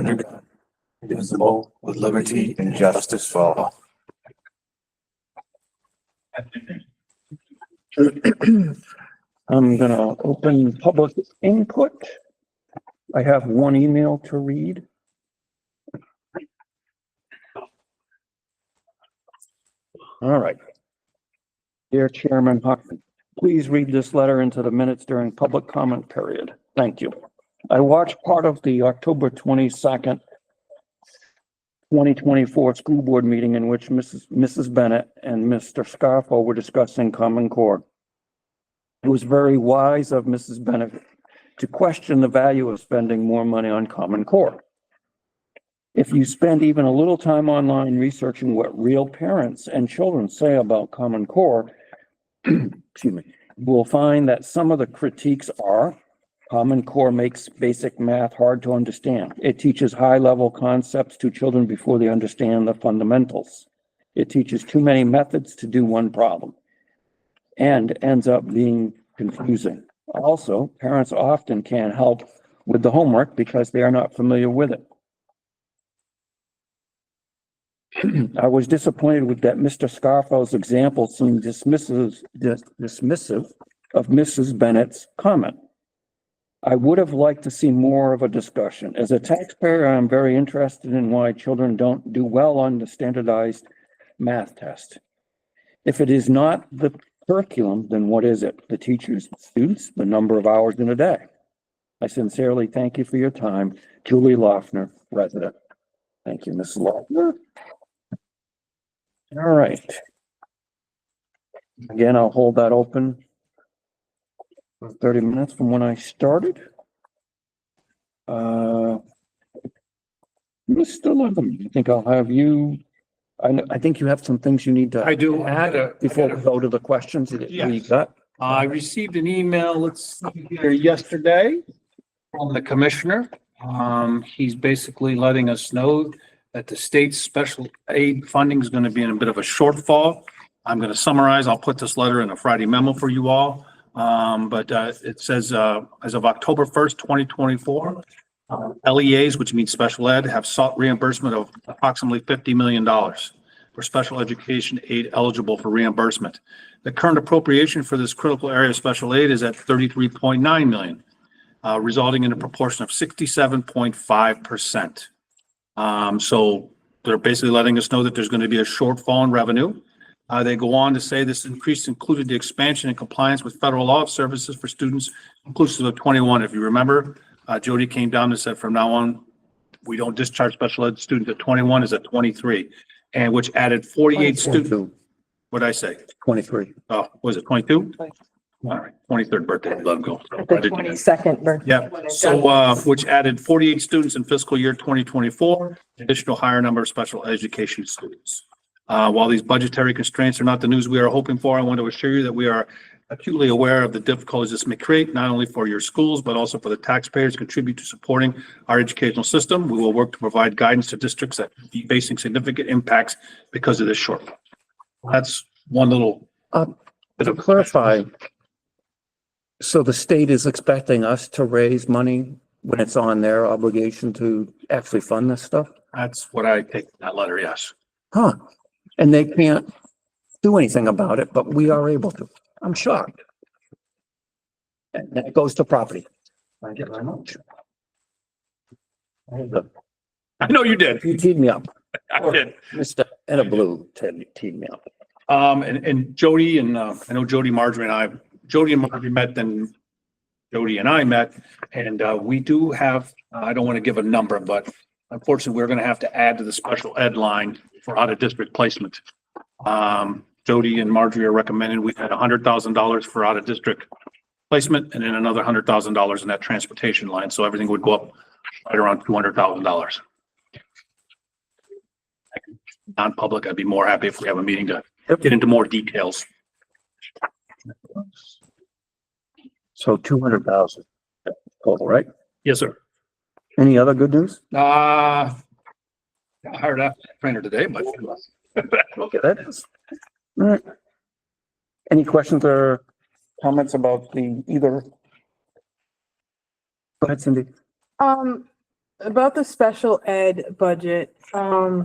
under God, indivisible, with liberty and justice for all. I'm gonna open public input. I have one email to read. All right. Dear Chairman Huckman, please read this letter into the minutes during public comment period. Thank you. I watched part of the October 22nd, 2024 school board meeting in which Mrs. Bennett and Mr. Scarfo were discussing Common Core. It was very wise of Mrs. Bennett to question the value of spending more money on Common Core. If you spend even a little time online researching what real parents and children say about Common Core, excuse me, you will find that some of the critiques are: Common Core makes basic math hard to understand. It teaches high-level concepts to children before they understand the fundamentals. It teaches too many methods to do one problem and ends up being confusing. Also, parents often can't help with the homework because they are not familiar with it. I was disappointed with that Mr. Scarfo's example seemed dismissive of Mrs. Bennett's comment. I would have liked to see more of a discussion. As a taxpayer, I'm very interested in why children don't do well on the standardized math test. If it is not the curriculum, then what is it? The teachers, the students, the number of hours in a day? I sincerely thank you for your time. Julie Loeffner, resident. Thank you, Mrs. Loeffner. All right. Again, I'll hold that open for 30 minutes from when I started. Mr. Leatherman, I think I'll have you. I think you have some things you need to. I do. add before we go to the questions that we got. I received an email, let's see here, yesterday from the commissioner. He's basically letting us know that the state's special aid funding is going to be in a bit of a shortfall. I'm going to summarize. I'll put this letter in a Friday memo for you all. But it says, as of October 1st, 2024, LEAs, which means special ed, have sought reimbursement of approximately $50 million for special education aid eligible for reimbursement. The current appropriation for this critical area of special aid is at $33.9 million, resulting in a proportion of 67.5%. So they're basically letting us know that there's going to be a shortfall in revenue. They go on to say this increase included the expansion and compliance with federal law of services for students inclusive of 21. If you remember, Jody came down and said from now on, we don't discharge special ed students at 21, is at 23, and which added 48 students. What'd I say? 23. Oh, was it 22? All right, 23rd birthday, let them go. The 22nd birthday. Yeah, so, which added 48 students in fiscal year 2024, additional higher number of special education students. While these budgetary constraints are not the news we are hoping for, I want to assure you that we are acutely aware of the difficulties this may create, not only for your schools, but also for the taxpayers contribute to supporting our educational system. We will work to provide guidance to districts that be facing significant impacts because of this shortfall. That's one little bit To of clarify, so the state is expecting us to raise money when it's on their obligation to actually fund this stuff? That's what I take that letter, yes. Huh? And they can't do anything about it, but we are able to. I'm shocked. And that goes to property. Thank you very much. I know you did. You teed me up. I did. Mr. Etta Blue teed me up. And Jody and I know Jody and Marjorie met, then Jody and I met, and we do have, I don't want to give a number, but unfortunately, we're going to have to add to the special ed line for out of district placement. Jody and Marjorie are recommending we've had $100,000 for out of district placement and then another $100,000 in that transportation line. So everything would go up right around $200,000. Non-public, I'd be more happy if we have a meeting to get into more details. So 200,000 total, right? Yes, sir. Any other good news? I hired a trainer today, but Okay, that is. All right. Any questions or comments about the either? Go ahead, Cindy. about the special ed budget, I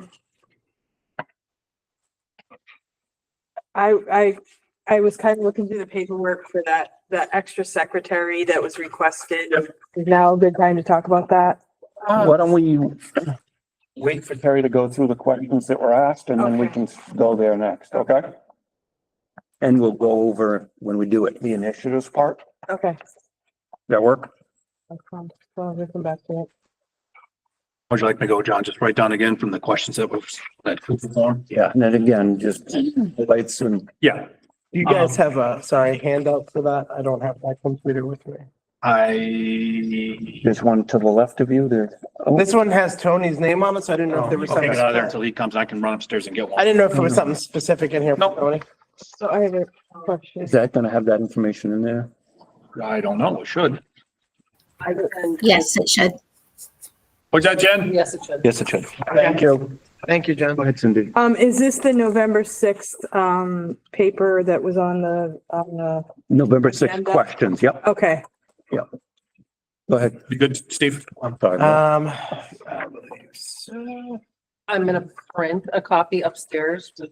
was kind of looking through the paperwork for that extra secretary that was requested. Is now a good time to talk about that? Why don't we wait for Terry to go through the questions that were asked and then we can go there next, okay? And we'll go over, when we do it, the initiatives part. Okay. That work? I'll come back to it. Would you like me to go, John? Just write down again from the questions that was, that food form? Yeah, and then again, just lights and Yeah, You guys have a, handout for that? I don't have my computer with me. there's one to the left of you there. Oh, This one has Tony's name on it, so I didn't know if there was I'll take something. it out of there until he comes. I can run upstairs and get I one. didn't know if it was something specific in here for Nope. Tony. So I have a question. Is that gonna have that information in there? I don't know. It should. Yes, it should. What's that, Jen? Yes, it should. Yes, it should. Thank you. Thank you, Jen. Go ahead, Cindy. Is this the November 6th, paper that was on the, November 6th Agenda. questions, yep, okay. go ahead. You good, Steve? I'm sorry. I believe so. I'm gonna print a copy upstairs to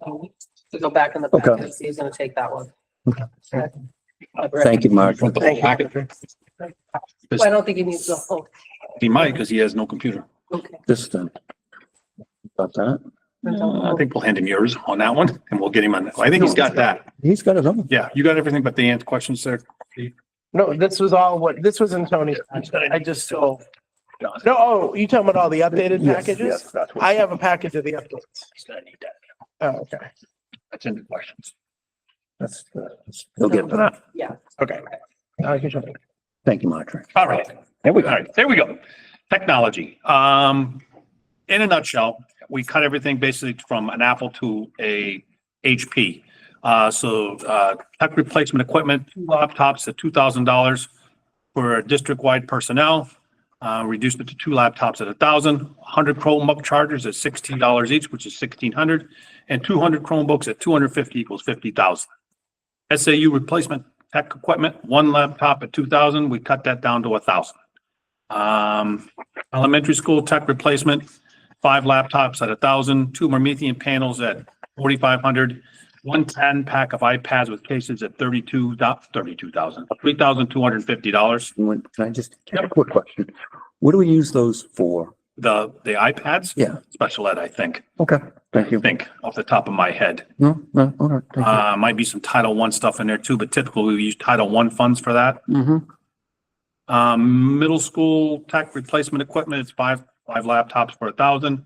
go back in the Okay. packet. He's gonna take that one. Thank you, Mark. Thank you. Well, I don't think he needs the whole, He might, because he has no computer. okay. This then. Got that? I think we'll hand him yours on that one and we'll get him on. I think he's got that. He's got his own. Yeah, you got everything but the questions there. No, this was all what, this was in Tony's. I just saw. No, oh, you talking about all the updated Yes, packages? yes, that's what- I have a package of the updates. He's gonna need that. Oh, okay. That's in the questions. That's, he'll get to that. Yeah. Okay. I can show you. Thank you, Marjorie. All right. There we All go. right, there we go. Technology. In a nutshell, we cut everything basically from an Apple to a HP. Tech replacement equipment, 2 laptops at $2,000 for district-wide personnel. Reduced it to 2 laptops at $1,000, 100 Chromebook chargers at $16 each, which is $1,600, and 200 Chromebooks at 250 equals $50,000. SAU replacement tech equipment, 1 laptop at $2,000. We cut that down to $1,000. Elementary school tech replacement, 5 laptops at $1,000, 2 Promethean panels at $4,500, 1 10-pack of iPads with cases at $3,250. Can I just, a quick question? What do we use those for? The iPads? Yeah. Special ed, I think. Okay, thank you. Off the top of my head. No, all right, thank you. Might be some Title I stuff in there too, but typically we use Title I funds for that. Mm-hmm. Middle school tech replacement equipment, it's five laptops for $1,000.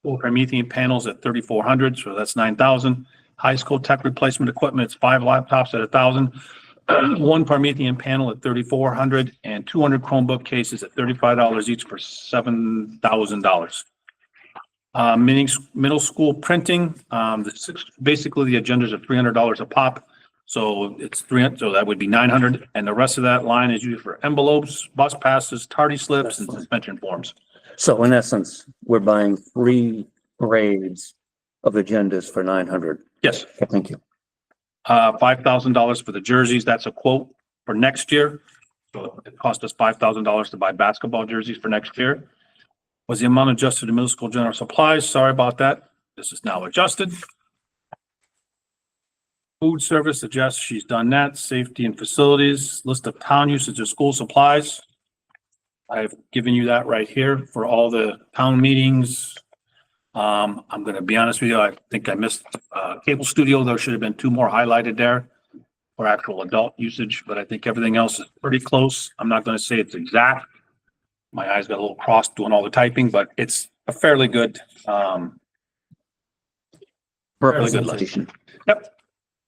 4 Promethean panels at $3,400, so that's $9,000. High school tech replacement equipment, it's 5 laptops at $1,000. 1 Promethean panel at $3,400 and 200 Chromebook cases at $35 each for $7,000. Middle school printing, basically the agendas are $300 a pop. So it's 300, so that would be 900. And the rest of that line is used for envelopes, bus passes, tardy slips, and suspension forms. So in essence, we're buying 3 grades of agendas for 900. Yes, Okay, thank you. $5,000 for the jerseys. That's a quote for next year. So it cost us $5,000 to buy basketball jerseys for next year. Was the amount adjusted to middle school general supplies? Sorry about that. This is now adjusted. Food service adjusts, she's done that. Safety and facilities, list of town usage of school supplies. I've given you that right here for all the town meetings. I'm gonna be honest with you, I think I missed, cable studio. There should have been 2 more highlighted there for actual adult usage, but I think everything else is pretty close. I'm not gonna say it's exact. My eyes got a little crossed doing all the typing, but it's a fairly good, fairly good list. Representation. Yep.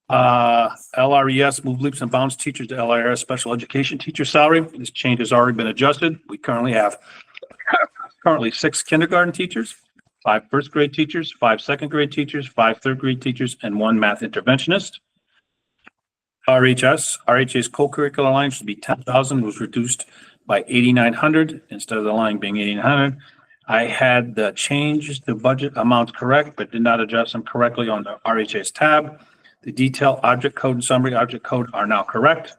LRES, move leaps and bounds teachers to LRES special education teacher salary. This change has already been adjusted. We currently have 6 kindergarten teachers, 5 first grade teachers, 5 second grade teachers, 5 third grade teachers, and 1 math interventionist. RHA's co-curricular line should be 10,000, was reduced by 8,900 instead of the line being 8,900. I had the budget amounts correct, but did not adjust them correctly on the RHA's tab. The detail, object code, and summary object code are now correct.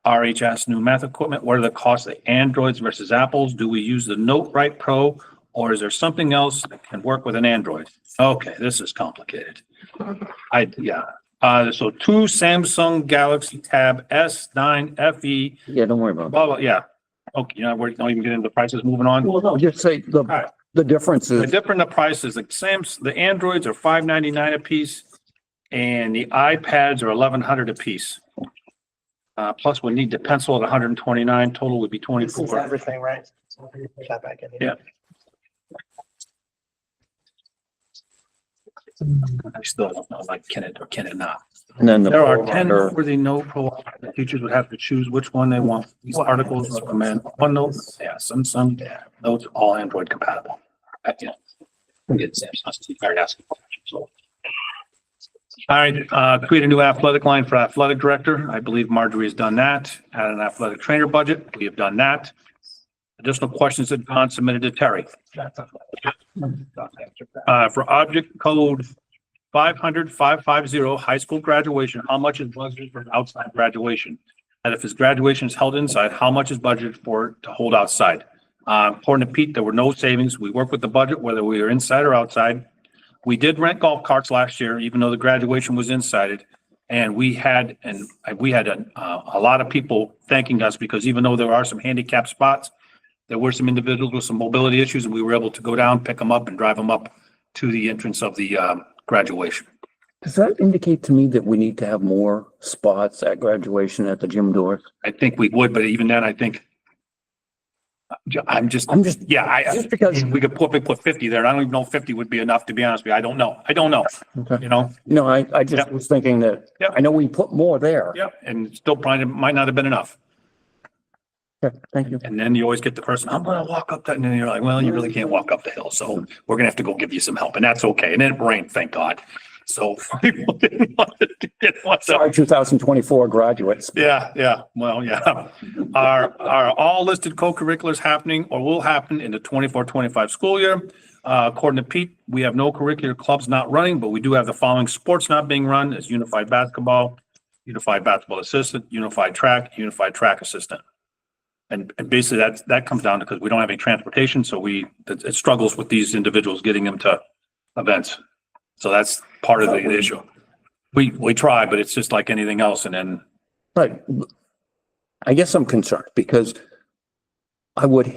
RHS new math equipment. What are the costs of Androids versus Apples? Do we use the NoteWrite Pro or is there something else that can work with an Android? Okay, this is complicated. So two Samsung Galaxy Tab S9 FE, Yeah, don't worry about blah, blah, yeah. Okay, we're not even getting into the prices, moving on. it. Well, no, just say right. the difference The is, different the prices, the Androids are $599 a piece and the iPads are $1,100 a piece. Plus we need the pencil at 129, total would be This is 24. everything, right? So we put that back in here. Yeah. I still don't know, like, can it or can it not? and then the. There are Pro 10 Runner- worthy note pro, the teachers would have to choose which one they want. These articles recommend OneNote, Samsung Notes, all Android compatible. We get Samsung, very asking. So. All right, create a new athletic line for athletic director. I believe Marjorie has done that. Add an athletic trainer budget. We have done that. Additional questions that Don submitted to Terry. For object code 500-550, high school graduation, how much is budgeted for outside graduation? And if his graduation is held inside, how much is budgeted for to hold outside? According to Pete, there were no savings. We work with the budget, whether we are inside or outside. We did rent golf carts last year, even though the graduation was inside. And we had a lot of people thanking us because even though there are some handicap spots, there were some individuals with some mobility issues and we were able to go down, pick them up and drive them up to the entrance of the graduation. Does that indicate to me that we need to have more spots at graduation at the gym doors? I think we would, but even then, I think I'm just, Just because, we could put 50 there. I don't even know if 50 would be enough, to be honest with you. I don't know. Okay. You know? no, I just Yep. was thinking that, Yep. I know we put more there. Yep. And still probably might not have been enough. Okay, thank you. And then you always get the person, I'm gonna walk up that, and then you're like, well, you really can't walk up the hill, so we're gonna have to go give you some help, and that's okay. And it rained, thank God. So people didn't want to get what's up. Sorry, 2024 graduates. Yeah, well, yeah. Are all listed co-curriculars happening or will happen in the 24-25 school year? According to Pete, we have no curricular clubs not running, but we do have the following sports not being run as unified basketball assistant, unified track assistant. And basically that comes down to because we don't have any transportation, so it struggles with these individuals getting them to events. So that's part of the issue. We try, but it's just like anything else. And then, But I guess I'm concerned because I would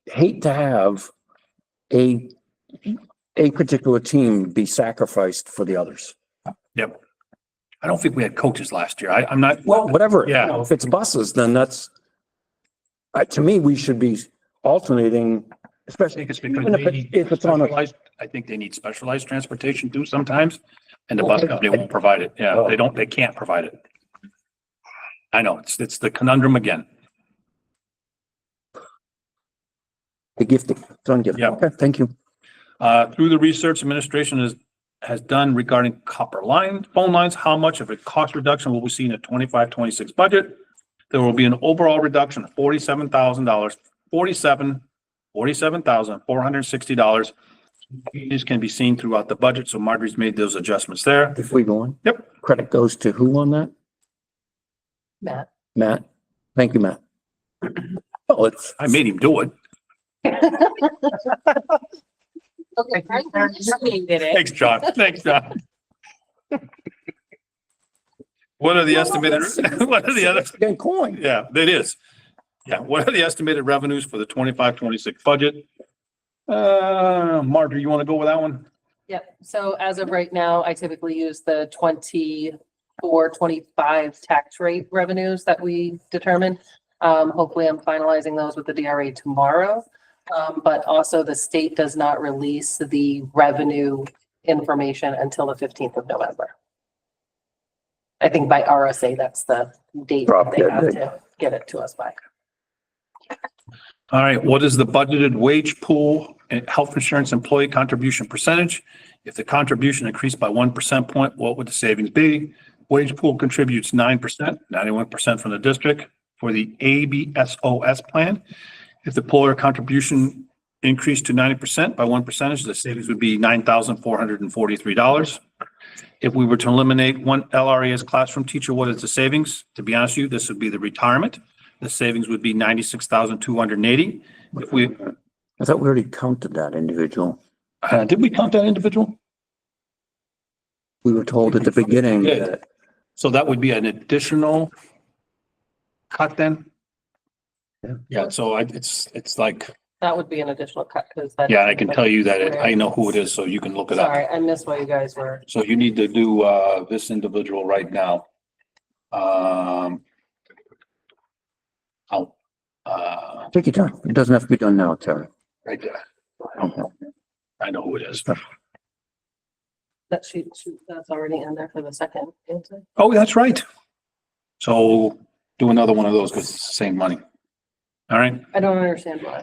hate to have a particular team be sacrificed for the others. yep. I don't think we had coaches last year. I'm not. Well, whatever. Yeah. You know, if it's buses, then that's, to me, we should be alternating, I especially think it's because even if it's on a, I think they need specialized transportation too sometimes, and the bus company won't provide it. Yeah, they can't provide it. I know, it's the conundrum again. the gifting. It's on gift. Yeah. Okay, thank you. Through the research administration has done regarding copper phone lines, how much of a cost reduction will we see in the 25-26 budget? There will be an overall reduction of $47,000, $47,460. These can be seen throughout the budget, so Marjorie's made those adjustments there. If we go on. Yep. Credit goes to who on that? Matt. Matt? Thank you, Matt. Oh, it's, I made him do it. Okay. Did it. Thanks, John. What are the estimated, what are the other? getting coin. Yeah, it is. Yeah, what are the estimated revenues for the 25-26 budget? Marjorie, you want to go with that one? Yep. So as of right now, I typically use the 24-25 tax rate revenues that we determine. Hopefully I'm finalizing those with the DRA tomorrow. But also the state does not release the revenue information until the 15th of November. I think by RSA, that's the date Drop they dead have date. to get it to us by. All right, what is the budgeted wage pool and health insurance employee contribution percentage? If the contribution increased by 1% point, what would the savings be? Wage pool contributes 9%, 91% from the district for the ABSOS plan. If the employer contribution increase to 90% by 1%, the savings would be $9,443. If we were to eliminate one LRA as classroom teacher, what is the savings? To be honest with you, this would be the retirement. The savings would be 96,280. If we, I thought we already counted that individual. did we count that individual? We were told at the beginning Yeah. that, So that would be an additional cut then? Yeah. Yeah, so it's like, That would be an additional cut because that. yeah, I can tell you that I know who it is, so you can look it up. Sorry, I missed what you guys were. So you need to do, this individual right now. take your time. It doesn't have to be done now, Terry. Right there. Okay. I know who it is. That sheet, that's already in there for the second answer. Oh, that's right. So do another one of those because it's the same money. All right, I don't understand why.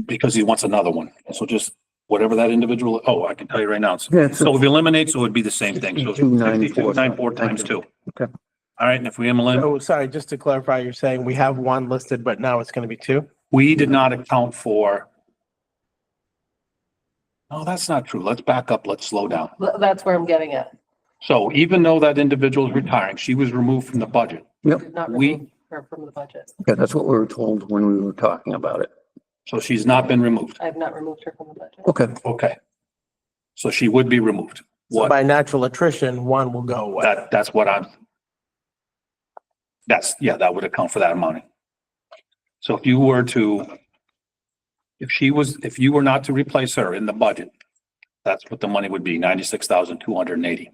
because he wants another one. So just whatever that individual, oh, I can tell you right now. Yeah, it's So if we eliminate, so it'd be the same thing. So 62,944. 62,944 times two. Okay. All right, and if we eliminate, Oh, sorry, just to clarify, you're saying we have one listed, but now it's gonna be two? we did not account for. No, that's not true. Let's back up. Let's slow down. That's where I'm getting at. So even though that individual is retiring, she was removed from the budget. Did not We- remove her from the budget. Okay, that's what we were told when we were talking about it. So she's not been removed. I have not removed her from the budget. Okay, Okay. So she would be removed. So What, by natural attrition, one will go away. that's what I'm. That would account for that amount. So if you were to. If you were not to replace her in the budget, that's what the money would be, 96,280.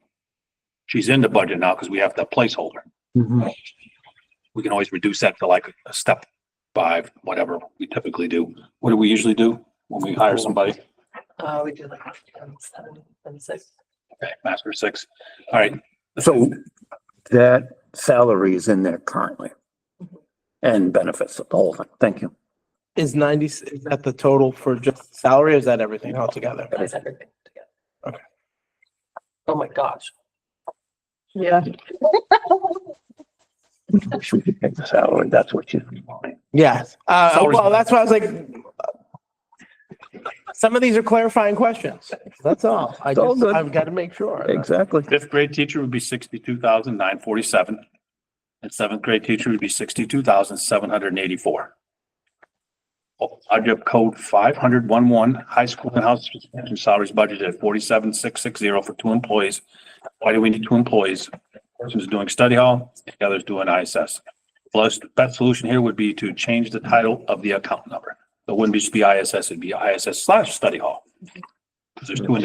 She's in the budget now because we have the placeholder. Mhm. We can always reduce that to like a step 5, whatever we typically do. What do we usually do when we hire somebody? We do like 7 and 6. Okay, master 6. All right. So that salary is in there currently. And benefits, the whole thing. Thank you. Is that the total for just salary or is that everything altogether? That's everything together. Okay. Oh my gosh. Yeah. Wish we could take the salary. That's what you want. Yes. Salary's- Well, that's why I was like, some of these are clarifying questions. That's all. It's all good. I've got to make sure. Exactly. 5th grade teacher would be 62,947. And 7th grade teacher would be 62,784. Object code 50011, high school and house suspension salaries budgeted at 47,660 for 2 employees. Why do we need 2 employees? Person is doing study hall, the other is doing ISS. Plus, the best solution here would be to change the title of the account number. So it wouldn't just be ISS, it'd be ISS/study hall. Because there's 2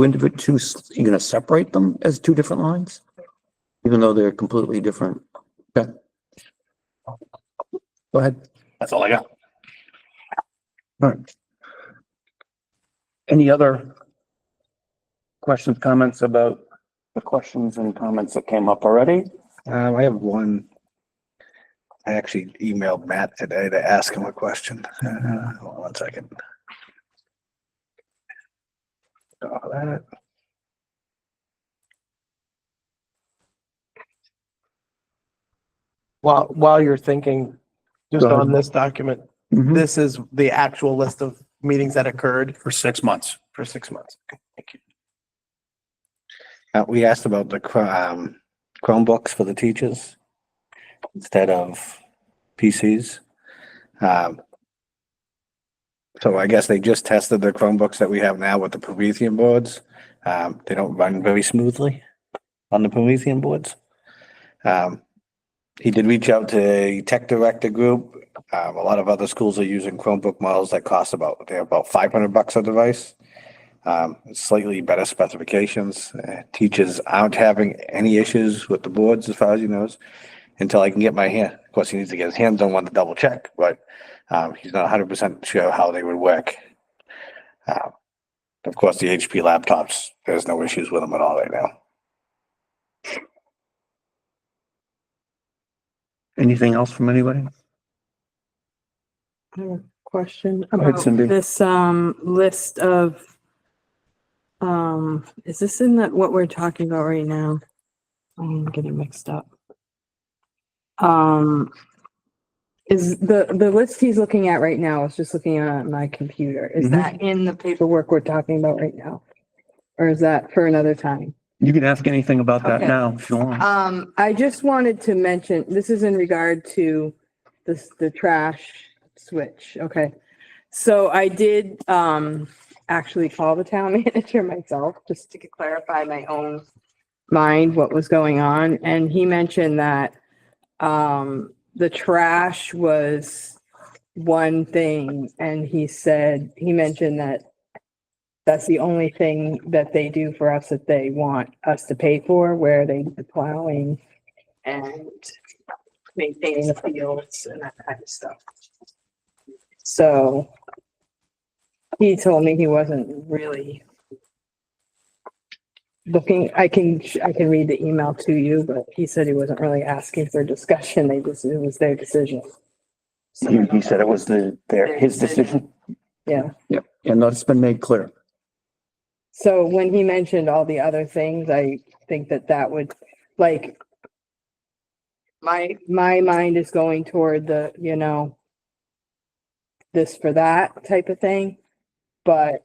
individuals. You're gonna separate them as 2 different lines? Even though they're completely different? Okay. Go ahead. That's all I got. All right. Any other questions, comments about the questions and comments that came up already? I have one. I actually emailed Matt today to ask him a question. Hold on 1 second. All that. While you're thinking, just Go ahead. on this document, Mhm. this is the actual list of meetings that occurred For 6 months. for 6 months. Thank you. We asked about the Chromebooks for the teachers instead of PCs. So I guess they just tested the Chromebooks that we have now with the Promethean boards. They don't run very smoothly on the Promethean boards. He did reach out to a tech director group. A lot of other schools are using Chromebook models that cost they're about $500 a device. Slightly better specifications. Teachers aren't having any issues with the boards as far as he knows until I can get my hand. Of course, he needs to get his hands on one to double check, but he's not 100% sure how they would work. Of course, the HP laptops, there's no issues with them at all right now. Anything else from anybody? I have a question ahead, about Cindy. this, list of, is this in that, what we're talking about right now? I'm getting mixed up. Is the list he's looking at right now, I was just looking at my computer. Is that in the paperwork we're talking about right now? Or is that for another time? You can ask anything about that Okay. now if you want. I just wanted to mention, this is in regard to the trash switch, okay? So I did, actually call the town manager myself, just to clarify my own mind what was going on, and he mentioned that, the trash was one thing, and he mentioned that that's the only thing that they do for us that they want us to pay for, where they do the plowing and maintaining the fields and that kind of stuff. So he told me he wasn't really looking, I can read the email to you, but he said he wasn't really asking for discussion. It was their decision. He said it was his decision. Yeah. Yep. And that's been made clear. So when he mentioned all the other things, I think that would, like, my mind is going toward the, this for that type of thing. But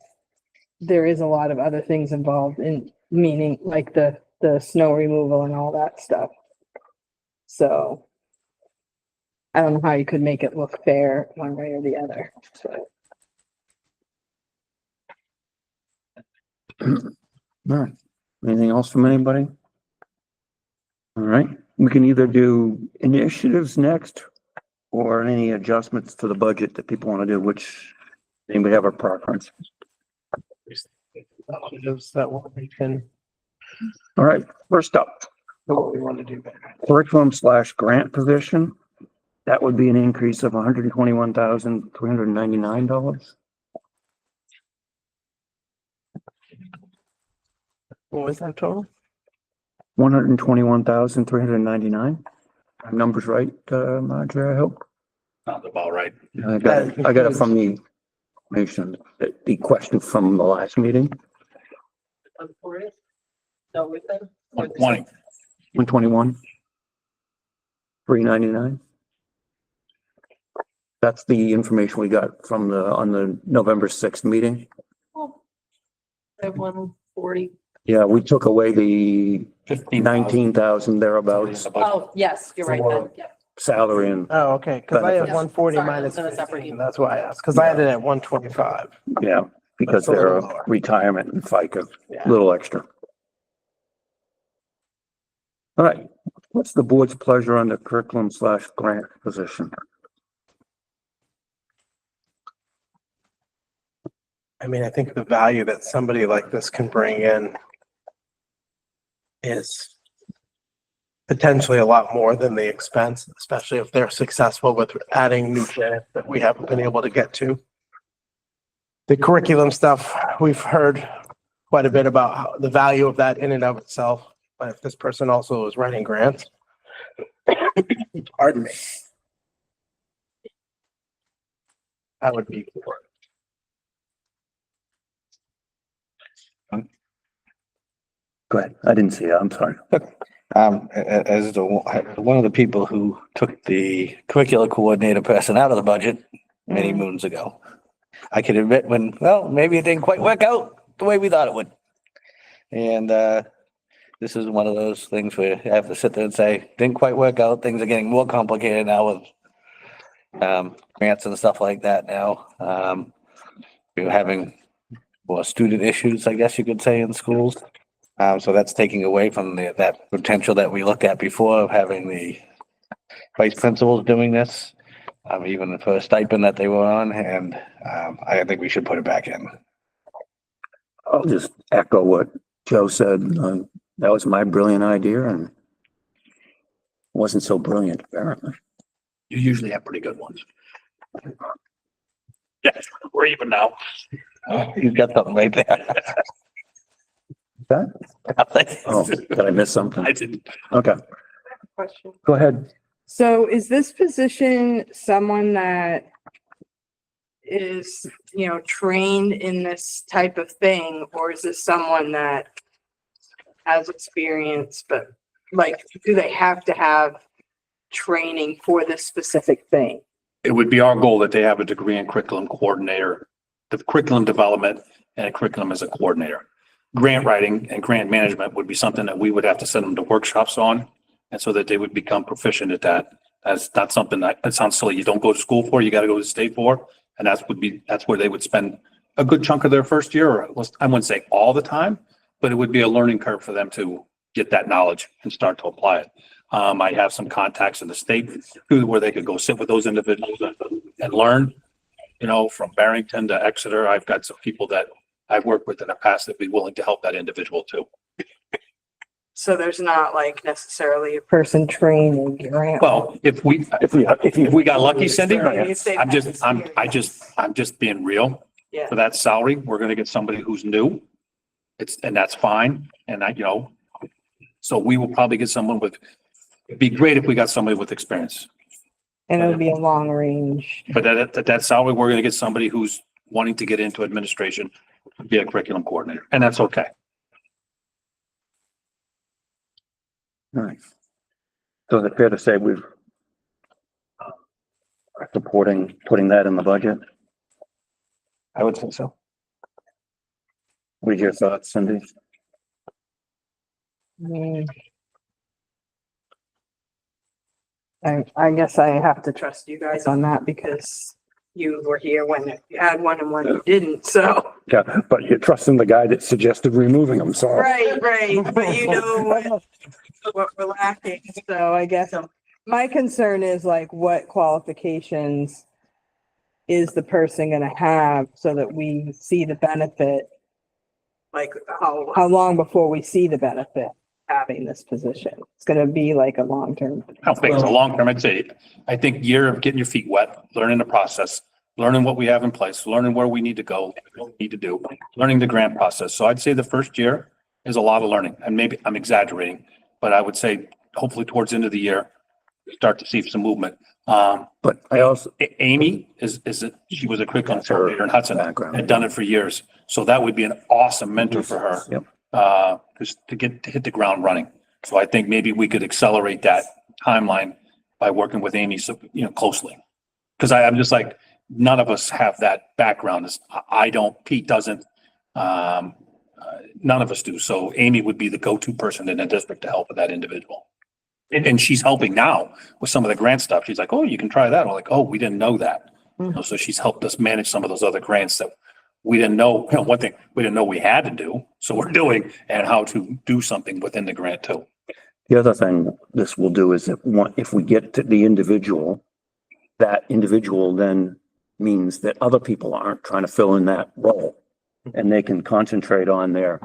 there is a lot of other things involved in, meaning like the snow removal and all that stuff. So I don't know how you could make it look fair one way or the other. So. All right. Anything else from anybody? All right. We can either do initiatives next or any adjustments to the budget that people want to do, which anybody have a preference? Is that what we can, All right. First up, what we want to do? curriculum/grant position. That would be an increase of $121,399. What was that total? 121,399. My number's right, Marjorie, I hope. Sounds about right. I got it from the information, the question from the last meeting. 140? No, with them? 120. 121. 399. That's the information we got from on the November 6th meeting. I have 140. Yeah, we took away the 15,000. 19,000 thereabouts Oh, yes, you're right then. Yeah. salary and, Oh, okay, because I have Benefits. 140 Sorry, minus it's in a separate 15, email. that's why I asked, because I had it at 125. yeah, because That's a little they're lower. retirement and FICA, Yeah. little extra. All right, what's the board's pleasure on the curriculum/grant position? I mean, I think the value that somebody like this can bring in is potentially a lot more than the expense, especially if they're successful with adding new data that we haven't been able to get to. The curriculum stuff, we've heard quite a bit about the value of that in and of itself. But if this person also is writing grants, pardon me, I would be for it. Go ahead, I didn't see it, I'm sorry. As one of the people who took the curricular coordinator person out of the budget many moons ago, I can admit maybe it didn't quite work out the way we thought it would. And this is one of those things where you have to sit there and say, didn't quite work out. Things are getting more complicated now with grants and stuff like that now. We're having more student issues, I guess you could say, in schools. So that's taking away from that potential that we looked at before of having the vice principals doing this, even for a stipend that they were on. And I think we should put it back in. I'll just echo what Joe said. That was my brilliant idea and wasn't so brilliant apparently. You usually have pretty good ones. Yeah, we're even now. You've got something right there. That? Oh, did I miss something? I didn't. Okay, Question. go ahead. So is this position someone that is, trained in this type of thing, or is this someone that has experience, but like, do they have to have training for this specific thing? it would be our goal that they have a degree in curriculum coordinator, the curriculum development and a curriculum as a coordinator. Grant writing and grant management would be something that we would have to send them to workshops on. And so that they would become proficient at that. That's not something that sounds silly. You don't go to school for, you got to go to the state for. And that's where they would spend a good chunk of their first year, or I wouldn't say all the time, but it would be a learning curve for them to get that knowledge and start to apply it. I have some contacts in the state too, where they could go sit with those individuals and learn, from Barrington to Exeter. I've got some people that I've worked with in the past that'd be willing to help that individual too. So there's not like necessarily a person training grant. Well, if we got lucky, Cindy, You say I'm that's just being real. Yeah. For that salary, we're gonna get somebody who's new. And that's fine. And so we will probably get someone it'd be great if we got somebody with experience. And it'll be a long range. But at that salary, we're gonna get somebody who's wanting to get into administration, be a curriculum coordinator, and that's okay. All right. So is it fair to say we've are supporting putting that in the budget? I would think so. What are your thoughts, Cindy? Mm. I guess I have to trust you guys on that because you were here when you had one and when you didn't, so. Yeah, but you're trusting the guy that suggested removing them, so. Right, but you know what we're lacking, so I guess my concern is like what qualifications is the person gonna have so that we see the benefit? Like how long before we see the benefit having this position? It's gonna be like a long-term. I don't think it's a long term. I think year of getting your feet wet, learning the process, learning what we have in place, learning where we need to go, what we need to do, learning the grant process. So I'd say the first year is a lot of learning, and maybe I'm exaggerating, but I would say hopefully towards the end of the year, we start to see some movement. But I also, Amy she was a curriculum coordinator in Hudson, background. had done it for years. So that would be an awesome mentor for her. Yep. Just to hit the ground running. So I think maybe we could accelerate that timeline by working with Amy, closely. Cause I'm just like, none of us have that background. I don't, Pete doesn't, none of us do. So Amy would be the go-to person in the district to help with that individual. And she's helping now with some of the grant stuff. She's like, oh, you can try that. I'm like, oh, we didn't know that. So she's helped us manage some of those other grants that we didn't know. One thing we didn't know we had to do. So we're doing, and how to do something within the grant too. the other thing this will do is if we get to the individual, that individual then means that other people aren't trying to fill in that role and they can concentrate on their.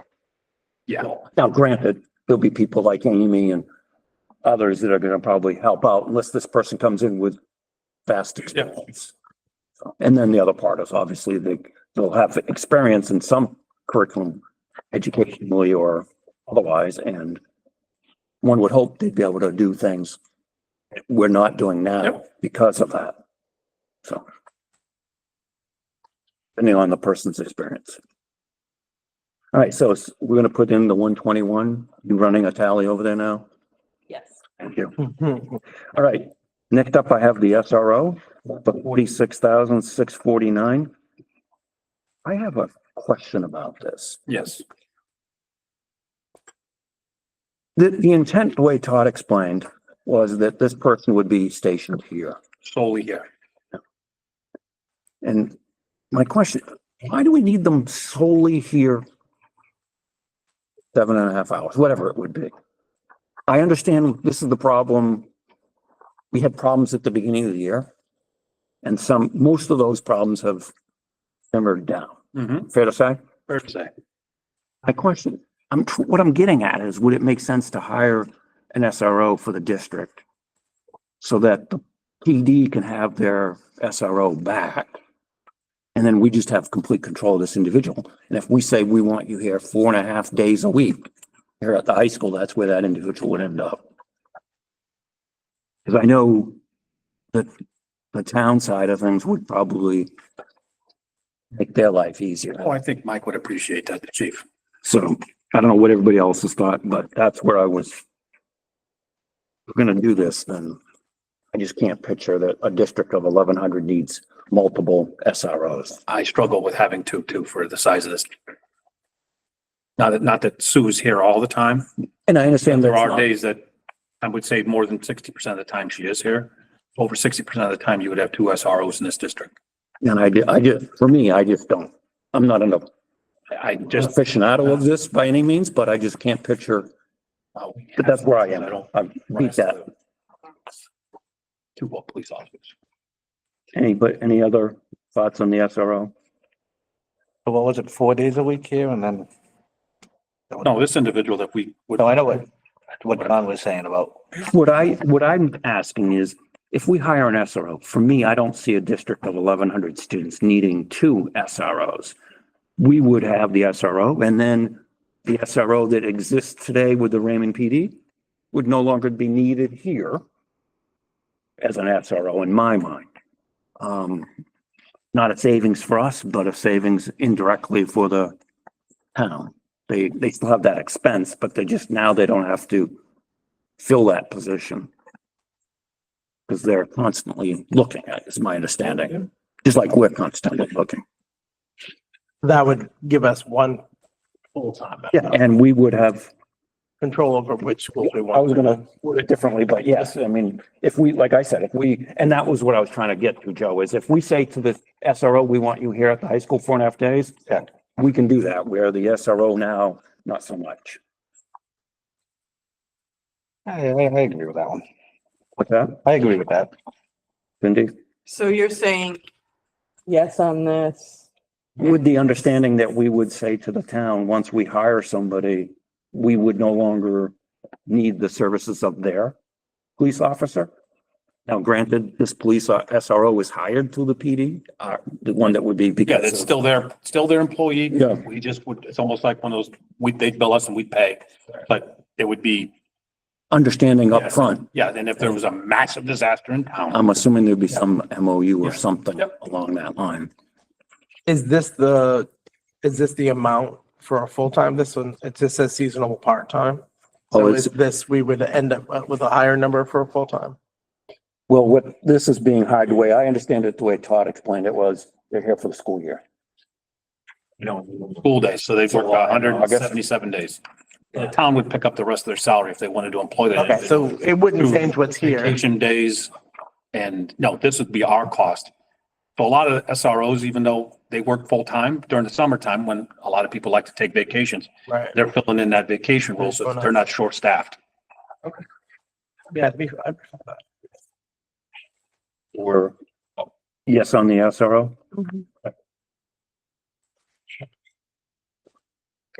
Yeah. Now, granted, there'll be people like Amy and others that are going to probably help out unless this person comes in with vast experience. So, and then the other part is obviously they'll have experience in some curriculum, educationally or otherwise, and one would hope they'd be able to do things we're not doing now because of that. So, depending on the person's experience. All right, so we're going to put in the 121. You running a tally over there now? Yes. Thank you. All right, next up I have the SRO for 46,649. I have a question about this. Yes. The intent, the way Todd explained, was that this person would be stationed here. Solely here. And my question, why do we need them solely here? 7.5 hours, whatever it would be. I understand this is the problem. We had problems at the beginning of the year. And most of those problems have simmered down. Mm-hmm. Fair to say? Fair to say. My question, what I'm getting at is, would it make sense to hire an SRO for the district so that the PD can have their SRO back? And then we just have complete control of this individual. And if we say we want you here 4.5 days a week here at the high school, that's where that individual would end up. Because I know that the town side of things would probably make their life easier. Oh, I think Mike would appreciate that, the chief. So I don't know what everybody else has thought, but that's where I was. If we're gonna do this, then I just can't picture that a district of 1,100 needs multiple SROs. I struggle with having two, too, for the size of this. Not that Sue's here all the time. And I understand There that's are not- days that I would say more than 60% of the time she is here. Over 60% of the time, you would have two SROs in this district. And I just, for me, I just don't, I'm not an I just. aficionado of this by any means, but I just can't picture, but that's where I am. I beat that. Two police officers. Any other thoughts on the SRO? So what was it, 4 days a week here and then? No, this individual that we would. No, I know what Don was saying about. What I'm asking is, if we hire an SRO, for me, I don't see a district of 1,100 students needing two SROs. We would have the SRO, and then the SRO that exists today with the Raymond PD would no longer be needed here as an SRO in my mind. Not a savings for us, but a savings indirectly for the town. They still have that expense, but they don't have to fill that position. Because they're constantly looking at it, is my understanding, just like we're constantly looking. That would give us one full-time. Yeah, and we would have, Control over which schools we want. I was gonna word it differently, but yes, I mean, if we, like I said, and that was what I was trying to get to, Joe, is if we say to the SRO, we want you here at the high school 4.5 days, Yeah. we can do that, where the SRO now, not so much. I agree with that one. What's that, I agree with that. Cindy? So you're saying yes on this? With the understanding that we would say to the town, once we hire somebody, we would no longer need the services of their police officer. Now granted, this police SRO is hired through the PD, the one that would be Yeah, because it's of- still their employee. Yeah. We just would, it's almost like one of those, they'd bill us and we'd pay, but it would be, understanding up front. yeah, and if there was a massive disaster in town. I'm assuming there'd be some MOU or Yeah. something Yep. along that line. Is this the amount for a full-time? This one, it just says seasonal part-time. Oh, So it's- is this, we would end up with a higher number for a full-time? Well, what this is being hired, the way I understand it, the way Todd explained it was, they're here for the school year. School days, so they've worked July, 177 days. The town would pick up the rest of their salary if they wanted to employ that. Okay, so it wouldn't change what's here. Vacation days, and no, this would be our cost. So a lot of SROs, even though they work full-time during the summertime, when a lot of people like to take vacations, Right. they're filling in that vacation role, so they're not short-staffed. Yeah, Or yes on the SRO.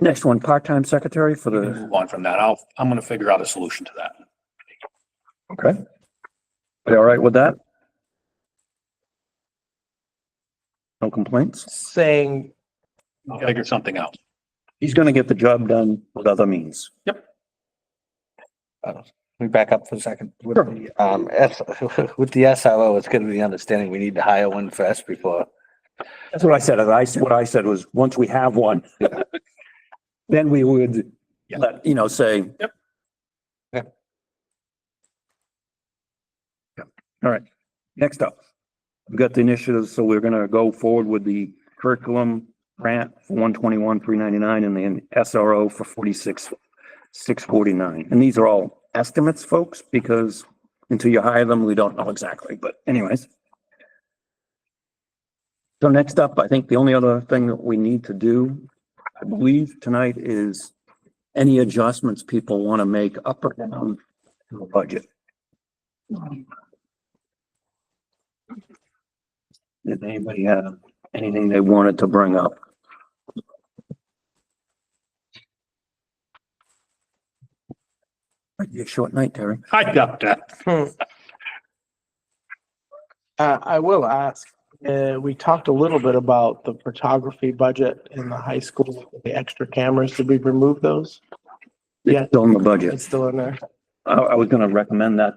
Next one, part-time secretary for We can the, move on from that. I'm gonna figure out a solution to that. okay. Are you all right with that? No complaints? saying, I'll figure something out. He's gonna get the job done with other means. We back up for a second. With Sure. the, with the SRO, it's gonna be the understanding we need to hire one first before. That's what I said. What I said was, once we have one, then we would Yeah. let, say. Yep. Yep. All right, next up, we've got the initiatives, so we're gonna go forward with the curriculum grant for 121,399 and the SRO for 46,649. And these are all estimates, folks, because until you hire them, we don't know exactly, but anyways. So next up, I think the only other thing that we need to do, I believe tonight, is any adjustments people want to make up or down to the budget. Did anybody have anything they wanted to bring up? Might be a short night, Terry. I doubt that. I will ask, we talked a little bit about the photography budget in the high school, the extra cameras. Did we remove those? Yeah. Still in the budget. It's still in there. I was gonna recommend that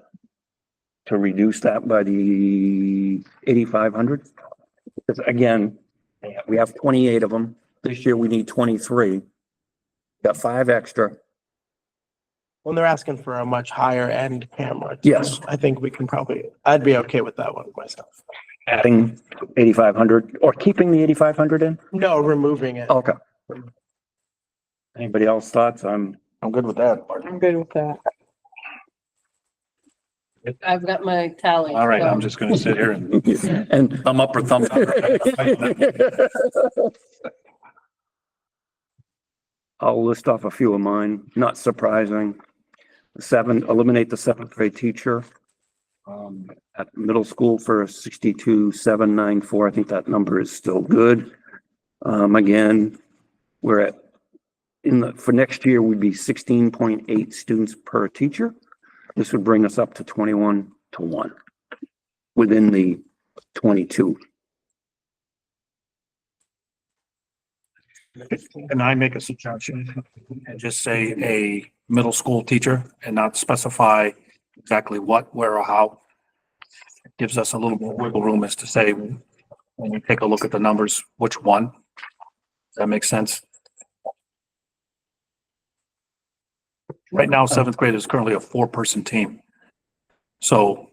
to reduce that by the 8,500. Because again, we have 28 of them. This year we need 23. Got 5 extra. when they're asking for a much higher end camera. Yes. I think we can I'd be okay with that one myself. Adding 8,500 or keeping the 8,500 in? No, removing it. Okay. Anybody else thoughts? I'm good with that. I'm good with that. I've got my tally. All right, so- I'm just gonna sit here and and thumb up or thumb down. I'll list off a few of mine, not surprising. Eliminate the seventh grade teacher. At middle school for 62,794. I think that number is still good. Again, we're at, for next year, we'd be 16.8 students per teacher. This would bring us up to 21-1 within the 22. Can I make a suggestion and just say a middle school teacher and not specify exactly what, where, or how? It gives us a little more wiggle room as to say, when we take a look at the numbers, which one? Does that make sense? Right now, seventh grade is currently a 4-person team. So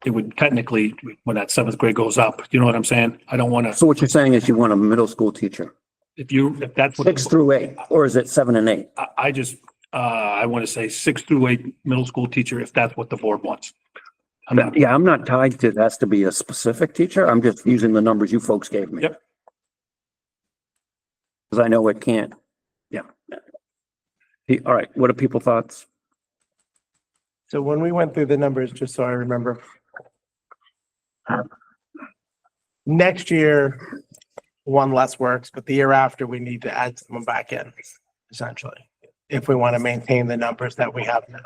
it would technically, when that seventh grade goes up, you know what I'm saying? I don't want to, So what you're saying is you want a middle school teacher, if that's what. 6 through 8, or is it 7 and 8? I want to say 6 through 8 middle school teacher, if that's what the board wants. I'm not- Yeah, I'm not tied to, it has to be a specific teacher. I'm just using the numbers you folks gave me. Yep. Because I know it can't, yeah. All right, what are people thoughts? So when we went through the numbers, just so I remember. Next year, one less works, but the year after, we need to add someone back in, essentially. If we want to maintain the numbers that we have now.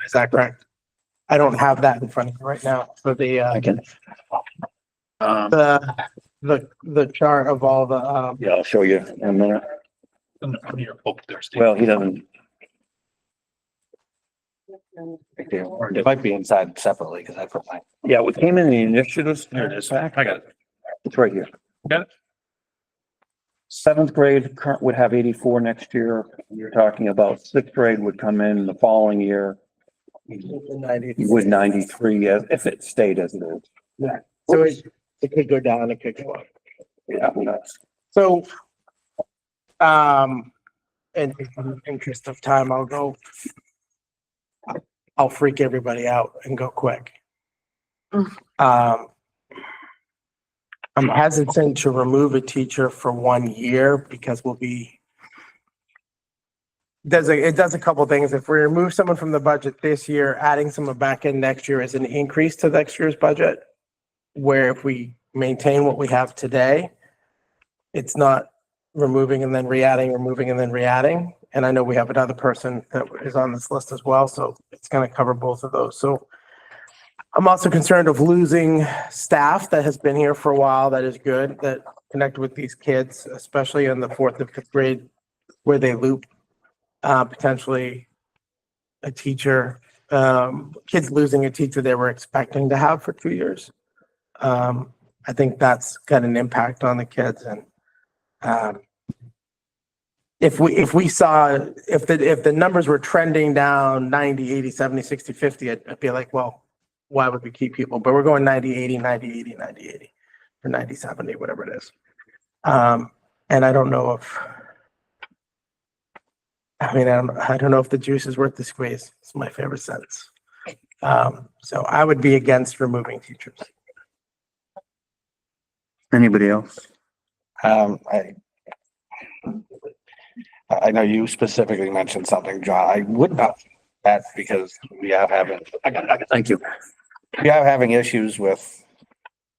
Is that correct? I don't have that in front of me right now for the, I can, the chart of all the, yeah, I'll show you in a minute. on your book there, Steve. Well, he doesn't, It might be inside separately because I put mine. yeah, what came in the initiatives. There it is. I got it. It's right here. Got it. Seventh grade current would have 84 next year. You're talking about sixth grade would come in the following year with 93 if it stayed as it is. so it could go down, it could go up. Yeah, who knows? So, in the interest of time, I'll freak everybody out and go quick. I'm hesitant to remove a teacher for 1 year because it does a couple things. If we remove someone from the budget this year, adding someone back in next year is an increase to next year's budget. Where if we maintain what we have today, it's not removing and then re-adding, removing and then re-adding. And I know we have another person that is on this list as well, so it's going to cover both of those. So I'm also concerned of losing staff that has been here for a while, that is good, that connect with these kids, especially in the 4th and 5th grade where they loop, potentially a teacher, kids losing a teacher they were expecting to have for 2 years. I think that's got an impact on the kids. And if the numbers were trending down 90, 80, 70, 60, 50, I'd be like, well, why would we keep people? But we're going 90, 80, 90, 80, 90, 80, or 90, 70, whatever it is. And I don't know if, I don't know if the juice is worth the squeeze. It's my favorite sentence. So I would be against removing teachers. Anybody else? I know you specifically mentioned something, John. I would not, that because we are having, Thank you. we are having issues with,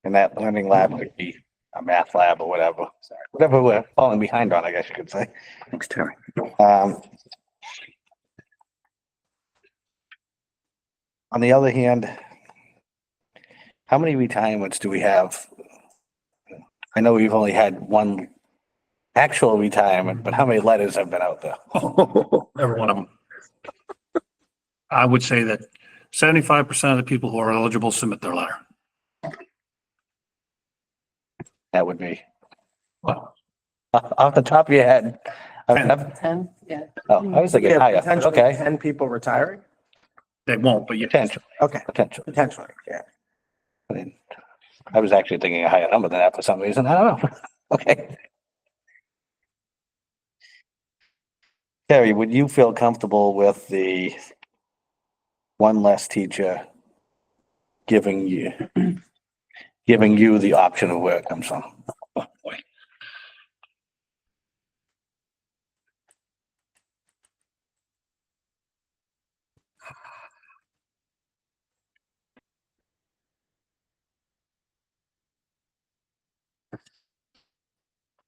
and that learning lab could be a math lab or whatever. Whatever we're falling behind on, I guess you could say. Thanks, Terry. On the other hand, how many retirements do we have? I know we've only had one actual retirement, but how many letters have been out there? Every one of them. I would say that 75% of the people who are eligible submit their letter. That would be Well, off the top of your head. I've 10? Yeah. Oh, I was We thinking have higher. potentially Okay, 10 people retiring? They won't, but you can. Okay, potentially, yeah. I mean, I was actually thinking a higher number than that for some reason. I don't know. Okay. Terry, would you feel comfortable with the one less teacher giving you the option of where it comes from? Oh, boy.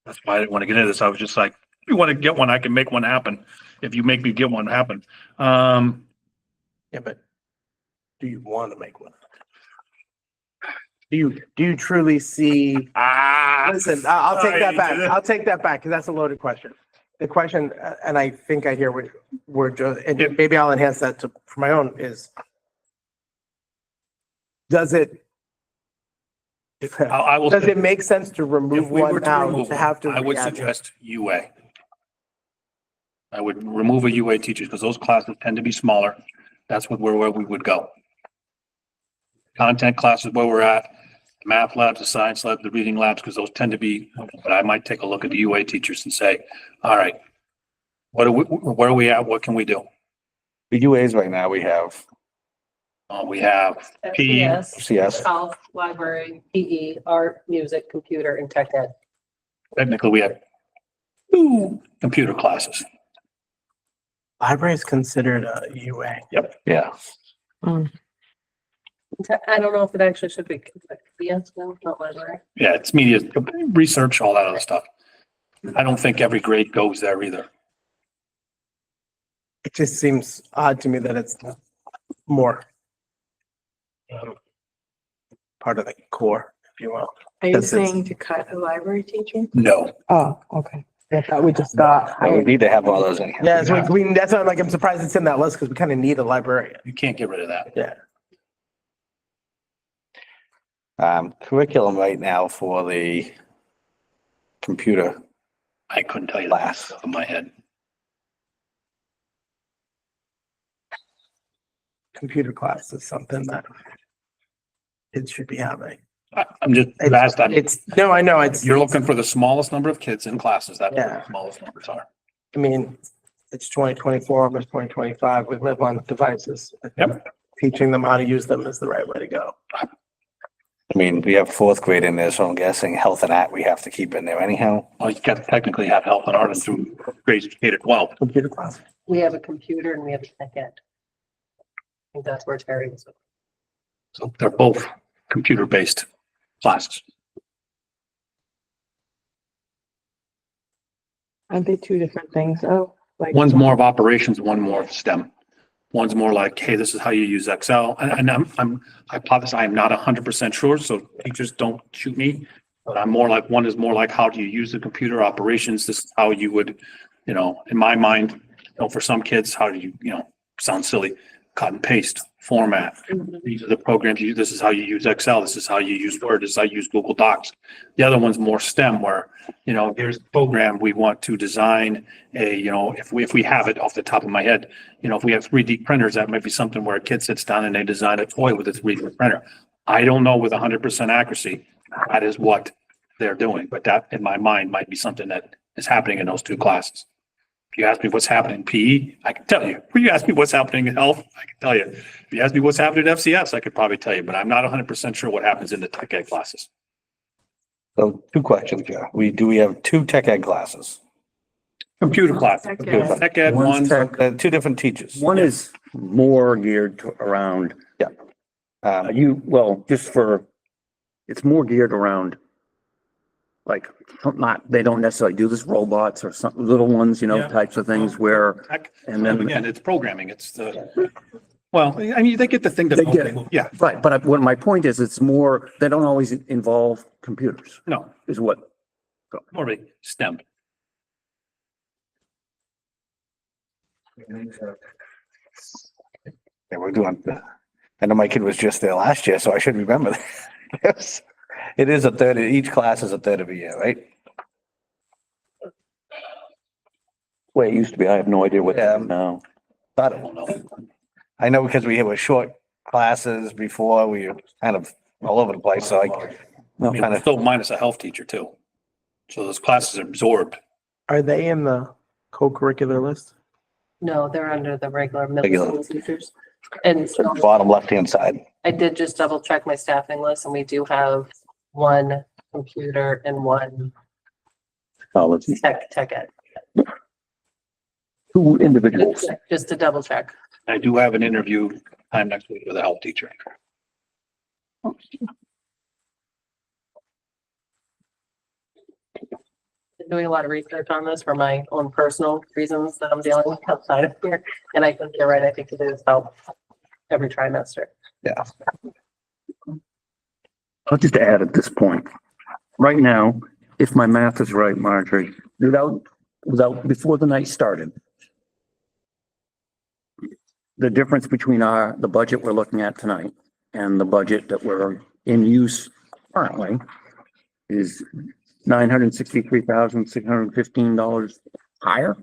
That's why I didn't want to get into this. I was just like, if you want to get one, I can make one happen. If you make me get one happen. Yeah, but do you want to make one? Do you truly see, listen, I'll take that back. I'll take that back because that's a loaded question. The question, and I think I hear what we're just, and maybe I'll enhance that to, for my own is, does it I will. Does it make sense to remove If we were one to out remove to have to? one, I would re-add? suggest UA. I would remove a UA teacher because those classes tend to be smaller. That's where we would go. Content classes where we're at, the math labs, the science lab, the reading labs, because those tend to be, but I might take a look at the UA teachers and say, all right, where are we at? What can we do? The UAs right now, we have We have PE, FCS, CS. health, library, PE, art, music, computer, and tech ed. technically we have 2 computer classes. Library is considered a UA. Yeah. I don't know if it actually should be. Yes, no, not library. Yeah, it's media, research, all that other stuff. I don't think every grade goes there either. It just seems odd to me that it's more part of the core, if you will. Are you That's it. saying to cut a library teacher? No. Oh, okay. I thought we just got And we hired. need to have all those in here. Yeah, so we, that's why I'm like, I'm surprised it's in that list because we kind of need a librarian. You can't get rid of that. Yeah. Curriculum right now for the computer I couldn't tell you that class. off of my head. Computer class is something that kids should be having. I'm just, last time, No, I know, it's, you're looking for the smallest number of kids in classes. That's what Yeah. the smallest numbers are. I mean, it's 2024, almost 2025. We live on devices. Yep. Teaching them how to use them is the right way to go. I mean, we have fourth grade in there, so I'm guessing health and art we have to keep in there anyhow. Well, you got to technically have health and art through grades K to 12. Computer class. We have a computer and we have a tech ed. I think that's where Terry was. So they're both computer-based classes. Aren't they two different things? Oh, like. One's more of operations, one more of STEM. One's more like, hey, this is how you use Excel. And I promise I am not 100% sure, so teachers don't shoot me. But I'm more like, one is more like, how do you use the computer operations? This is how you would, in my mind, for some kids, how do you, sounds silly, cut and paste, format. These are the programs you use. This is how you use Excel. This is how you use Word. This is how you use Google Docs. The other one's more STEM where, there's a program we want to design if we have it off the top of my head, if we have 3D printers, that might be something where a kid sits down and they design a toy with a 3D printer. I don't know with 100% accuracy, that is what they're doing, but that in my mind might be something that is happening in those 2 classes. If you ask me what's happening in PE, I can tell you. If you ask me what's happening in health, I can tell you. If you ask me what's happening at FCS, I could probably tell you, but I'm not 100% sure what happens in the tech ed classes. So 2 questions here. We have 2 tech ed classes. Computer class. Tech ed. Computer. Tech ed, One's one, tech, 2 different teachers. one is more geared around, it's more geared around like, they don't necessarily do this, robots or some little ones, Yeah. types of things where, tech, and then, again, it's programming. It's they get the thing to. They get it. Yeah, right, but what my point is, it's more, they don't always involve computers, no, is what, more of a STEM. Yeah, we're doing, I know my kid was just there last year, so I should remember that. Yes. It is a third, each class is a third of a year, right? way it used to be. I have no idea what Yeah. that is now. I don't know. I know because we were short classes before, we were kind of all over the place, so like, No. I mean, still minus a health teacher too. So those classes are absorbed. Are they in the co-curricular list? No, they're under the regular Regular. middle school teachers. And so bottom left-hand side. I did just double check my staffing list and we do have one computer and one Technology. tech ed. 2 individuals. Just to double check. I do have an interview time next week with a health teacher. Been doing a lot of research on this for my own personal reasons that I'm dealing with outside of here. And I think you're right. I think it is help every trimester. I'll just add at this point. Right now, if my math is right, Marjorie, without, before the night started, the difference between the budget we're looking at tonight and the budget that we're in use currently is $963,615 higher.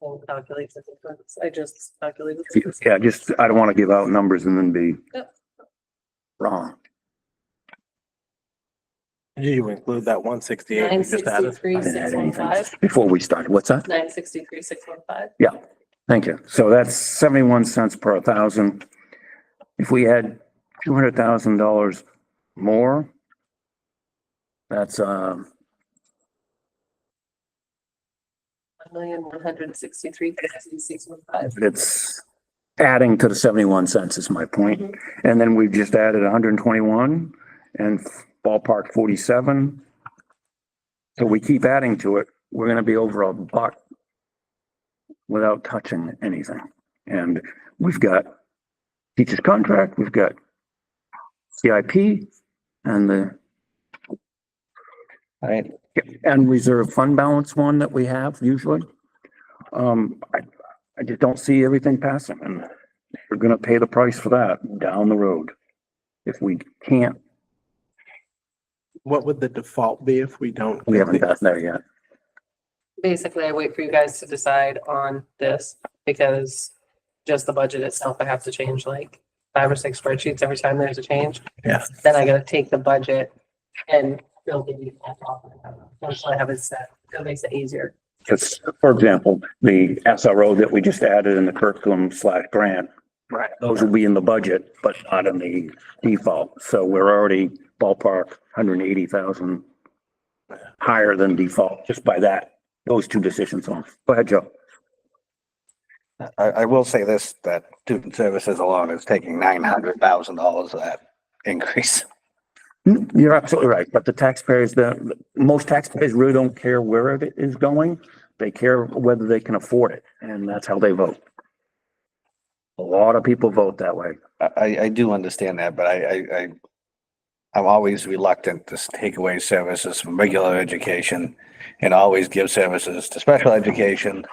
I'll calculate the difference. I just calculated. Yeah, I don't want to give out numbers and then be Yep. wrong. Did you include that 168 you just added? 963, I didn't add anything 615. before we started. What's that? 963, 615. Thank you. So that's 71 cents per 1,000. If we had $200,000 more, that's, 1,163,615. it's adding to the 71 cents is my point. And then we've just added 121 and ballpark 47. So we keep adding to it. We're going to be over $1 without touching anything. And we've got teacher's contract, we've got CIP and Right. and reserve fund balance one that we have usually. I just don't see everything passing and we're gonna pay the price for that down the road. If we can't, What would the default be if we don't? we haven't gotten there yet. Basically, I wait for you guys to decide on this because just the budget itself, I have to change like 5 or 6 spreadsheets every time there's a change. Yeah. Then I gotta take the budget and build the default off of it. Until I have it set, that makes it easier. Because, for example, the SRO that we just added in the curriculum/grant, Right. those will be in the budget, but not in the default. So we're already ballpark 180,000 higher than default just by those 2 decisions on. Go ahead, Joe. I will say this, that student services alone is taking $900,000 of that increase. You're absolutely right, but the taxpayers, most taxpayers really don't care where it is going. They care whether they can afford it, and that's how they vote. A lot of people vote that way. I do understand that, but I'm always reluctant to take away services from regular education and always give services to special education.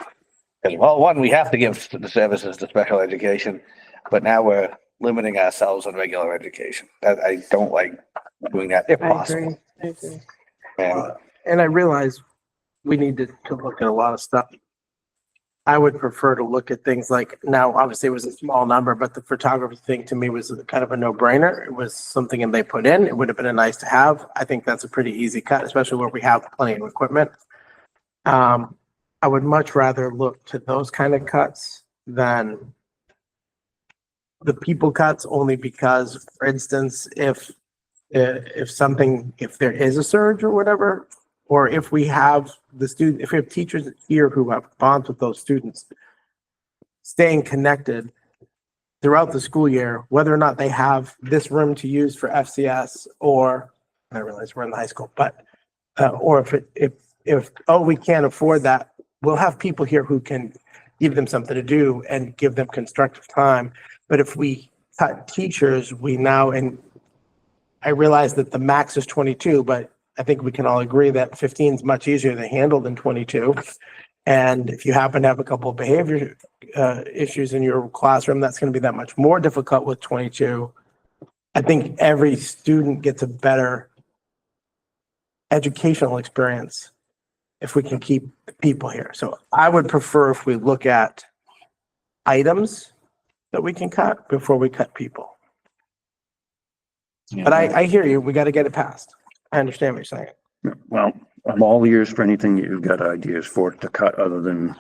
Because, well, one, we have to give the services to special education, but now we're limiting ourselves on regular education. That I don't like doing that if I possible. agree. I agree. And And I realize we need to look at a lot of stuff. I would prefer to look at things like, now, obviously it was a small number, but the photography thing to me was kind of a no-brainer. It was something and they put in, it would have been a nice to have. I think that's a pretty easy cut, especially where we have plenty of equipment. I would much rather look to those kind of cuts than the people cuts, only because, for instance, if there is a surge or whatever, or if we have if we have teachers here who have bonds with those students, staying connected throughout the school year, whether or not they have this room to use for FCS, or I realize we're in the high school, but or if we can't afford that, we'll have people here who can give them something to do and give them constructive time. But if we cut teachers, and I realize that the max is 22, but I think we can all agree that 15 is much easier to handle than 22. And if you happen to have a couple of behavior issues in your classroom, that's going to be that much more difficult with 22. I think every student gets a better educational experience if we can keep the people here. So I would prefer if we look at items that we can cut before we cut people. But I hear you. We got to get it passed. I understand what you're saying. Well, I'm all ears for anything that you've got ideas for to cut other than,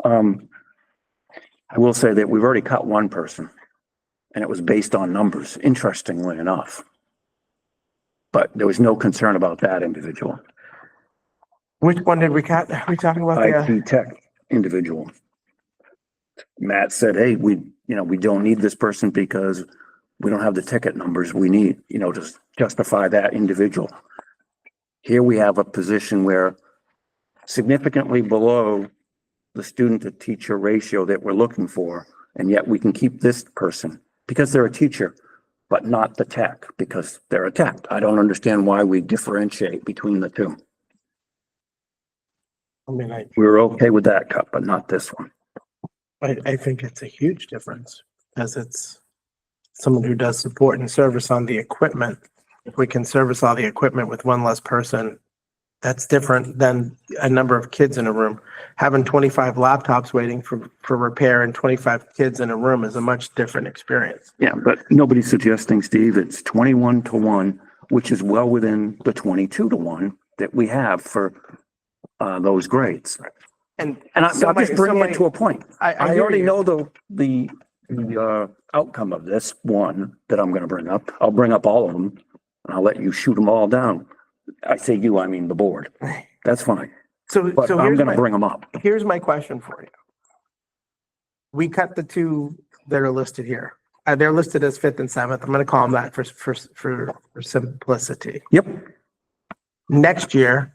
I will say that we've already cut one person and it was based on numbers, interestingly enough. But there was no concern about that individual, Which one did we cut? Are we talking about the, IT tech individual. Matt said, hey, we don't need this person because we don't have the ticket numbers we need, to justify that individual. Here we have a position where significantly below the student to teacher ratio that we're looking for, and yet we can keep this person because they're a teacher, but not the tech because they're a tech. I don't understand why we differentiate between the two. I mean, We were okay with that cut, but not this one. I think it's a huge difference as it's someone who does support and service on the equipment. If we can service all the equipment with one less person, that's different than a number of kids in a room. Having 25 laptops waiting for repair and 25 kids in a room is a much different experience. Yeah, but nobody's suggesting, Steve, it's 21-1, which is well within the 22-1 that we have for those grades. And I'm just bringing it to a point. I hear already you. know the outcome of this one that I'm gonna bring up. I'll bring up all of them and I'll let you shoot them all down. I say you, I mean the board. That's fine, So but I'm here's gonna my, bring them up. here's my question for you. We cut the two that are listed here. They're listed as fifth and seventh. I'm going to call them that for simplicity. Yep. Next year,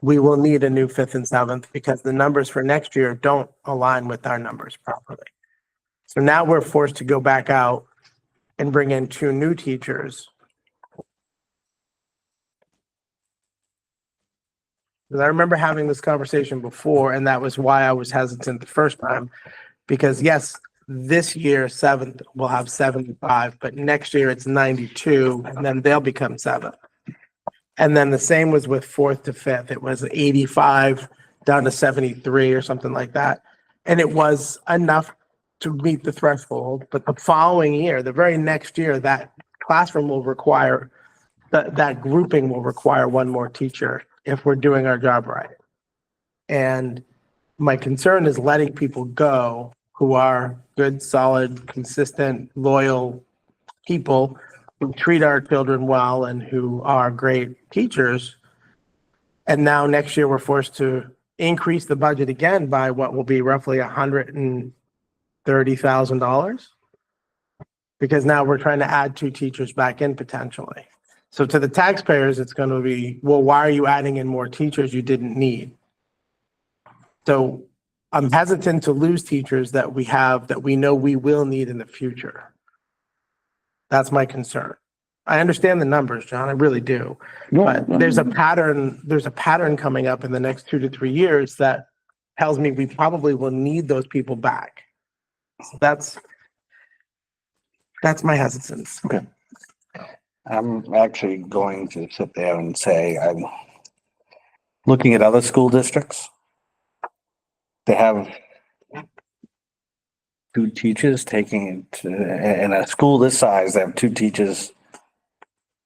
we will need a new fifth and seventh because the numbers for next year don't align with our numbers properly. So now we're forced to go back out and bring in two new teachers. Because I remember having this conversation before, and that was why I was hesitant the first time. Because yes, this year, seventh will have 75, but next year it's 92, and then they'll become seventh. And then the same was with fourth to fifth. It was 85 down to 73 or something like that. And it was enough to meet the threshold. But the following year, the very next year, that classroom will require, that grouping will require one more teacher if we're doing our job right. And my concern is letting people go who are good, solid, consistent, loyal people who treat our children well and who are great teachers. And now next year, we're forced to increase the budget again by what will be roughly $130,000. Because now we're trying to add two teachers back in potentially. So to the taxpayers, it's going to be, well, why are you adding in more teachers you didn't need? So I'm hesitant to lose teachers that we have, that we know we will need in the future. That's my concern. I understand the numbers, John, I really do. But there's a pattern coming up in the next 2 to 3 years that tells me we probably will need those people back. So that's my hesitance. Okay. I'm actually going to sit there and say, I'm looking at other school districts. They have two teachers taking it, in a school this size, they have two teachers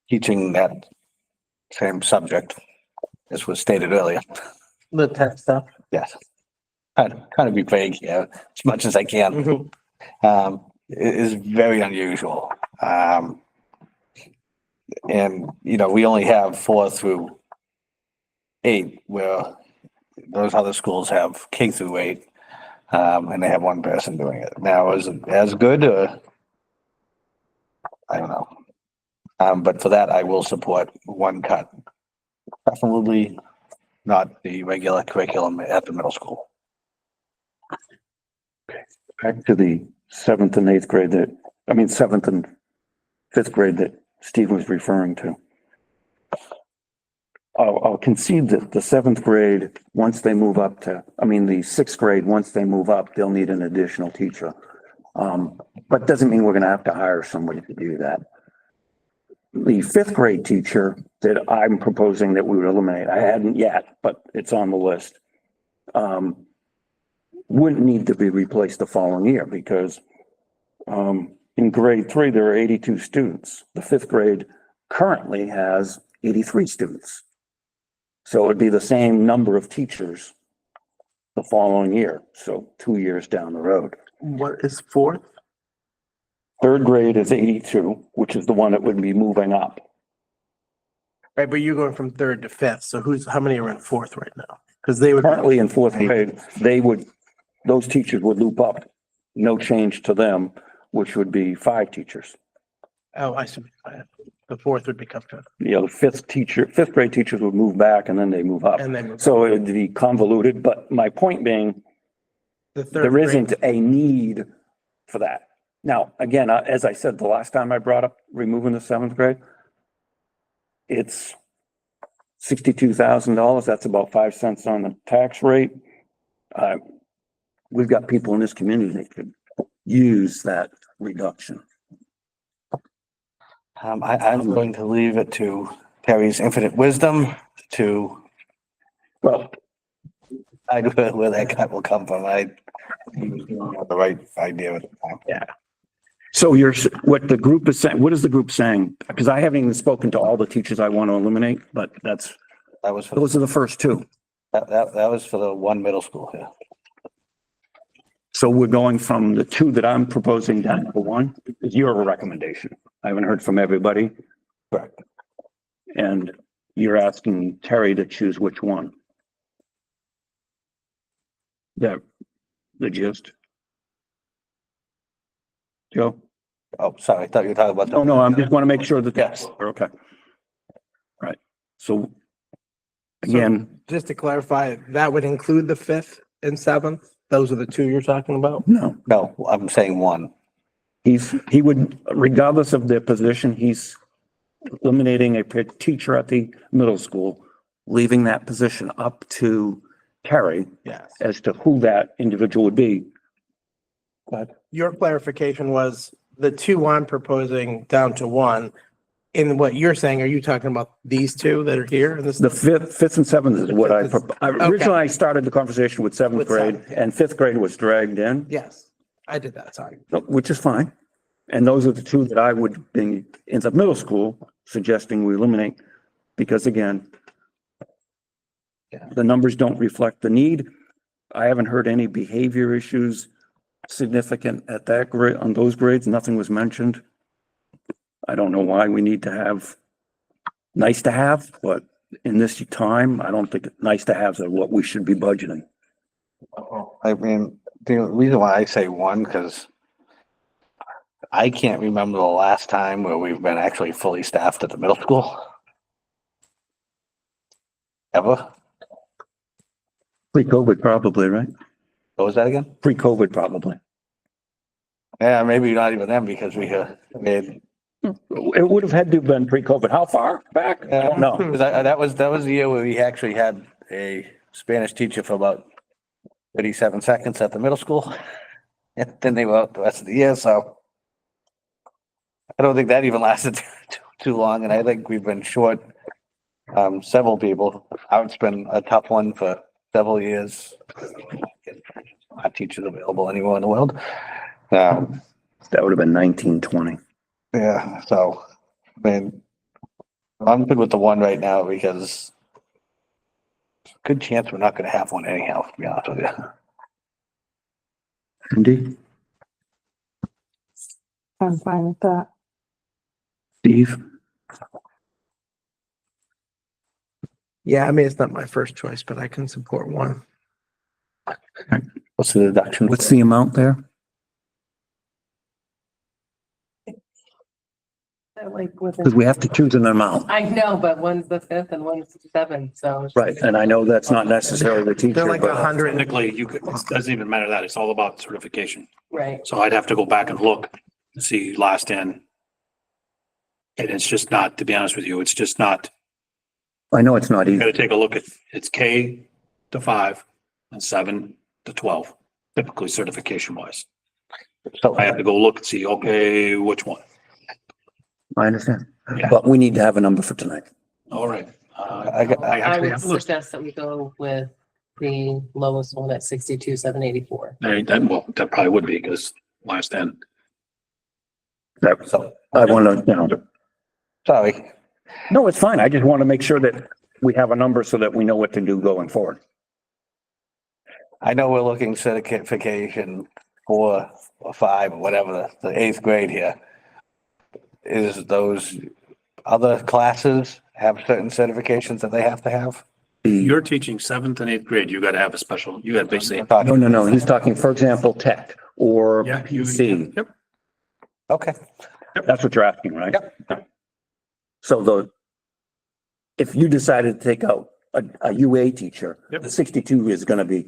teaching that same subject, as was stated earlier. The tech stuff. Yes. Kind of be vague here, as much as I can. Mhm. It is very unusual. And, we only have 4 through 8, where those other schools have K through 8. And they have one person doing it. Now, is it as good? I don't know. But for that, I will support one cut. Preferably not the regular curriculum at the middle school. Back to the 7th and 8th grade 7th and 5th grade that Steve was referring to. I'll concede that the 7th grade, once they move up the 6th grade, once they move up, they'll need an additional teacher. But doesn't mean we're gonna have to hire somebody to do that. the fifth grade teacher that I'm proposing that we would eliminate, I hadn't yet, but it's on the list. Wouldn't need to be replaced the following year because in grade 3, there are 82 students. The fifth grade currently has 83 students. So it'd be the same number of teachers the following year. So 2 years down the road. What is fourth? Third grade is 82, which is the one that would be moving up. Right, but you're going from third to fifth. So how many are in fourth right now? Because they would. Currently in fourth grade, those teachers would loop up. No change to them, which would be 5 teachers. Oh, I see. The fourth would become fifth. Fifth grade teachers would move back and then they move up. And then So it'd be convoluted, but my point being, the third. there grade- isn't a need for that. Now, again, as I said, the last time I brought up removing the 7th grade, it's $62,000. That's about 5 cents on the tax rate. We've got people in this community that could use that reduction. I'm going to leave it to Terry's infinite wisdom to Well, decide where that cut will come from. I have the right idea at the time. so what the group is saying, what is the group saying? Because I haven't even spoken to all the teachers I want to eliminate, but That was for, those are the first 2. that was for the one middle school here. So we're going from the 2 that I'm proposing down to 1. Is your recommendation? I haven't heard from everybody. Correct. And you're asking Terry to choose which one. The gist. Joe? Oh, sorry, I thought you were talking about. No, I just want to make sure that. Yes. Okay. Right. So again, Just to clarify, that would include the fifth and seventh? Those are the 2 you're talking about? no, No, I'm saying 1. he would, regardless of their position, he's eliminating a teacher at the middle school, leaving that position up to Terry Yes. as to who that individual would be. But Your clarification was the 2 I'm proposing down to 1. In what you're saying, are you talking about these 2 that are here? And this, the fifth and seventh is what originally I started the conversation with 7th With grade seventh, yeah. and 5th grade was dragged in, yes, I did that, sorry. which is fine. And those are the 2 that I would be in the middle school suggesting we eliminate because again, Yeah. the numbers don't reflect the need. I haven't heard any behavior issues significant at that grade, on those grades. Nothing was mentioned. I don't know why we need to have nice to have, but in this time, I don't think nice to haves are what we should be budgeting. I mean, the reason why I say 1, because I can't remember the last time where we've been actually fully staffed at the middle school. Ever? Pre-COVID probably, right? What was that again? Pre-COVID probably. Yeah, maybe not even then because we had. It would have had to have been pre-COVID. How far back? I don't know. Because that was the year where we actually had a Spanish teacher for about 37 seconds at the middle school. And then they were out the rest of the year, so. I don't think that even lasted too long, and I think we've been short several people. It's been a tough one for several years. Not teachers available anywhere in the world. That would have been 1920. Yeah, so, I mean, I'm good with the 1 right now because good chance we're not gonna have 1 anyhow, to be honest with you. Indeed. I'm fine with that. Steve? Yeah, I mean, it's not my first choice, but I can support 1. What's the deduction? What's the amount there? Like within, Because we have to choose an amount. I know, but one's the 5th and one's the 7th, so. Right, and I know that's not necessarily the teacher, They're like but 100. Technically, it doesn't even matter that. It's all about certification. Right. So I'd have to go back and look to see last in. And it's just not, to be honest with you, it's just not, I know it's not you easy. gotta take a look at, it's K to 5 and 7 to 12, typically certification wise. So I have to go look and see, okay, which one? I understand. Yeah. but we need to have a number for tonight. All right. I I actually would have a list. suggest that we go with the lowest one at 62,784. That probably would be because last end. So, I want to, sorry, no, it's fine. I just want to make sure that we have a number so that we know what to do going forward. I know we're looking certification 4 or 5 or whatever, the 8th grade here. Is those other classes have certain certifications that they have to have? You're teaching 7th and 8th grade. You got to have a special, you got to basically. No. He's talking, for example, tech or Yeah. PC. Yep. Okay, That's what you're asking, right? So if you decided to take out a UA teacher, Yep. the 62 is going to be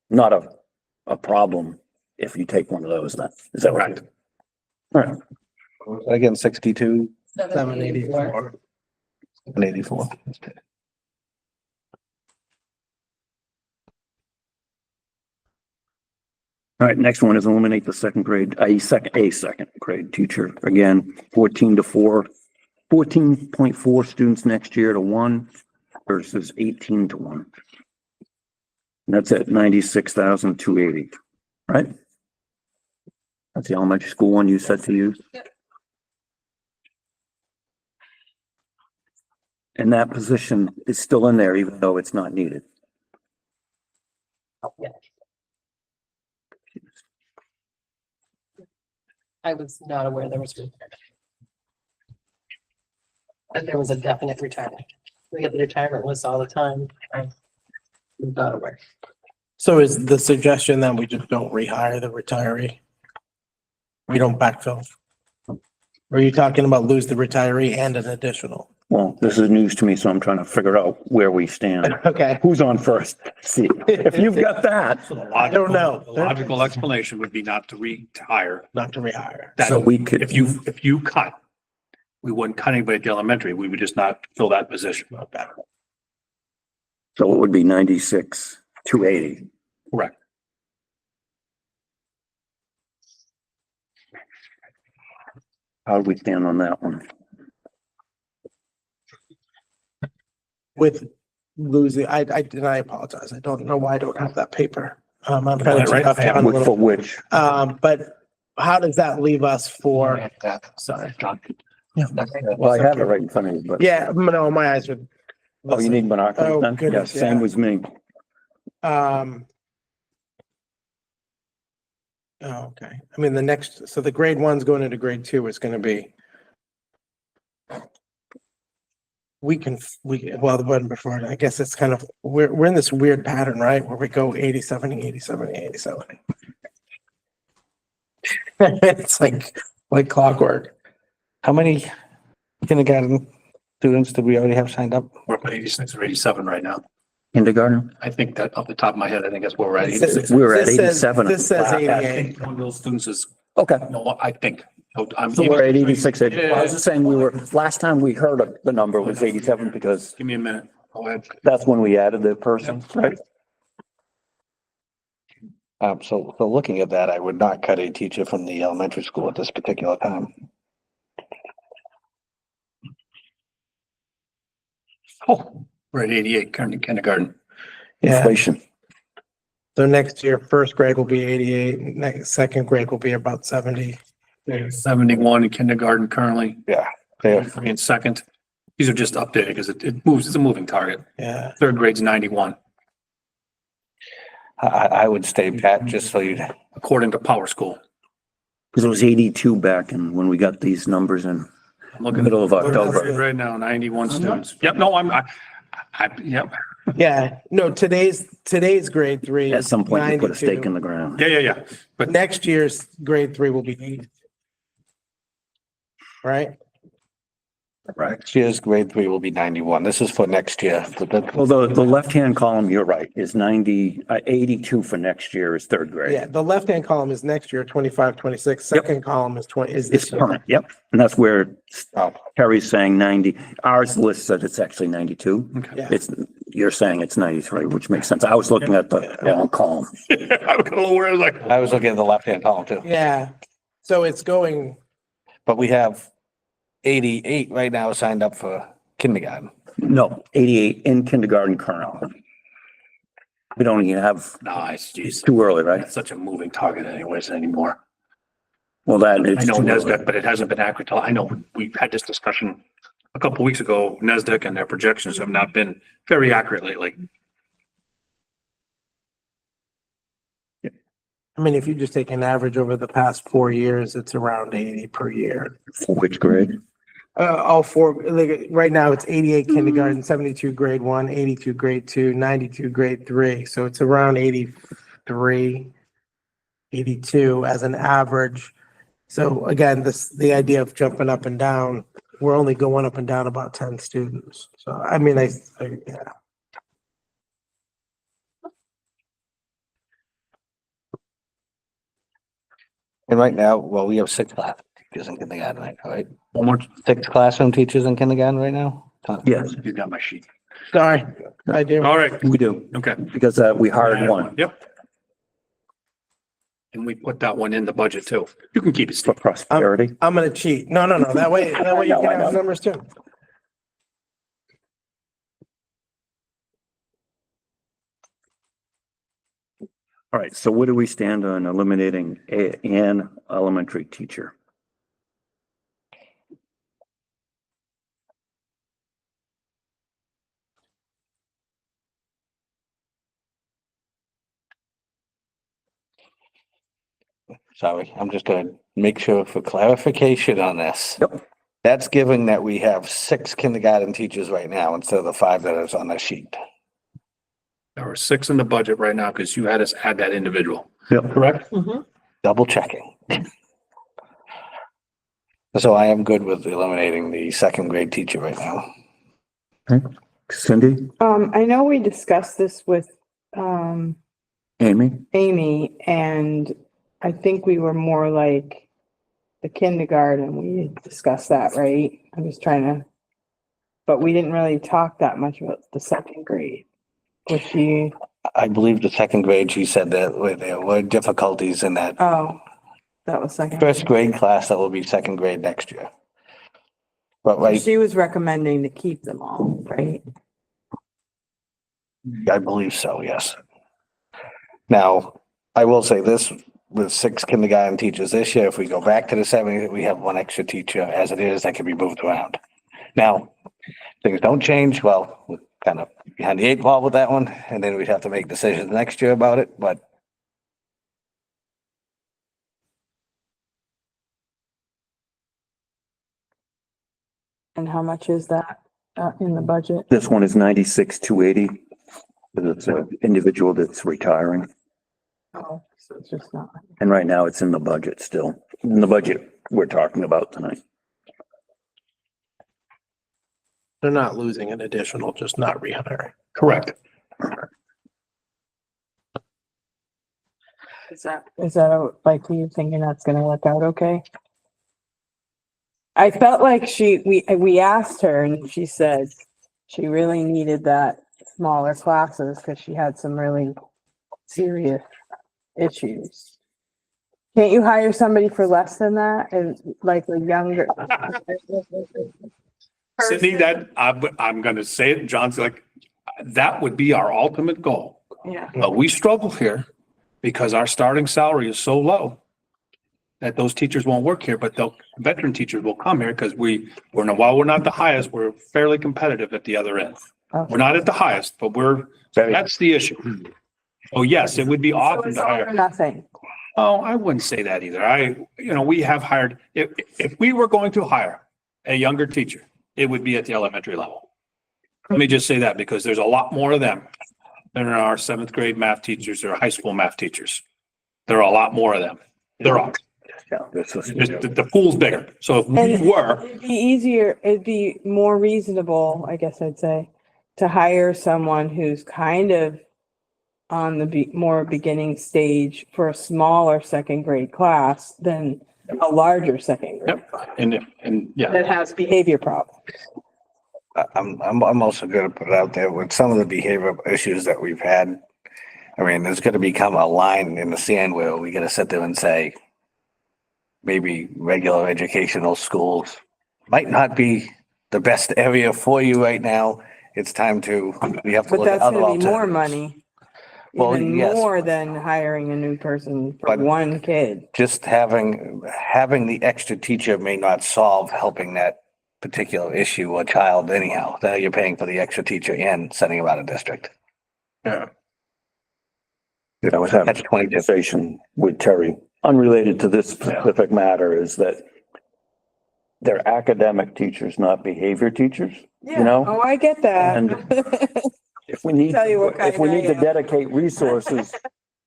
not a problem if you take one of those then. Is that right? All right. again, 62 784. and 84. All right, next one is eliminate the second grade, a second grade teacher. Again, 14.4 students next year to 1 versus 18 to 1. And that's at 96,280, right? That's the elementary school one you said to use? And that position is still in there even though it's not needed. Yeah. I was not aware there was retirement. And there was a definite retirement. We get the retirement list all the time. I'm not aware. So is the suggestion that we just don't rehire the retiree? We don't backfill? Or are you talking about lose the retiree and an additional? Well, this is news to me, so I'm trying to figure out where we stand. Okay. Who's on first? See, if you've got that, I don't know. The logical explanation would be not to retire. Not to rehire. That so we could. if you cut, we wouldn't cut anybody at the elementary. We would just not fill that position. Not bad. So it would be 96,280. Correct. How do we stand on that one? With losing, I apologize. I don't know why I don't have that paper. I'm trying to Right, tough I have on a For little. which? But how does that leave us for, sorry. Well, I have it right in front of you, but. Yeah, no, my eyes are. Oh, you need binoculars Oh, then? goodness, Yeah, same yeah. with me. Oh, okay. I mean, so the grade 1's going into grade 2 is gonna be. Well, the one before, I guess it's kind of, we're in this weird pattern, right? Where we go 87, 87, 87. It's like clockwork. How many kindergarten students did we already have signed up? We're up at 86 or 87 right now. Kindergarten? I think that off the top of my head, I think that's where we're at. This says- 86. We were at this says- 87. This says I 88. think one of those students is, Okay. no, I think. So we're at 86. I Yeah. was just saying last time we heard of the number was 87 because Give me a minute. Go ahead. that's when we added the person, right? So looking at that, I would not cut a teacher from the elementary school at this particular time. Oh, we're at 88 kindergarten. Yeah. Inflation. So next year, first grade will be 88, second grade will be about 70. 71 in kindergarten currently, Yeah, they're, 3 in second. These are just updated because it moves, it's a moving target. Yeah. Third grade's 91, I would stay pat just so you, according to Power School. Because it was 82 back and when we got these numbers in I'm looking middle of October. right now, 91 students. Yep, no, yep. Yeah, no, today's grade 3. At is some point, you put a 92. stake in the ground. Yeah. But Next year's grade 3 will be 80. Right? next year's grade 3 will be 91. This is for next year. Well, the left-hand column, you're right, is 82 for next year is third grade. Yeah, the left-hand column is next year, 25, 26. Second column is 20, is It's this year. current, yep. And that's where Oh, Terry's saying 90. Ours lists that it's actually 92. Yeah. You're saying it's 93, which makes sense. I was looking at the wrong column. I was a little worried, like, I was looking at the left-hand column too, Yeah, so it's going, but we have 88 right now signed up for kindergarten. No, 88 in kindergarten currently. We don't even have, No, it's, it's geez, too early, right? it's such a moving target anyways anymore. Well, that I is know too early. NESDEC, but it hasn't been accurate. I know we've had this discussion a couple weeks ago. NESDEC and their projections have not been very accurate lately. I mean, if you just take an average over the past 4 years, it's around 80 per year. For which grade? All four, like, right now it's 88 kindergarten, 72 grade 1, 82 grade 2, 92 grade 3. So it's around 83, 82 as an average. So again, the idea of jumping up and down, we're only going up and down about 10 students. So I mean, yeah. And right now, well, we have 6 class teachers in kindergarten, right? One more. 6 classroom teachers in kindergarten right now? Yes, You got my sheet. Sorry, I do. All right. we do, Okay. because we hired one Yep. And we put that one in the budget too. You can keep it, for Steve. prosperity. I'm gonna cheat. No. That way you I can know. have numbers too. All right, so where do we stand on eliminating an elementary teacher? Sorry, I'm just gonna make sure for clarification on this. Yep. That's given that we have 6 kindergarten teachers right now instead of the 5 that is on the sheet. There are 6 in the budget right now because you had us add that individual, Yep. correct? Double checking. So I am good with eliminating the 2nd grade teacher right now. Cindy, I know we discussed this with, Amy? Amy, and I think we were more like the kindergarten. We discussed that, right? I'm just trying to, but we didn't really talk that much about the 2nd grade. Was she, I believe the 2nd grade, she said that there were difficulties in that oh, that was 2nd. 1st grade class that will be 2nd grade next year. But right, She was recommending to keep them all, right? I believe so, yes. Now, I will say this, with 6 kindergarten teachers this year, if we go back to the 7, we have 1 extra teacher as it is that can be moved around. Now, things don't change, well, we're kind of behind the 8 ball with that one, and then we'd have to make decisions next year about it, but And how much is that, in the budget? This one is 96,280. It's an individual that's retiring, Oh, so it's just not. and right now it's in the budget still, in the budget we're talking about tonight. They're not losing an additional, just not rehiring. Correct. Is that like, you thinking that's gonna work out okay? I felt like we asked her and she said she really needed that smaller classes because she had some really serious issues. Can't you hire somebody for less than that and like a younger? Sydney, that, I'm gonna say it, John's like, that would be our ultimate goal. Yeah. But we struggle here because our starting salary is so low that those teachers won't work here, but the veteran teachers will come here because while we're not the highest, we're fairly competitive at the other end. We're not at the highest, but that's the issue. Oh, yes, it would be So awesome it's to all hire. or nothing. Oh, I wouldn't say that either. We have hired, if we were going to hire a younger teacher, it would be at the elementary level. Let me just say that because there's a lot more of them than our 7th grade math teachers or high school math teachers. There are a lot more of them. There are. Yeah, this is. The pool's bigger. So if we And were, it'd be more reasonable, I guess I'd say, to hire someone who's kind of on the more beginning stage for a smaller 2nd grade class than a larger 2nd grade and yeah, that has behavior problems. I'm also gonna put it out there with some of the behavioral issues that we've had. I mean, there's gonna become a line in the sand where we gotta sit there and say, maybe regular educational schools might not be the best area for you right now. It's time to, we have to But look at that's other gonna be more alternatives. money. Well, Even yes. more than hiring a new person for But- one kid. Just having the extra teacher may not solve helping that particular issue or child anyhow. Then you're paying for the extra teacher and sending them out of district. Yeah. I was having That's a 20 conversation with Terry, unrelated to this specific matter, is that they're academic teachers, not behavior teachers. Yeah, know? oh, I get And- that. If we need, Tell you what if we kind I need to am. dedicate resources,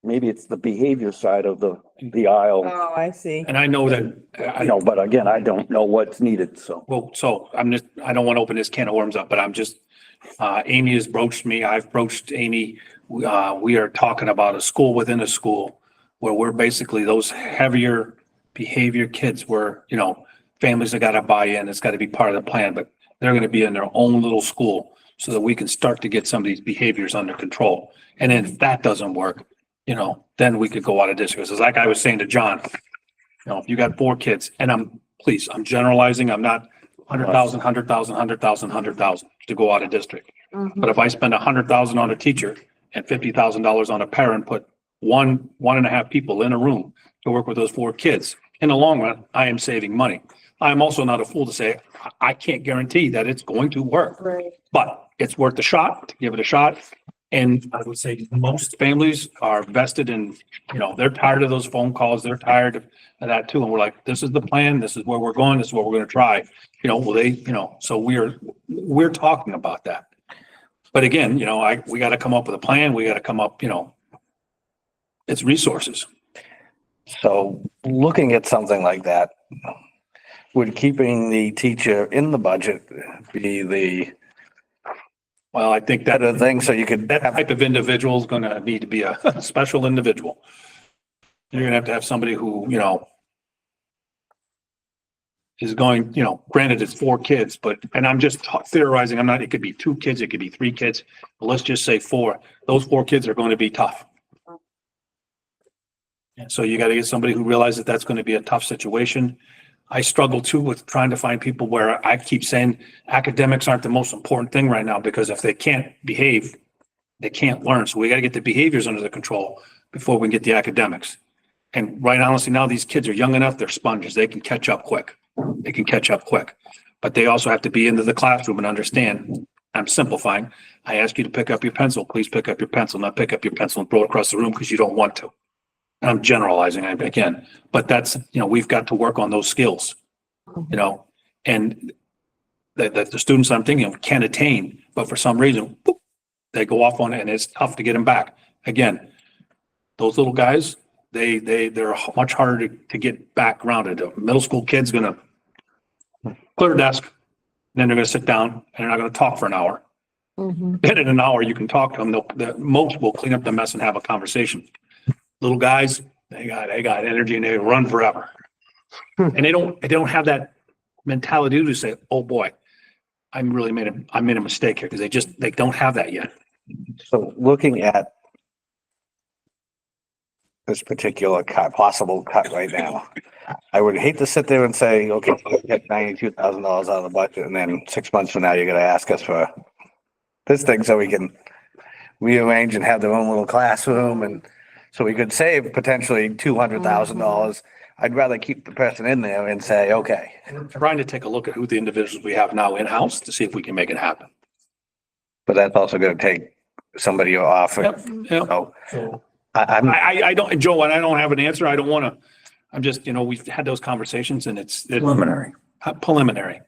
maybe it's the behavior side of the aisle. Oh, I see. And I know that, I know, but again, I don't know what's needed, so. well, so I don't want to open this can of worms up, but I'm just, Amy has broached me, I've broached Amy. We are talking about a school within a school where we're basically those heavier behavior kids where, families have got to buy in, it's got to be part of the plan, but they're going to be in their own little school so that we can start to get some of these behaviors under control. And then if that doesn't work, then we could go out of district. It's like I was saying to John, if you got 4 kids, and I'm generalizing, I'm not 100,000 to go out of district. Mhm. But if I spend 100,000 on a teacher and $50,000 on a parent, put one and a half people in a room to work with those 4 kids, in the long run, I am saving money. I am also not a fool to say, I can't guarantee that it's going to work, Right. but it's worth the shot, to give it a shot. And I would say most families are vested in, they're tired of those phone calls. They're tired of that too. And we're like, this is the plan. This is where we're going. This is what we're going to try. So we're talking about that. But again, we got to come up with a plan. We got to come up, it's resources. So looking at something like that, would keeping the teacher in the budget be the Well, I think that better thing? So you could that have, type of individual is going to need to be a special individual. You're going to have somebody who, is going, granted it's 4 kids, and I'm just theorizing, it could be 2 kids, it could be 3 kids, but let's just say 4. Those 4 kids are going to be tough. And so you got to get somebody who realizes that's going to be a tough situation. I struggle too with trying to find people where I keep saying academics aren't the most important thing right now, because if they can't behave, they can't learn. So we got to get the behaviors under the control before we can get the academics. And right honestly, now these kids are young enough, they're sponges. They can catch up quick. But they also have to be into the classroom and understand, I'm simplifying. I ask you to pick up your pencil, please pick up your pencil, not pick up your pencil and throw it across the room because you don't want to. I'm generalizing again, but that's, we've got to work on those skills, and that the students I'm thinking of can attain, but for some reason, boop, they go off on it and it's tough to get them back. Again, those little guys, they're much harder to get back grounded. A middle school kid's gonna clear a desk, then they're gonna sit down and they're not gonna talk for an hour. Mhm. Then in an hour, you can talk to them. Most will clean up the mess and have a conversation. Little guys, they got energy and they run forever. And they don't have that mentality to say, oh boy, I made a mistake here, because they don't have that yet. so looking at this particular possible cut right now, I would hate to sit there and say, okay, we'll get $92,000 out of the budget, and then 6 months from now, you're gonna ask us for this thing so we can rearrange and have their own little classroom, and so we could save potentially $200,000. I'd rather keep the person in there and say, okay, We're trying to take a look at who the individuals we have now in-house to see if we can make it happen. but that's also gonna take somebody off. Yep. So I'm, I don't, Joe, and I don't have an answer. I don't want to, I'm just, we've had those conversations and it's Preliminary. preliminary.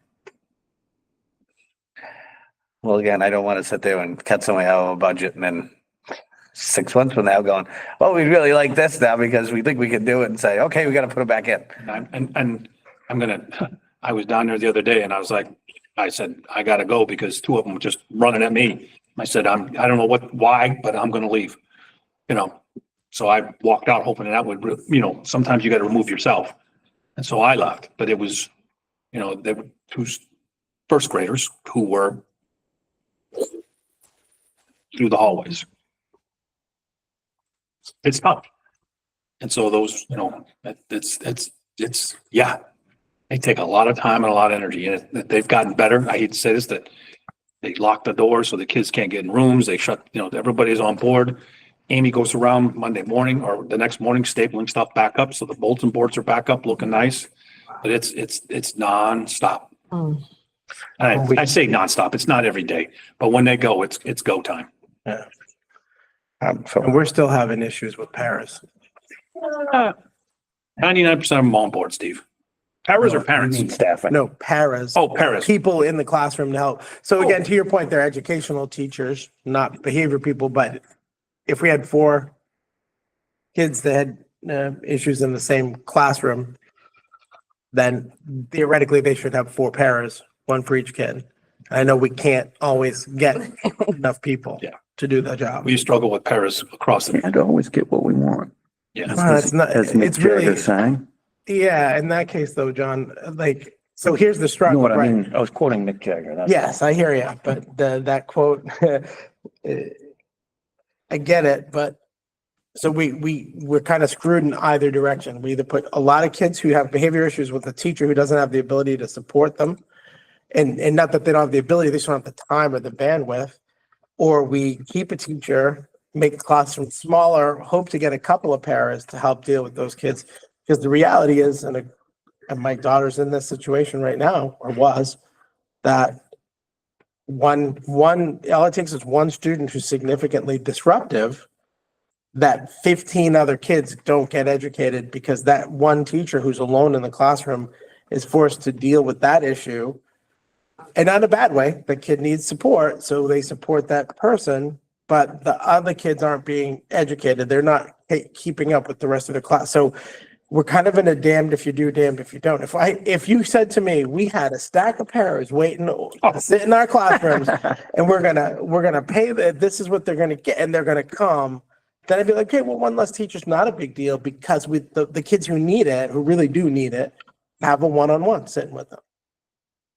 well, again, I don't want to sit there and cut somebody out of a budget and then 6 months from now going, well, we really like this now because we think we can do it, and say, okay, we got to put it back in. And I was down there the other day and I said, I gotta go because 2 of them were just running at me. I said, I don't know why, but I'm gonna leave, So I walked out hoping that would, sometimes you gotta remove yourself. And so I left, but it was, there were 2 first graders who were through the hallways. It's tough. And so those, it's, yeah. They take a lot of time and a lot of energy, and they've gotten better. I hate to say this, that they lock the doors so the kids can't get in rooms. They shut, everybody's on board. Amy goes around Monday morning or the next morning stapling stuff back up. So the bulletin boards are back up looking nice, but it's nonstop. Mm. And I say nonstop. It's not every day, but when they go, it's go time. Yeah. So And we're still having issues with Paris. 99% of them on board, Steve. Paras or You parents? need staffing. No, paras. Oh, paras. People in the classroom to help. So again, to your point, they're educational teachers, not behavior people, but if we had 4 kids that had issues in the same classroom, then theoretically they should have 4 paras, 1 for each kid. I know we can't always get enough people Yeah. to do the job. We struggle with paras across the, Can't always get what we want. yeah. Well, it's not, As Mick it's really, Jagger sang. yeah, in that case though, John, like, so here's the You know struggle, what I right? mean? I was quoting Mick Jagger. That's Yes, I hear you, but that quote, I get it, but so we're kind of screwed in either direction. We either put a lot of kids who have behavior issues with a teacher who doesn't have the ability to support them. And not that they don't have the ability, they just don't have the time or the bandwidth. Or we keep a teacher, make the classroom smaller, hope to get a couple of paras to help deal with those kids. Because the reality is, and my daughter's in this situation right now, or was, that one, all it takes is one student who's significantly disruptive, that 15 other kids don't get educated because that one teacher who's alone in the classroom is forced to deal with that issue. And not in a bad way, the kid needs support, so they support that person, but the other kids aren't being educated. They're not keeping up with the rest of the class. So we're kind of in a damned if you do, damned if you don't. If you said to me, we had a stack of paras waiting to sit in our classrooms and we're gonna pay this is what they're gonna get and they're gonna come, then I'd be like, okay, well, one less teacher's not a big deal because with the kids who need it, who really do need it, have a one-on-one sitting with them.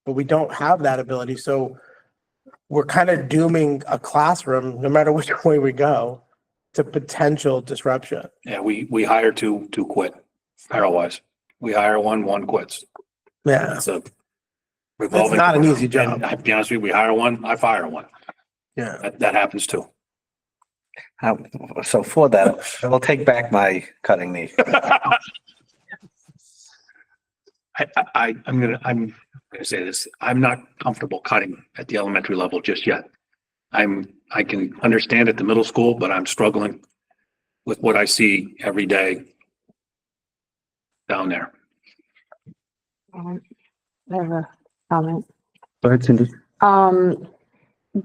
But we don't have that ability. So we're kind of dooming a classroom, no matter which way we go, to potential disruption. Yeah, we hire two quit, para-wise. We hire one quits. Yeah, It's a it's revolving. not an easy And job. I'll be honest with you, we hire one, I fire one. Yeah. That happens too. so for that, I will take back my cutting knee. I'm gonna say this, I'm not comfortable cutting at the elementary level just yet. I can understand at the middle school, but I'm struggling with what I see every day down there. I have a comment. Go ahead, Cindy.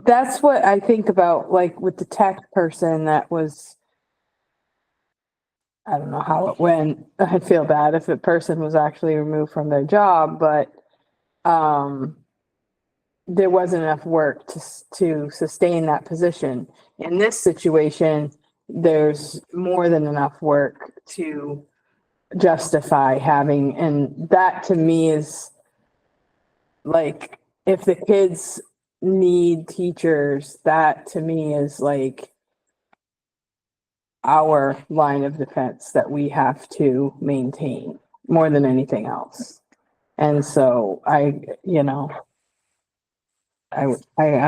That's what I think about, like with the tech person that was, I don't know how it went. I'd feel bad if a person was actually removed from their job, but there wasn't enough work to sustain that position. In this situation, there's more than enough work to justify having, and that to me is like, if the kids need teachers, that to me is like our line of defense that we have to maintain more than anything else. And so I'm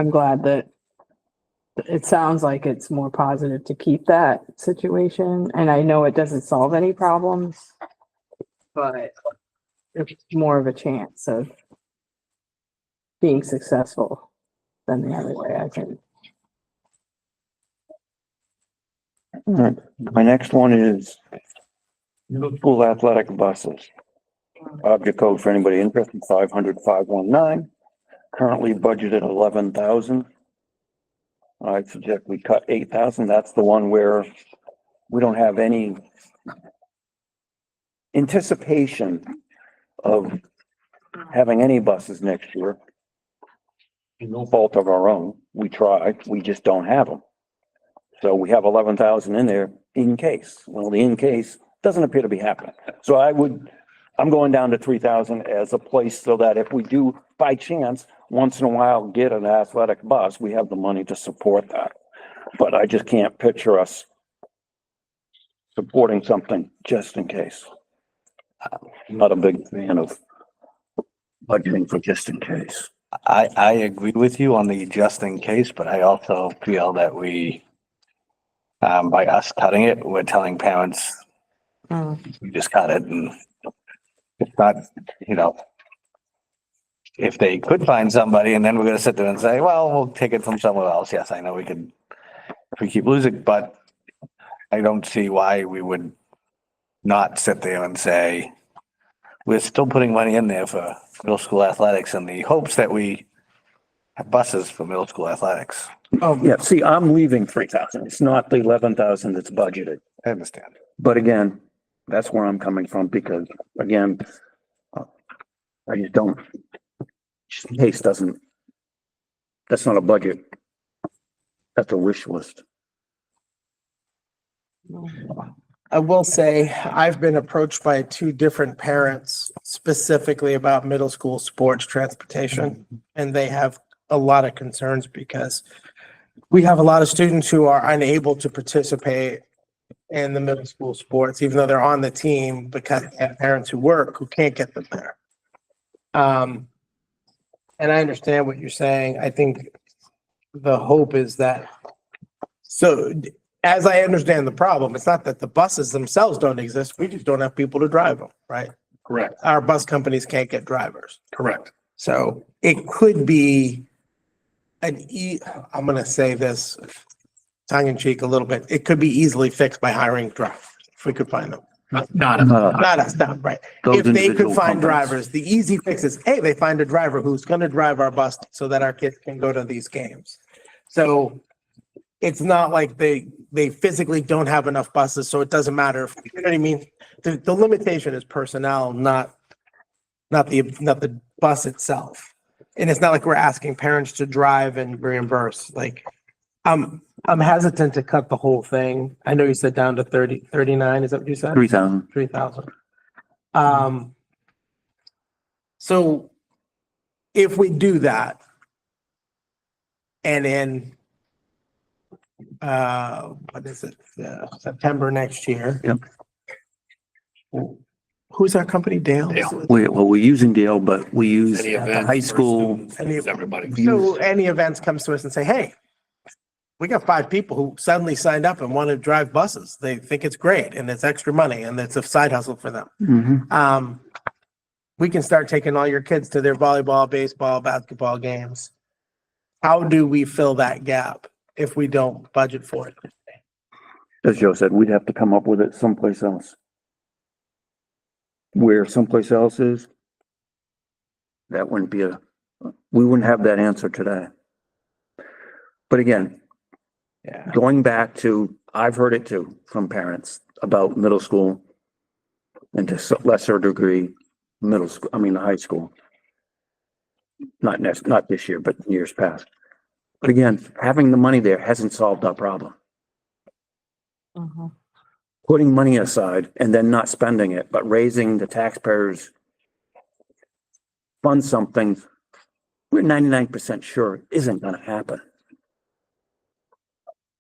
glad that it sounds like it's more positive to keep that situation. And I know it doesn't solve any problems, but it's more of a chance of being successful than the other way, I think. All right. My next one is middle school athletic buses. Object code for anybody interested, 500-519. Currently budgeted 11,000. I suggest we cut 8,000. That's the one where we don't have any anticipation of having any buses next year. No fault of our own. We tried, we just don't have them. So we have 11,000 in there in case. Well, the in case doesn't appear to be happening. So I'm going down to 3,000 as a place so that if we do by chance, once in a while, get an athletic bus, we have the money to support that. But I just can't picture us supporting something just in case. I'm not a big fan of budgeting for just in case. I agree with you on the just in case, but I also feel that by us cutting it, we're telling parents, we just cut it and it's not, you know, if they could find somebody and then we're gonna sit there and say, well, we'll take it from somewhere else. Yes, I know we could, if we keep losing, but I don't see why we would not sit there and say, we're still putting money in there for middle school athletics in the hopes that we have buses for middle school athletics. Yeah, see, I'm leaving 3,000. It's not the 11,000 that's budgeted. I understand. But again, that's where I'm coming from because again, I just don't, just in case doesn't, that's not a budget. That's a wish list. I will say, I've been approached by 2 different parents specifically about middle school sports transportation. And they have a lot of concerns because we have a lot of students who are unable to participate in the middle school sports, even though they're on the team because they have parents who work who can't get them there. And I understand what you're saying. I think the hope is that, so as I understand the problem, it's not that the buses themselves don't exist. We just don't have people to drive them, right? Correct, Our bus companies can't get drivers. correct. So it could be I'm going to say this tongue in cheek a little bit. It could be easily fixed by hiring drivers if we could find them. Not Not us, not right. Those If they could individual find companies. drivers, the easy fix is, hey, they find a driver who's going to drive our bus so that our kids can go to these games. So it's not like they physically don't have enough buses, so it doesn't matter. You know what I mean? The limitation is personnel, not the bus itself. And it's not like we're asking parents to drive and reimburse. Like, I'm hesitant to cut the whole thing. I know you said down to 39, is that what you said? 3,000. 3,000. So if we do that, and in what is it, September next year? Yep. Who's our company, Dale? Dale. We're using Dale, but we use Any the event high for school. students, everybody. So any events comes to us and say, hey, we got 5 people who suddenly signed up and want to drive buses. They think it's great and it's extra money and it's a side hustle for them. Mhm. We can start taking all your kids to their volleyball, baseball, basketball games. How do we fill that gap if we don't budget for it? As Joe said, we'd have to come up with it someplace else. Where someplace else is, that wouldn't be we wouldn't have that answer today. But again, Yeah. going back to, I've heard it too from parents about middle school and to lesser degree, high school. Not this year, but years past. But again, having the money there hasn't solved our problem. Putting money aside and then not spending it, but raising the taxpayers fund something we're 99% sure isn't gonna happen.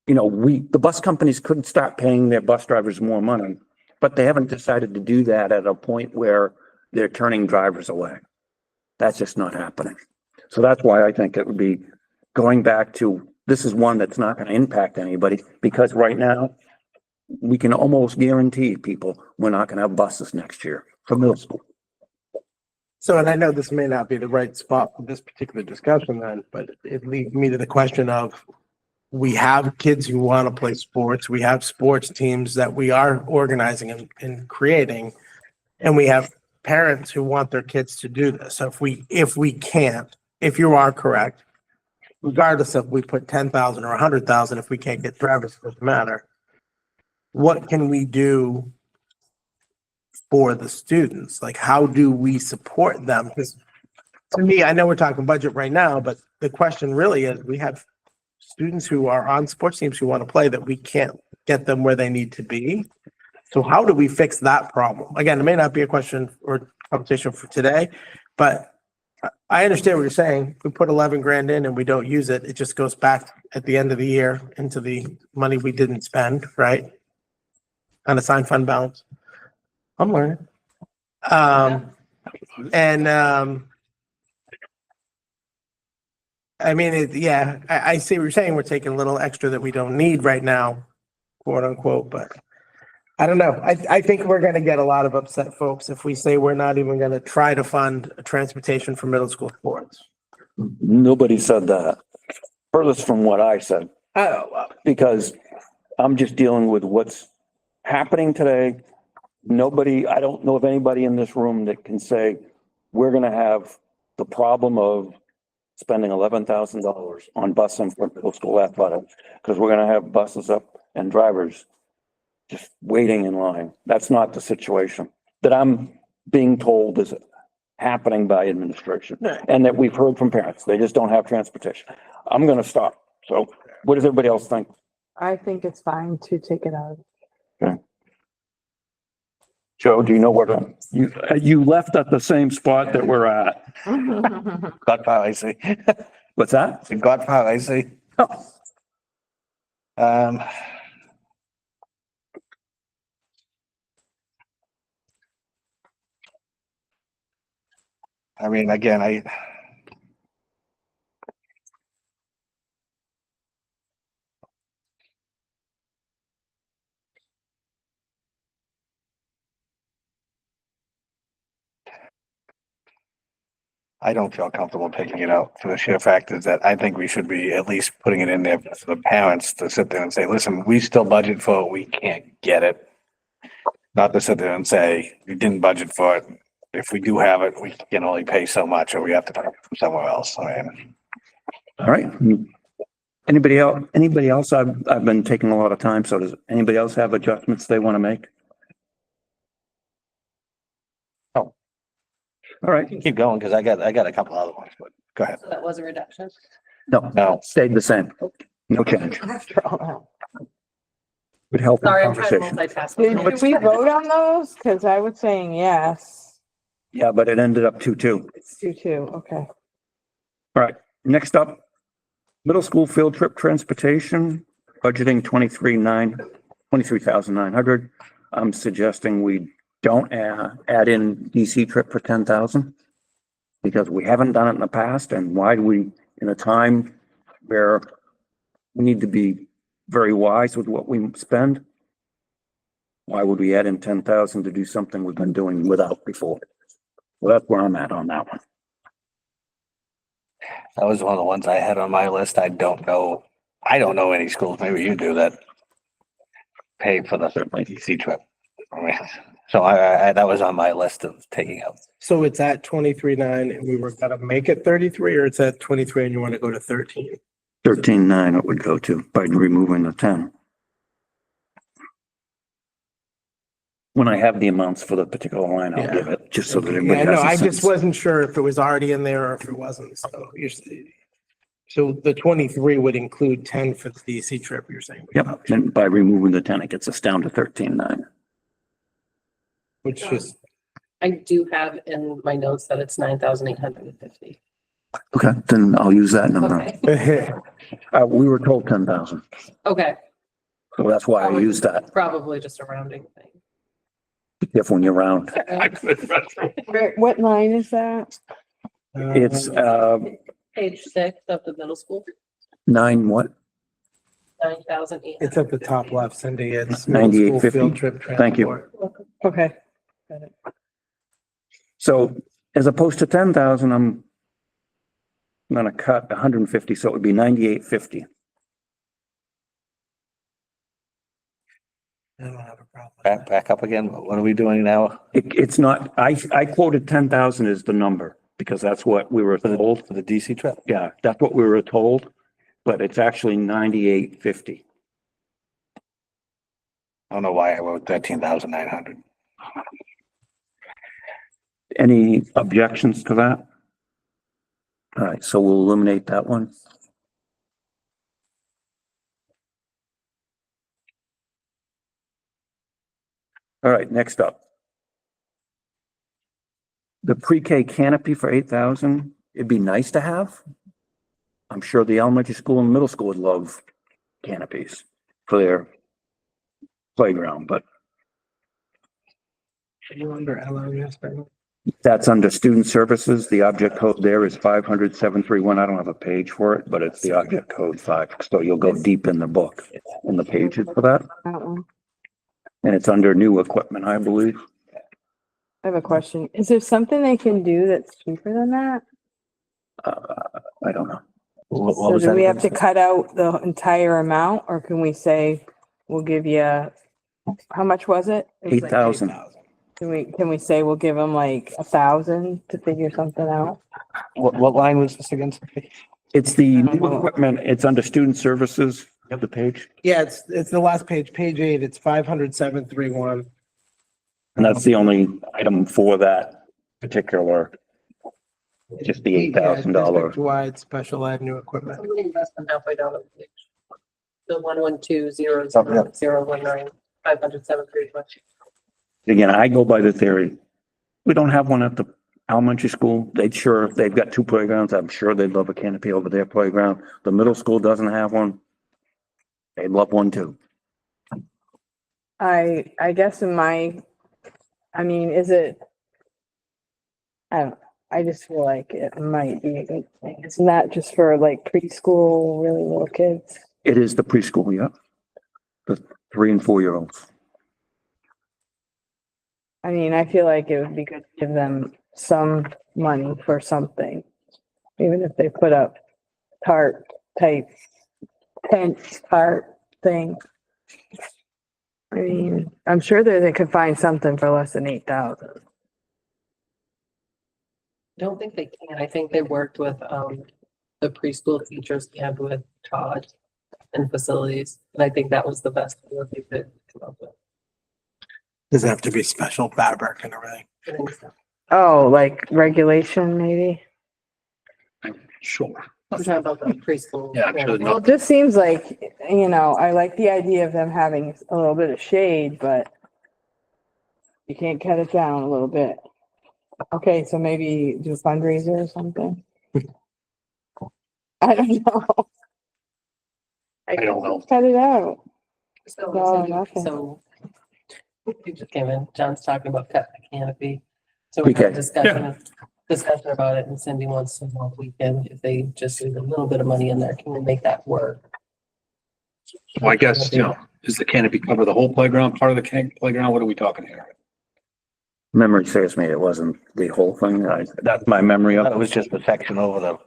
You know, the bus companies could start paying their bus drivers more money, but they haven't decided to do that at a point where they're turning drivers away. That's just not happening. So that's why I think it would be going back to, this is one that's not gonna impact anybody, because right now, we can almost guarantee people we're not gonna have buses next year for middle school. So, and I know this may not be the right spot for this particular discussion then, but it leads me to the question of, we have kids who want to play sports. We have sports teams that we are organizing and creating. And we have parents who want their kids to do this. So if we can't, if you are correct, regardless of we put 10,000 or 100,000, if we can't get drivers, it doesn't matter. What can we do for the students? Like, how do we support them? Because to me, I know we're talking budget right now, but the question really is, we have students who are on sports teams who want to play that we can't get them where they need to be. So how do we fix that problem? Again, it may not be a question or conversation for today, but I understand what you're saying. We put 11 grand in and we don't use it. It just goes back at the end of the year into the money we didn't spend, right? Unassigned fund balance. I'm learning. I mean, yeah, I see what you're saying. We're taking a little extra that we don't need right now, quote unquote, but I don't know. I think we're gonna get a lot of upset folks if we say we're not even gonna try to fund transportation for middle school sports. Nobody said that. Furthest from what I said, because I'm just dealing with what's happening today. Nobody, I don't know of anybody in this room that can say, we're gonna have the problem of spending $11,000 on busing for middle school athletics, because we're gonna have buses up and drivers just waiting in line. That's not the situation that I'm being told is happening by administration, and that we've heard from parents. They just don't have transportation. I'm gonna stop. So what does everybody else think? I think it's fine to take it out. Joe, do you know where you left at the same spot that we're at? Got part, I see. What's that? Got part, I see. Um. I mean, again, I don't feel comfortable taking it out for the sheer fact is that I think we should be at least putting it in there for the parents to sit there and say, listen, we still budget for it. We can't get it. Not to sit there and say, we didn't budget for it. If we do have it, we can only pay so much or we have to pay from somewhere else. I mean, All right. Anybody else? I've been taking a lot of time. So does anybody else have adjustments they want to make? Oh. All right. keep going because I got a couple other ones, but go ahead. So that was a reduction. No, stayed the same. No change. After all Would help in Sorry, I'm trying to conversation. multitask. that. Did we vote on those? Cause I was saying yes. Yeah, but it ended up 2-2. It's 2-2, okay. All right, next up, middle school field trip transportation, budgeting 23,900. I'm suggesting we don't add in DC trip for 10,000 because we haven't done it in the past. And why do we, in a time where we need to be very wise with what we spend, why would we add in 10,000 to do something we've been doing without before? Well, that's where I'm at on that one. That was one of the ones I had on my list. I don't know any schools, maybe you do, that pay for the DC trip. I mean, so I that was on my list of taking out. So it's at 23.9 and we were gonna make it 33, or it's at 23 and you want to go to 13? 13,900 it would go to by removing the 10. When I have the amounts for the particular line, I'll Yeah. give it, just so that everybody Yeah, has no, a I just sense. wasn't sure if it was already in there or if it wasn't. So the 23 would include 10 for the DC trip, you're saying? Yep, and by removing the 10, it gets us down to 13,900. Which is, I do have in my notes that it's 9,850. Okay, then I'll use that number. Okay. We were told 10,000, Okay, so that's why I used that. probably just a rounding thing. Be careful when you're round. What line is that? It's, Page 6 of the middle school, 9 what? 9,800. it's at the top left, Cindy. It's middle school 98.50. field trip Thank you. transport. Okay. Got it. So as opposed to 10,000, I'm gonna cut 150, so it would be 98.50. I don't have a problem. with that. Back up again. What are we doing now It's not, I quoted 10,000 as the number because that's what we were told. for the DC trip? Yeah, that's what we were told, but it's actually 98.50. I don't know why I wrote 13,900. Any objections to that? All right, so we'll eliminate that one. All right, next up. The pre-K canopy for 8,000, it'd be nice to have. I'm sure the elementary school and middle school would love canopies for their playground, but Are you under LRS, Barry? That's under student services. The object code there is 500-731. I don't have a page for it, but it's the object code 5. So you'll go deep in the book, in the pages for that. That one. And it's under new equipment, I believe. I have a question. Is there something they can do that's cheaper than that? I don't know. So do we have to cut out the entire amount, or can we say, we'll give you, how much was it? It was like 8,000. Can we say we'll give them like 1,000 to figure something out? What line was this again? It's the new equipment. It's under student services. You have the page? Yeah, it's the last page, page 8. It's 500-731. And that's the only item for that particular, just the $8,000. Wide special ed new equipment. Somebody less than halfway down the page. The 112-00019, 500-731. Again, I go by the theory. We don't have one at the elementary school. They've got 2 playgrounds. I'm sure they'd love a canopy over their playground. The middle school doesn't have one. They'd love one too. I guess I mean, is it? I don't know. I just feel like it might be a good thing. It's not just for like preschool, really little kids. It is the preschool, yeah. The 3 and 4 year olds. I mean, I feel like it would be good to give them some money for something. Even if they put up tarp type tent tarp thing. I mean, I'm sure that they could find something for less than 8,000. I don't think they can. I think they worked with, the preschool teachers we have with Todd and facilities. And I think that was the best thing that they could come up with. Does it have to be special fabric and everything? I think so. Oh, like regulation maybe? Sure. I'm talking about the preschool. Yeah, I'm sure Well, it just seems like, I like the idea of them having a little bit of shade, but you can't cut it down a little bit. Okay, so maybe do a fundraiser or something? I don't know. I don't know. Cut it out. So, nothing. so you just came in, John's talking about cutting the canopy. So We we had can. discussion about it, and Cindy wants to know if we can, if they just leave a little bit of money in there, can we make that work? Well, I guess, does the canopy cover the whole playground, part of the playground? What are we talking here? Memory says me it wasn't the whole thing. That's my memory of It it. was just a section over the,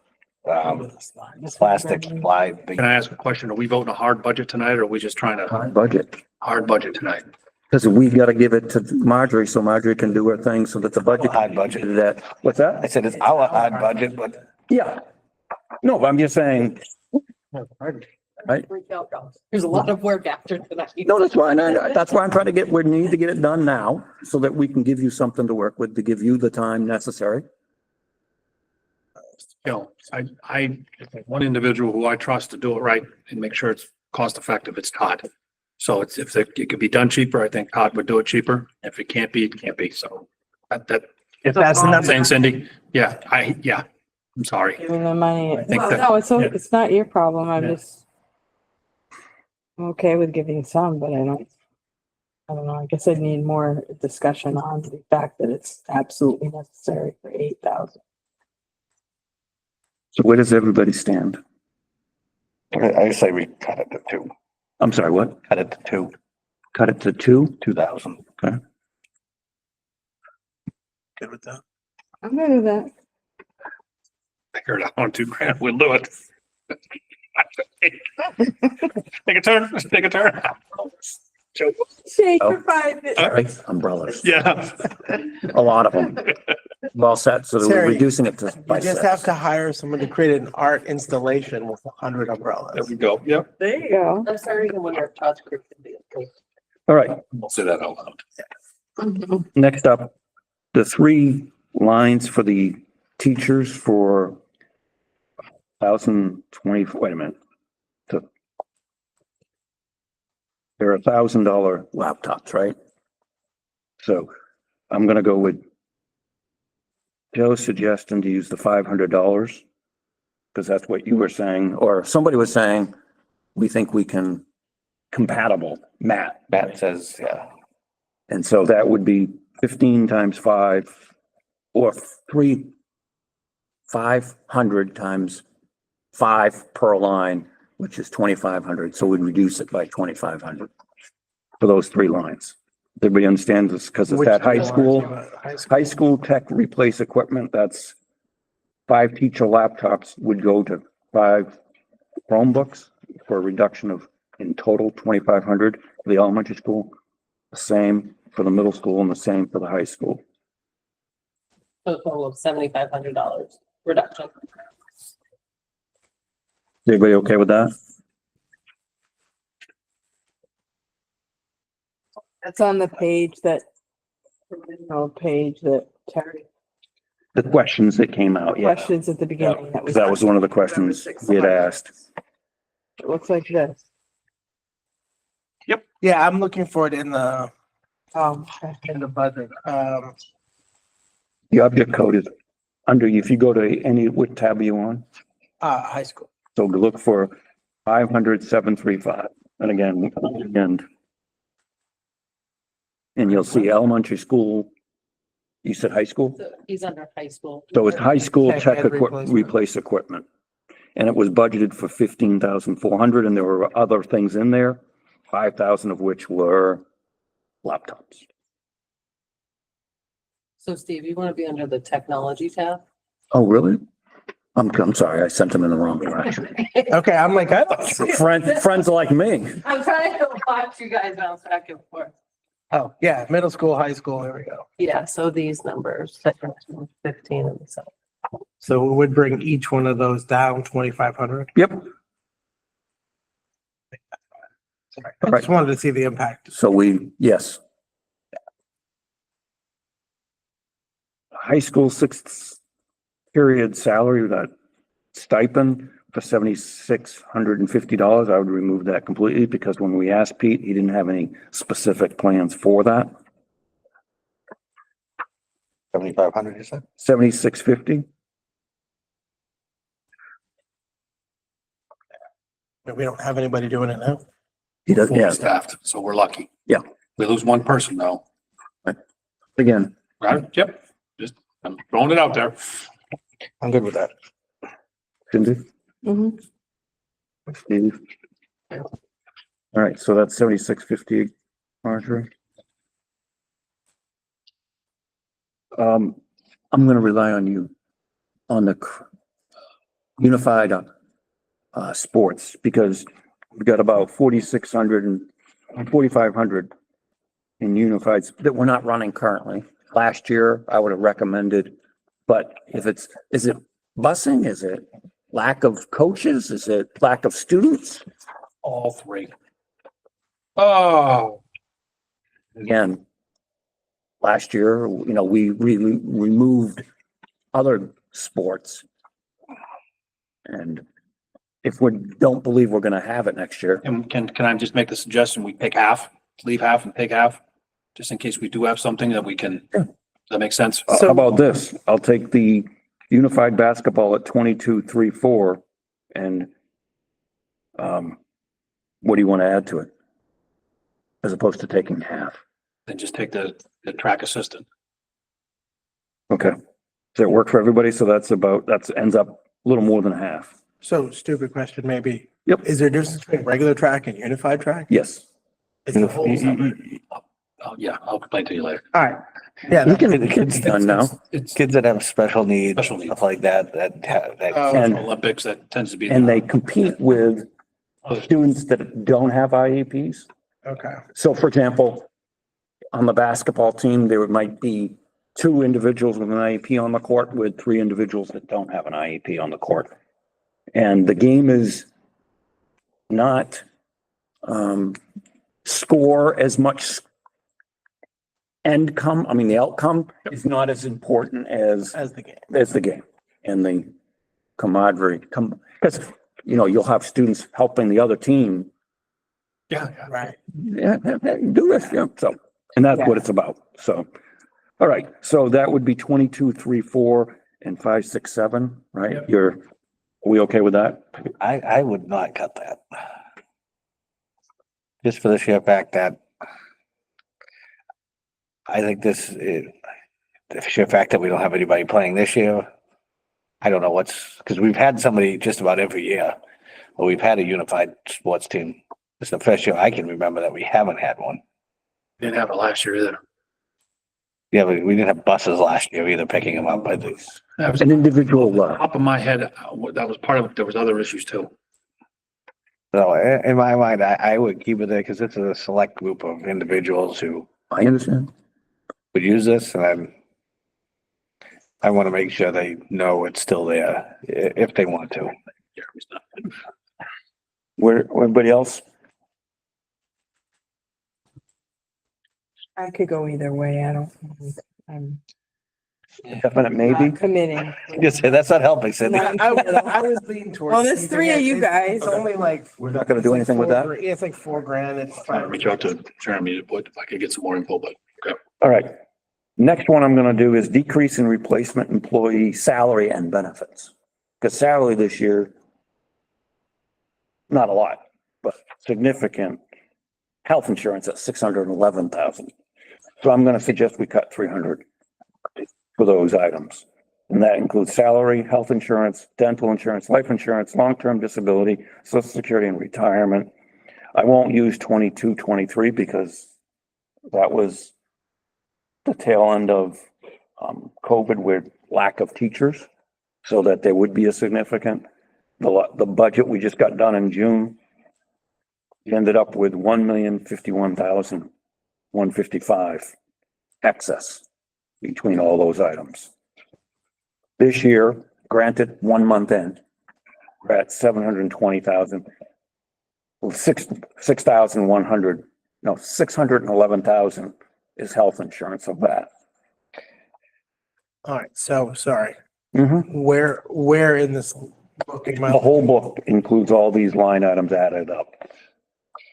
plastic slide. Can I ask a question? Are we voting a hard budget tonight, or are we just trying to Budget. hard budget tonight? Because we got to give it to Marjorie so Marjorie can do her thing so that the budget. Hard budget. That, what's I that? said it's our hard budget, but Yeah. No, but I'm just saying, right? There's a lot of work after tonight. No, that's fine. That's why I'm trying to we need to get it done now so that we can give you something to work with, to give you the time necessary. One individual who I trust to do it right and make sure it's cost effective, it's Todd. So it could be done cheaper, I think Todd would do it cheaper. If it can't be, it can't be. So If that's the I'm number, saying, Cindy, I'm sorry. Giving them money. I think Well, that- no, yeah. it's not your problem. I'm Yeah. just I'm okay with giving some, but I don't know. I guess I'd need more discussion on the fact that it's absolutely necessary for 8,000. So where does everybody stand? I say we cut it to 2. I'm sorry, what? Cut it to 2, Cut it to 2? 2,000. good with that. I'm good with that. Figure it out on $2,000, we'll do it. Take a turn, take a turn. Shake Oh. for 5 minutes. Right, umbrellas. Yeah. A lot of them. Well set, so we're Terry, reducing it to You by just six. have to hire someone to create an art installation with 100 There umbrellas. we go. Yep. There you go. I'm sorry, I wonder if Todd's group can be. All right, We'll say that out loud. next up, the 3 lines for the teachers for 1,020, wait a minute. They're $1,000 laptops, right? So I'm gonna go with Joe's suggestion to use the $500 because that's what you were saying, or somebody was saying, we think we can compatible, Matt. Matt says, yeah. And so that would be 15 times 5, or 500 times 5 per line, which is 2,500. So we'd reduce it by 2,500 for those 3 lines. Everybody understands this because it's Which at high lines? school. High school. High school tech replace equipment, that's 5 teacher laptops would go to 5 Chromebooks for a reduction of, in total, 2,500 for the elementary school. The same for the middle school and the same for the high school. So a total of $7,500 reduction. Everybody okay with that? That's on the page that, Terry The questions that came out, yeah. questions at the beginning. That was one of the questions we had asked. It looks like this. Yeah, I'm looking for it in the budget. The object code is under, if you go to any, what tab are you on? High school. So look for 500,735. And again, and you'll see elementary school. You said high school? So he's under high school. So it's high school Tech tech ed equipment, replacement. replace equipment. And it was budgeted for 15,400 and there were other things in there, 5,000 of which were laptops. So Steve, you want to be under the technology tab? Oh, really? I'm sorry, I sent them in the wrong direction. Okay, I'm like, I don't. Friends like me. I'm trying to watch you guys bounce back and forth. Oh, yeah, middle school, high school, there we go. Yeah, so these numbers, 15 and so. So it would bring each one of those down 2,500. Yep. I just wanted to see the impact. So yes. High school sixth period salary, that stipend for $7,650, I would remove that completely because when we asked Pete, he didn't have any specific plans for that. 7,500, you said? 7,650. We don't have anybody doing it now. He does, Fully yeah, staffed, so we're lucky. Yeah. We lose one person though, again, right? Yep, just, I'm throwing it out there. I'm good with that. Cindy, Mhm. Steve. All right, so that's 7,650, Marjorie. I'm gonna rely on you on the unified sports because we've got about 4,600 and 4,500 in unifieds that we're not running currently. Last year, I would have recommended, but if it's, is it busing? Is it lack of coaches? Is it lack of students? All 3. Oh. Again, last year, we removed other sports. And if we don't believe we're gonna have it next year, And can I just make the suggestion, we pick half, leave half and pick half? Just in case we do have something that we can, does that make sense? how about this? I'll take the unified basketball at 22,340 and what do you want to add to it? As opposed to taking half. Then just take the track assistant. Okay. Does that work for everybody? So that's ends up a little more than half. So stupid question, maybe. Yep. Is there a difference between regular track and unified track? Yes. It's the whole separate. Oh, yeah, I'll explain to you later. All right. Yeah. You that- can, it can be done now. It's Kids that have special needs, Special needs. stuff like that, Oh. And- Olympics, that tends to be. And they compete with students that don't have IEPs. Okay. So for example, on the basketball team, there might be 2 individuals with an IEP on the court with 3 individuals that don't have an IEP on the court. And the game is not score as much the outcome is not as important as As the game. the game and the camaraderie. Because, you'll have students helping the other team. Yeah, Right. Yeah, do this, yeah, so, and that's what it's about, so. All right, so that would be 22,340 and 567, right? Yep. Are we okay with that? I would not cut that. Just for the sheer fact that I think this the sheer fact that we don't have anybody playing this year. I don't know because we've had somebody just about every year, but we've had a unified sports team. It's the first year I can remember that we haven't had one. Didn't have it last year either. Yeah, but we didn't have buses last year either picking them up. I think. That was An individual, top of my head, that was part of it. There was other issues too. So in my mind, I would keep it there because it's a select group of individuals who I understand. would use this, and I want to make sure they know it's still there if they want to. Where, everybody else? I could go either way. I'm Definite maybe? not committing. Just say that's not helping, Cindy. Not- I was leaning towards. Well, there's keeping three of it. you guys. It's only like. We're not gonna do anything with that? Yeah, it's like $4,000. It's Trying to fine. reach out to Jeremy if I could get some more info, but okay. All right. Next one I'm gonna do is decrease in replacement employee salary and benefits. Because salary this year, not a lot, but significant. Health insurance at 611,000. So I'm gonna suggest we cut 300 for those items. And that includes salary, health insurance, dental insurance, life insurance, long-term disability, social security and retirement. I won't use 22, 23 because that was the tail end of COVID with lack of teachers, so that there would be a significant, the budget we just got done in June, we ended up with 1,051,155 excess between all those items. This year, granted, 1 month in, we're at 720,000. Well, 611,000 is health insurance of that. All right, so sorry. Mm-hmm. Where in this book am I? The whole book includes all these line items added up.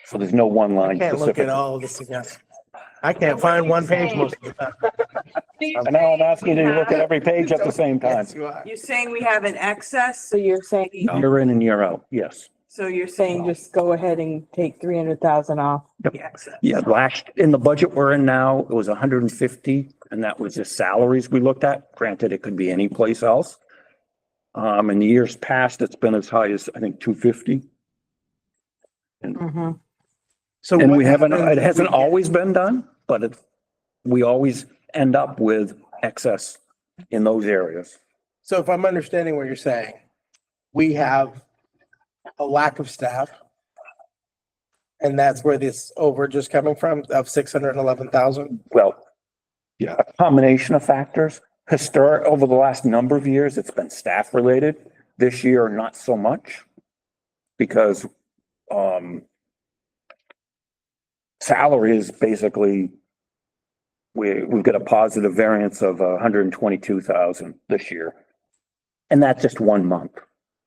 So there's no one I line can't look specific. at all of this again. I can't find one page most of the time. And now I'm asking you to look at every page at the same time. Yes, you are. You're saying we have an excess, so you're saying, Year in and year out, yes. so you're saying just go ahead and take 300,000 off Yep. the excess? Yeah, in the budget we're in now, it was 150, and that was just salaries we looked at. Granted, it could be any place else. In the years past, it's been as high as, I think, 250. Mhm. So And what we haven't, happens it if hasn't we get- always been done, but we always end up with excess in those areas. So if I'm understanding what you're saying, we have a lack of staff. And that's where this overage is coming from of 611,000. Well, yeah, a combination of factors. Over the last number of years, it's been staff related. This year, not so much. Because, salary is basically, we've got a positive variance of 122,000 this year. And that's just 1 month.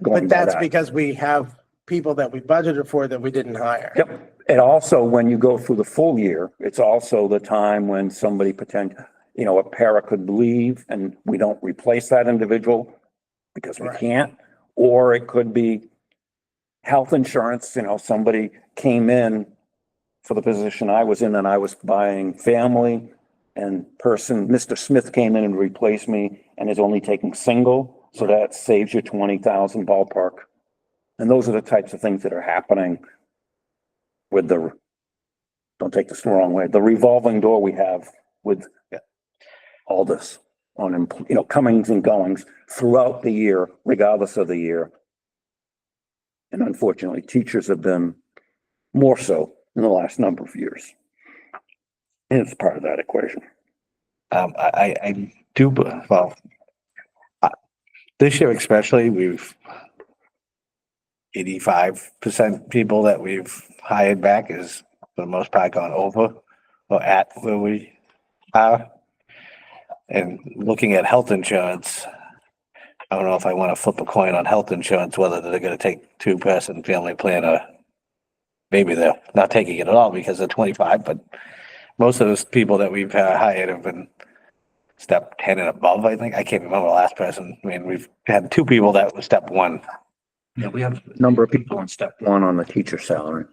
going But by that's that. because we have people that we budgeted for that we didn't hire. Yep. And also, when you go through the full year, it's also the time when somebody a para could leave and we don't replace that individual because we Right. can't. Or it could be health insurance, somebody came in for the position I was in and I was buying family and Mr. Smith came in and replaced me and is only taking single. So that saves you 20,000 ballpark. And those are the types of things that are happening with don't take this the wrong way, the revolving door we have with all this on, comings and goings throughout the year, regardless of the year. And unfortunately, teachers have been more so in the last number of years. And it's part of that equation. I do, this year especially, we've 85% people that we've hired back is for the most part gone over or at where we are. And looking at health insurance, I don't know if I want to flip a coin on health insurance, whether they're going to take 2-person family plan or maybe they're not taking it at all because they're 25, but most of those people that we've hired have been step 10 and above, I think. I can't remember the last person. I mean, we've had 2 people that were step 1. Yeah, we have a number of people on step 1 on the teacher salary,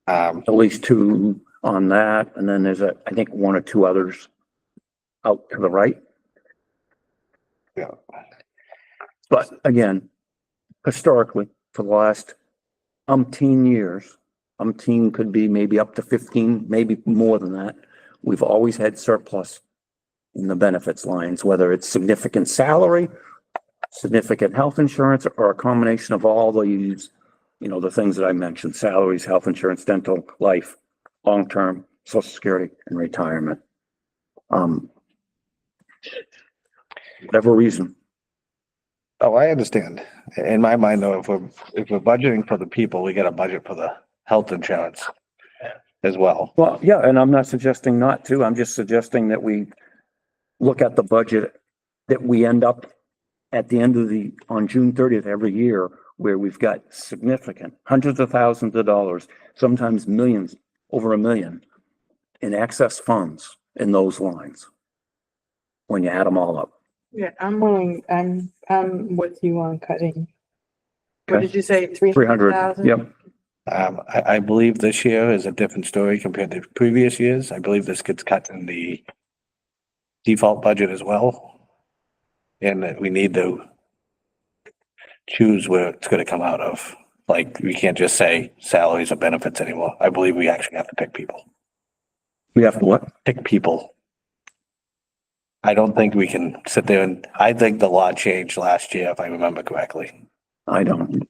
Um, at least 2 on that. And then there's I think 1 or 2 others out to the right. Yeah. But again, historically, for the last umpteen years, umpteen could be maybe up to 15, maybe more than that. We've always had surplus in the benefits lines, whether it's significant salary, significant health insurance, or a combination of all these, the things that I mentioned, salaries, health insurance, dental, life, long-term, social security, and retirement. Whatever reason. Oh, I understand. In my mind, though, if we're budgeting for the people, we got to budget for the health insurance as well. Well, yeah, and I'm not suggesting not to. I'm just suggesting that we look at the budget that we end up at the end of on June 30th every year, where we've got significant hundreds of thousands of dollars, sometimes millions, over $1 million in excess funds in those lines. When you add them all up. Yeah, I'm with you on cutting. What Okay. did you say? 300, 300,000? yep. I believe this year is a different story compared to previous years. I believe this gets cut in the default budget as well. And that we need to choose where it's gonna come out of. Like, we can't just say salaries or benefits anymore. I believe we actually have to pick people. We have to what? Pick people. I don't think we can sit there I think the law changed last year, if I remember correctly. I don't.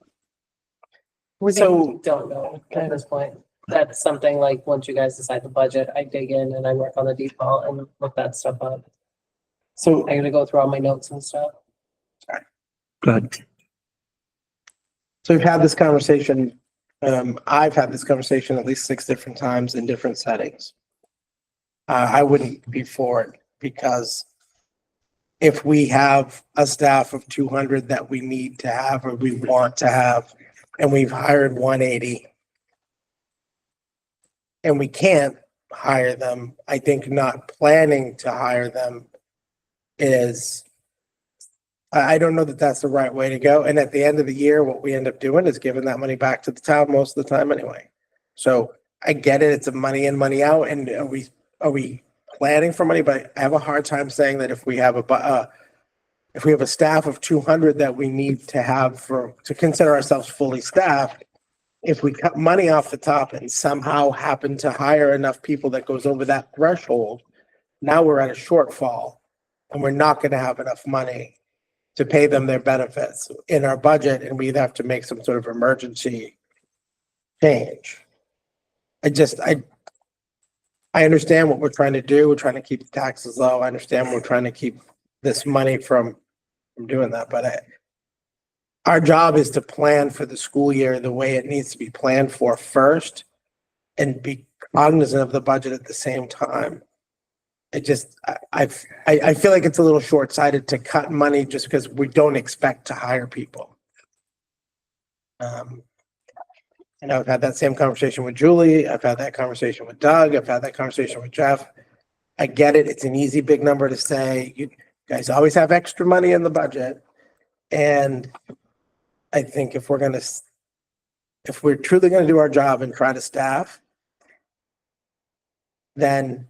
So don't know at this point. That's something like, once you guys decide the budget, I dig in and I work on the default and look that stuff up. So I'm gonna go through all my notes and stuff. Go ahead. So we've had this conversation, I've had this conversation at least 6 different times in different settings. I wouldn't be for it, because if we have a staff of 200 that we need to have or we want to have, and we've hired 180, and we can't hire them, I think not planning to hire them is, I don't know that that's the right way to go. And at the end of the year, what we end up doing is giving that money back to the town most of the time anyway. So I get it. It's a money in, money out. And are we planning for money? But I have a hard time saying that if we have a staff of 200 that we need to have to consider ourselves fully staffed, if we cut money off the top and somehow happen to hire enough people that goes over that threshold, now we're at a shortfall and we're not going to have enough money to pay them their benefits in our budget, and we'd have to make some sort of emergency change. I understand what we're trying to do. We're trying to keep the taxes low. I understand we're trying to keep this money from doing that, but our job is to plan for the school year the way it needs to be planned for first, and be cognizant of the budget at the same time. I feel like it's a little short-sighted to cut money just because we don't expect to hire people. And I've had that same conversation with Julie. I've had that conversation with Doug. I've had that conversation with Jeff. I get it. It's an easy, big number to say. You guys always have extra money in the budget. And I think if we're truly going to do our job and try to staff, then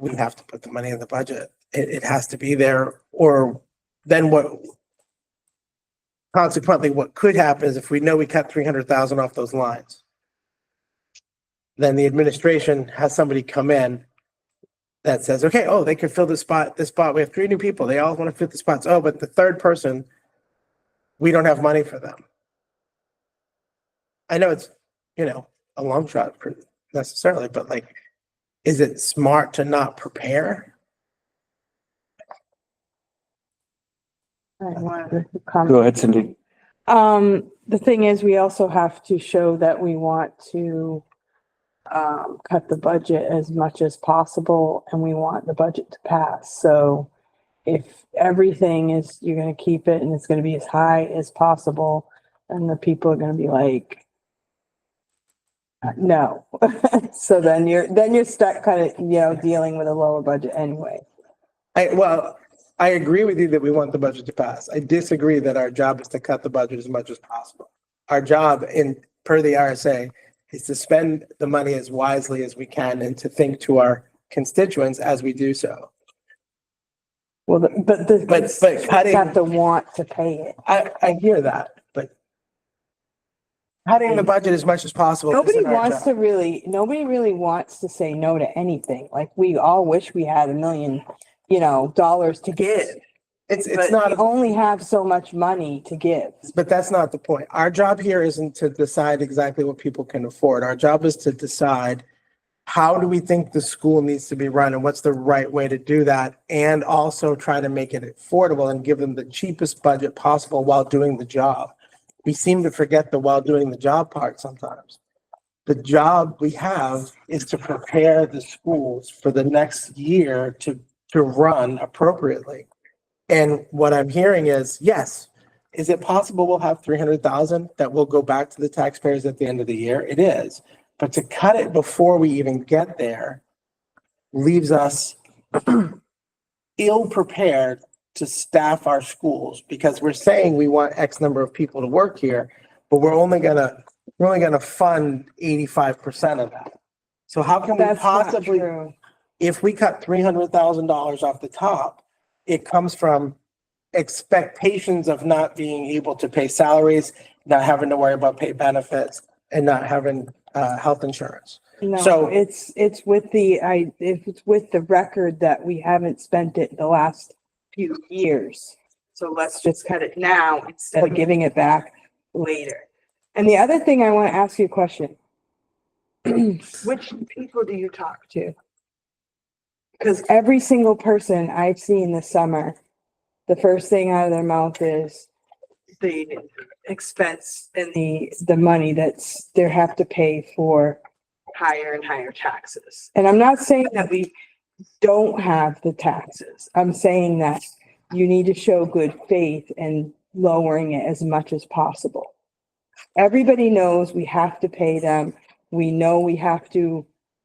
we have to put the money in the budget. It has to be there, or then consequently, what could happen is if we know we cut 300,000 off those lines, then the administration has somebody come in that says, okay, oh, they could fill this spot. We have 3 new people. They all want to fill the spots. Oh, but the third person, we don't have money for them. I know it's, a long shot necessarily, but is it smart to not prepare? I wanted to comment. Go ahead, Cindy. The thing is, we also have to show that we want to cut the budget as much as possible, and we want the budget to pass. So if everything is, you're going to keep it and it's going to be as high as possible, then the people are going to be like, no. So then you're stuck kind of, dealing with a lower budget anyway. I agree with you that we want the budget to pass. I disagree that our job is to cut the budget as much as possible. Our job per the RSA is to spend the money as wisely as we can and to think to our constituents as we do so. Well, But cutting- have to want to pay it. I hear that, but cutting the budget as much as possible. Nobody isn't our wants job. to really, nobody really wants to say no to anything. Like, we all wish we had $1 million, dollars to give. It's But not, we only have so much money to give. but that's not the point. Our job here isn't to decide exactly what people can afford. Our job is to decide how do we think the school needs to be run and what's the right way to do that? And also try to make it affordable and give them the cheapest budget possible while doing the job. We seem to forget the while doing the job part sometimes. The job we have is to prepare the schools for the next year to run appropriately. And what I'm hearing is, yes, is it possible we'll have 300,000 that will go back to the taxpayers at the end of the year? It is. But to cut it before we even get there leaves us ill prepared to staff our schools because we're saying we want X number of people to work here, but we're only gonna fund 85% of that. So how can we That's not possibly, true. if we cut $300,000 off the top, it comes from expectations of not being able to pay salaries, not having to worry about pay benefits, and not having health insurance. No, So- it's with it's with the record that we haven't spent it the last few years. So let's just cut it now instead of giving it back later. And the other thing, I want to ask you a question. Which people do you talk to? Because every single person I've seen this summer, the first thing out of their mouth is the expense and the money that's they have to pay for higher and higher taxes. And I'm not saying that we don't have the taxes. I'm saying that you need to show good faith in lowering it as much as possible. Everybody knows we have to pay them. We know we have to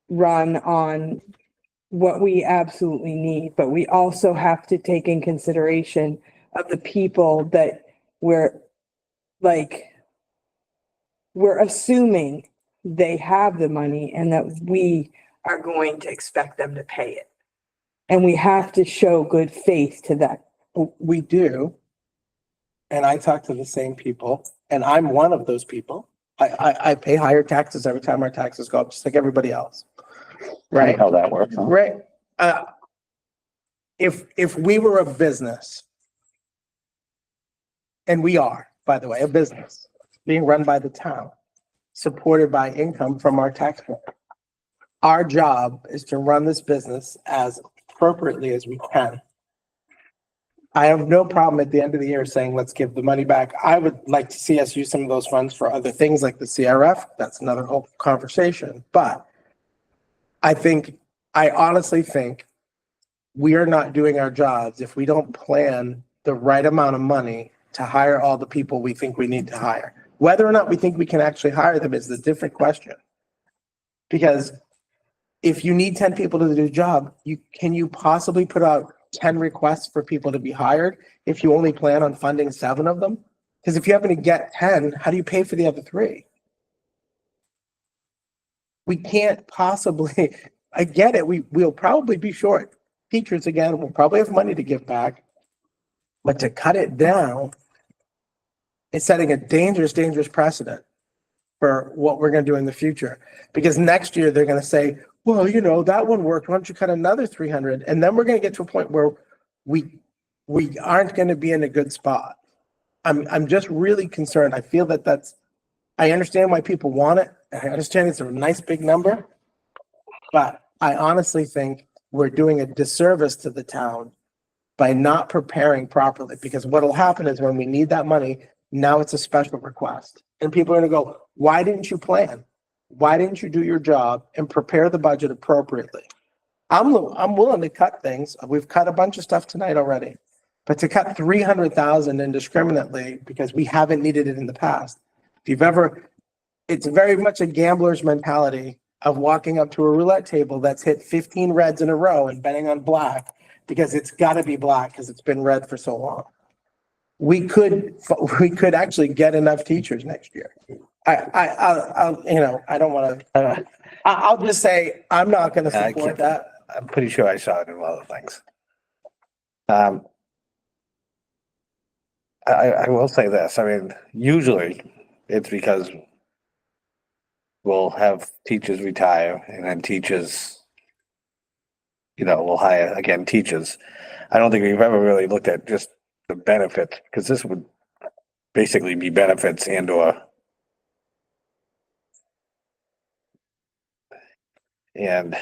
run on what we absolutely need, but we also have to take in consideration of the people that we're assuming they have the money and that we are going to expect them to pay it. And we have to show good faith to that. We do. And I talk to the same people, and I'm one of those people. I pay higher taxes every time our taxes go up, just like everybody else. Right? How that works, huh? Right. If we were a business, and we are, by the way, a business being run by the town, supported by income from our taxpayers. Our job is to run this business as appropriately as we can. I have no problem at the end of the year saying, let's give the money back. I would like to see us use some of those funds for other things like the CRF. That's another whole conversation. But I honestly think we are not doing our jobs if we don't plan the right amount of money to hire all the people we think we need to hire. Whether or not we think we can actually hire them is a different question. Because if you need 10 people to do the job, can you possibly put out 10 requests for people to be hired if you only plan on funding 7 of them? Because if you happen to get 10, how do you pay for the other 3? We can't possibly, I get it, we'll probably be short teachers again, we'll probably have money to give back. But to cut it down, it's setting a dangerous precedent for what we're gonna do in the future. Because next year, they're gonna say, well, that one worked, why don't you cut another 300? And then we're gonna get to a point where we aren't gonna be in a good spot. I'm just really concerned. I feel I understand why people want it. I understand it's a nice big number. But I honestly think we're doing a disservice to the town by not preparing properly, because what'll happen is when we need that money, now it's a special request. And people are gonna go, why didn't you plan? Why didn't you do your job and prepare the budget appropriately? I'm willing to cut things. We've cut a bunch of stuff tonight already. But to cut 300,000 indiscriminately because we haven't needed it in the past. It's very much a gambler's mentality of walking up to a roulette table that's hit 15 reds in a row and betting on black because it's gotta be black because it's been red for so long. We could actually get enough teachers next year. I don't want to, I'll just say, I'm not going to support that. I'm pretty sure I saw it in a lot of things. Um, I will say this, I mean, usually it's because we'll have teachers retire and then teachers, we'll hire again teachers. I don't think we've ever really looked at just the benefits, because this would basically be benefits and or and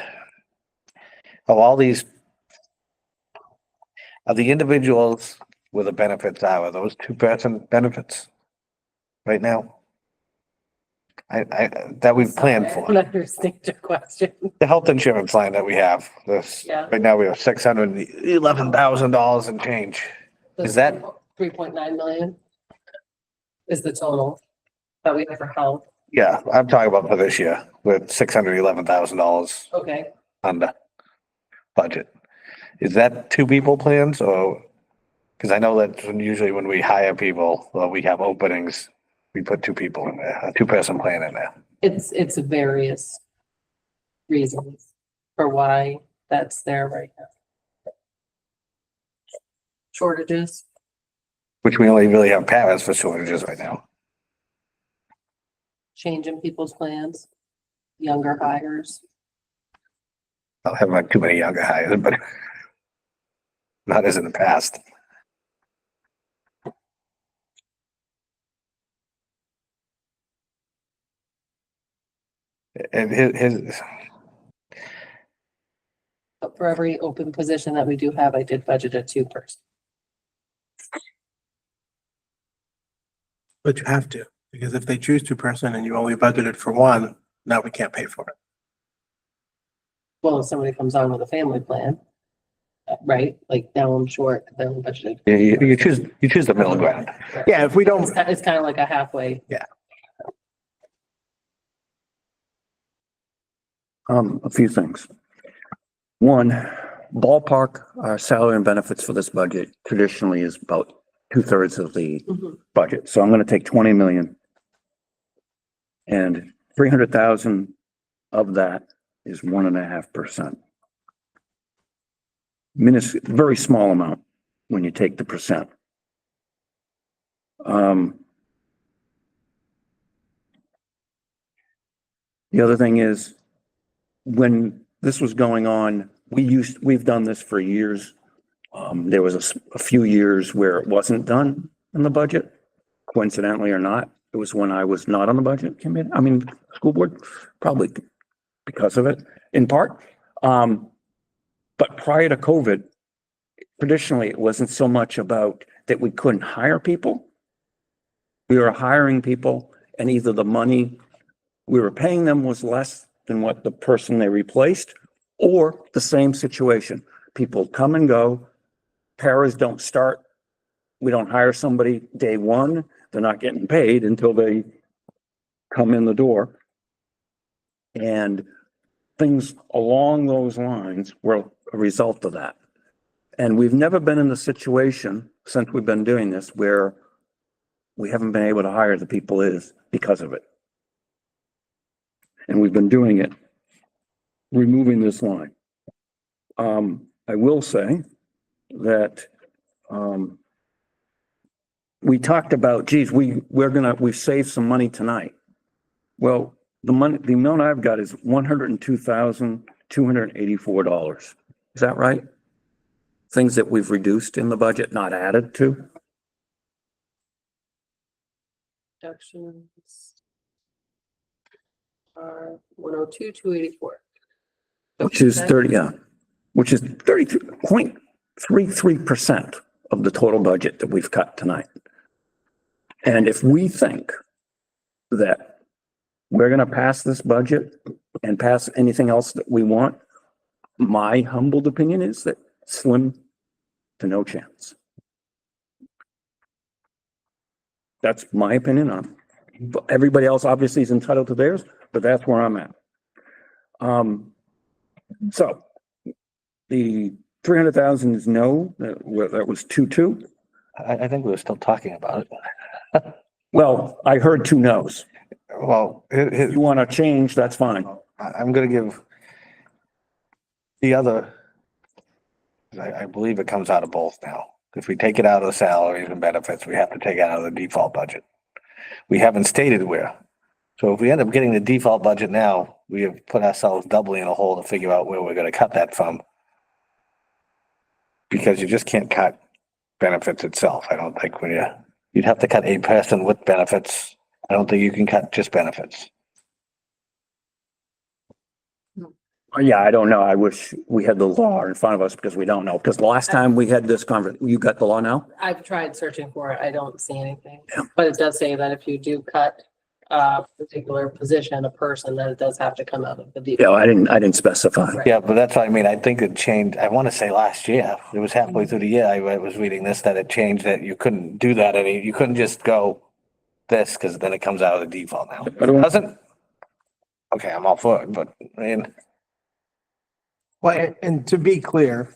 of all these, are the individuals where the benefits are those two-person benefits right now? That we've planned I for. don't understand your question. The health insurance line that we have, this, Yeah. right now we have $611,000 and change. Is that- 3.9 million is the total that we have for health. Yeah, I'm talking about for this year with $611,000 Okay, under budget. Is that two people plans or? Because I know that usually when we hire people, or we have openings, we put two people in there, a two-person plan in there. it's various reasons for why that's there right now. Shortages, Which we only really have paras for shortages right now. change in people's plans, younger hires. I don't have like too many younger hires, but not as in the past. And his, But for every open position that we do have, I did budget a 2-person. But you have to, because if they choose two-person and you only budgeted for one, now we can't pay for it. Well, if somebody comes on with a family plan, right? Like now I'm short, then I'm budgeted. you choose the middle ground. Yeah, if we don't, It's kind of like a halfway. A few things. One, ballpark, our salary and benefits for this budget traditionally is about 2/3 of the Mhm. budget. So I'm gonna take 20 million. And 300,000 of that is 1.5%. Very small amount when you take the percent. The other thing is, when this was going on, we've done this for years. There was a few years where it wasn't done in the budget, coincidentally or not. It was when I was not on the budget committee, school board, probably because of it, in part. But prior to COVID, traditionally, it wasn't so much about that we couldn't hire people. We were hiring people and either the money we were paying them was less than what the person they replaced, or the same situation. People come and go, paras don't start. We don't hire somebody day one. They're not getting paid until they come in the door. And things along those lines were a result of that. And we've never been in the situation since we've been doing this where we haven't been able to hire the people is because of it. And we've been doing it, removing this line. I will say that, we talked about, geez, we've saved some money tonight. Well, the amount I've got is $102,284. Is that right? Things that we've reduced in the budget, not added to? Reductions are 102,284. Which is 33.33% of the total budget that we've cut tonight. And if we think that we're gonna pass this budget and pass anything else that we want, my humbled opinion is that slim to no chance. That's my opinion on it. Everybody else obviously is entitled to theirs, but that's where I'm at. So the 300,000 is no, that was 2.2. I think we were still talking about it. Well, I heard 2 no's. Well, If you want to change, that's fine. I'm gonna give the other I believe it comes out of both now. If we take it out of the salaries and benefits, we have to take it out of the default budget. We haven't stated where. So if we end up getting the default budget now, we have put ourselves doubly in a hole to figure out where we're gonna cut that from. Because you just can't cut benefits itself. I don't think you'd have to cut a person with benefits. I don't think you can cut just benefits. Yeah, I don't know. I wish we had the law in front of us because we don't know. Because the last time we had this you got the law now? I've tried searching for it. I don't see anything. Yeah. But it does say that if you do cut a particular position, a person, then it does have to come out of the Yeah, I didn't specify. Right. Yeah, but that's what I mean. I think it changed. I want to say last year, it was halfway through the year. I was reading this, that it changed that you couldn't do that you couldn't just go this because then it comes out of the default now. Doesn't? Okay, I'm all for it, but I mean, Well, and to be clear,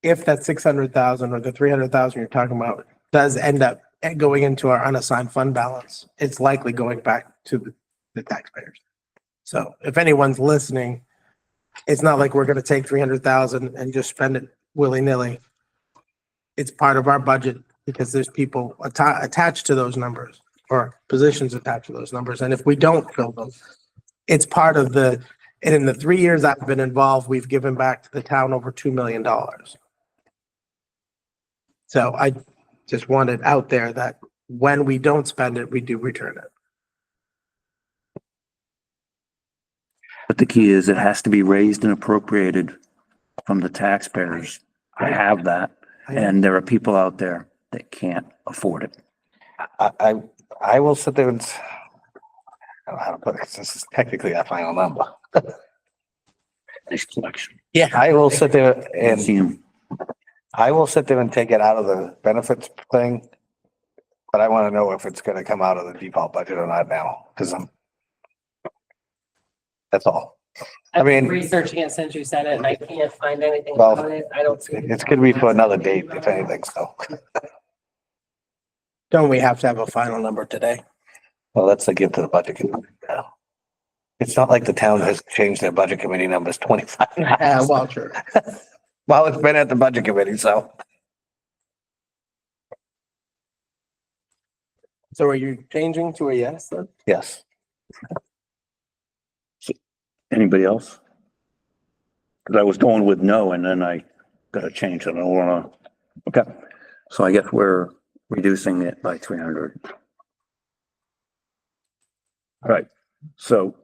if that 600,000 or the 300,000 you're talking about does end up going into our unassigned fund balance, it's likely going back to the taxpayers. So if anyone's listening, it's not like we're going to take 300,000 and just spend it willy-nilly. It's part of our budget because there's people attached to those numbers or positions attached to those numbers. And if we don't fill them, it's part of and in the 3 years I've been involved, we've given back to the town over $2 million. So I just want it out there that when we don't spend it, we do return it. But the key is it has to be raised and appropriated from the taxpayers to have that. And there are people out there that can't afford it. I will sit there and I don't know how to put it. This is technically a final number. Nice collection. Yeah. I will sit there and See 'em. I will sit there and take it out of the benefits thing. But I want to know if it's going to come out of the default budget or not now, because that's all. I I've been mean- researching it since you said it and I can't find anything Well, about it. I don't see. It's going to be for another date, if anything, so. Don't we have to have a final number today? Well, that's a gift to the budget committee. It's not like the town has changed their budget committee numbers 25 times. Well, sure. Well, it's been at the budget committee, so. So are you changing to a yes then? Yes. Anybody else? Because I was going with no and then I got to change it. I don't want to. Okay. So I guess we're reducing it by 300. All right. So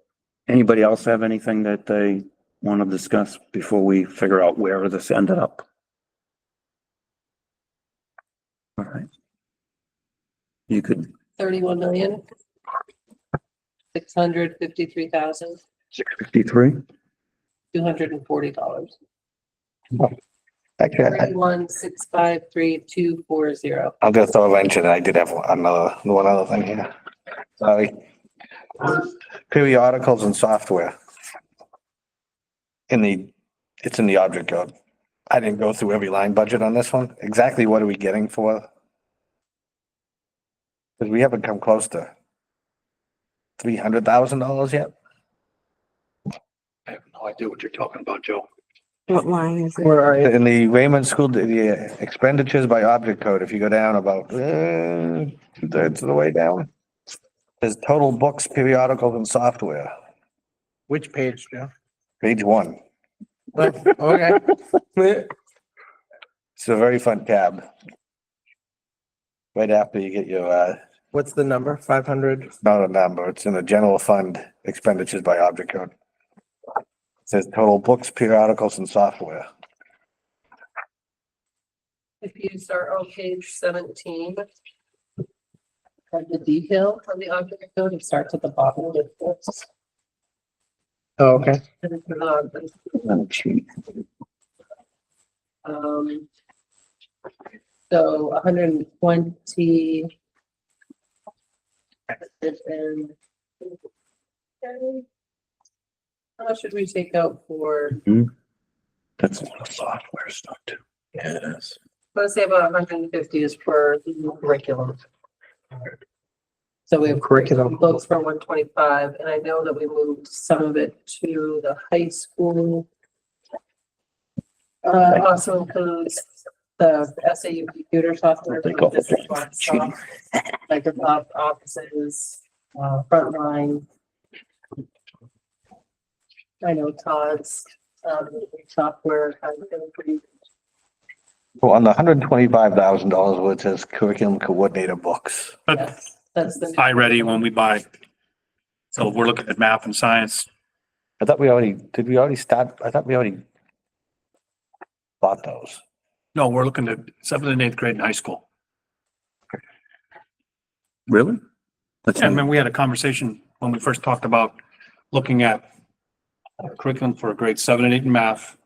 anybody else have anything that they want to discuss before we figure out where this ended up? All right. You could 31,653,240. 653. Actually, 31,653,240. I'm gonna throw a wrench in it. I did have one other thing here. Sorry. Periodicals and software. It's in the object code. I didn't go through every line budget on this one. Exactly what are we getting for? Because we haven't come close to $300,000 yet. I have no idea what you're talking about, Joe. What line is it? Where are you? In the Raymond School, the expenditures by object code, if you go down about 2/3 of the way down, there's total books, periodicals and software, Which page, Joe? page 1. Okay. It's a very fun tab. Right after you get your, What's the number? 500? not a number, it's in the general fund expenditures by object code. It says total books, periodicals and software. If you start on page 17. And the detail of the object code, it starts at the bottom of the course. Oh, okay. So 120. And. How much should we take out for, That's a lot of software stuff too. Yeah, it is. let's say about 150 is for curriculum. So we have Curriculum. books for 125, and I know that we moved some of it to the high school. Also includes the SAU computer software, Take off the Microsoft Offices, Frontline. I know Todd's, software kind of pretty. Well, on the $125,000, where it says curriculum coordinator books. Yes, that's the. iReady when we buy. So we're looking at math and science. I thought did we already start? I thought we already bought those. No, we're looking at 7th and 8th grade in high school. Really? That's And then we had a conversation when we first talked about looking at curriculum for grade 7 and 8 in math,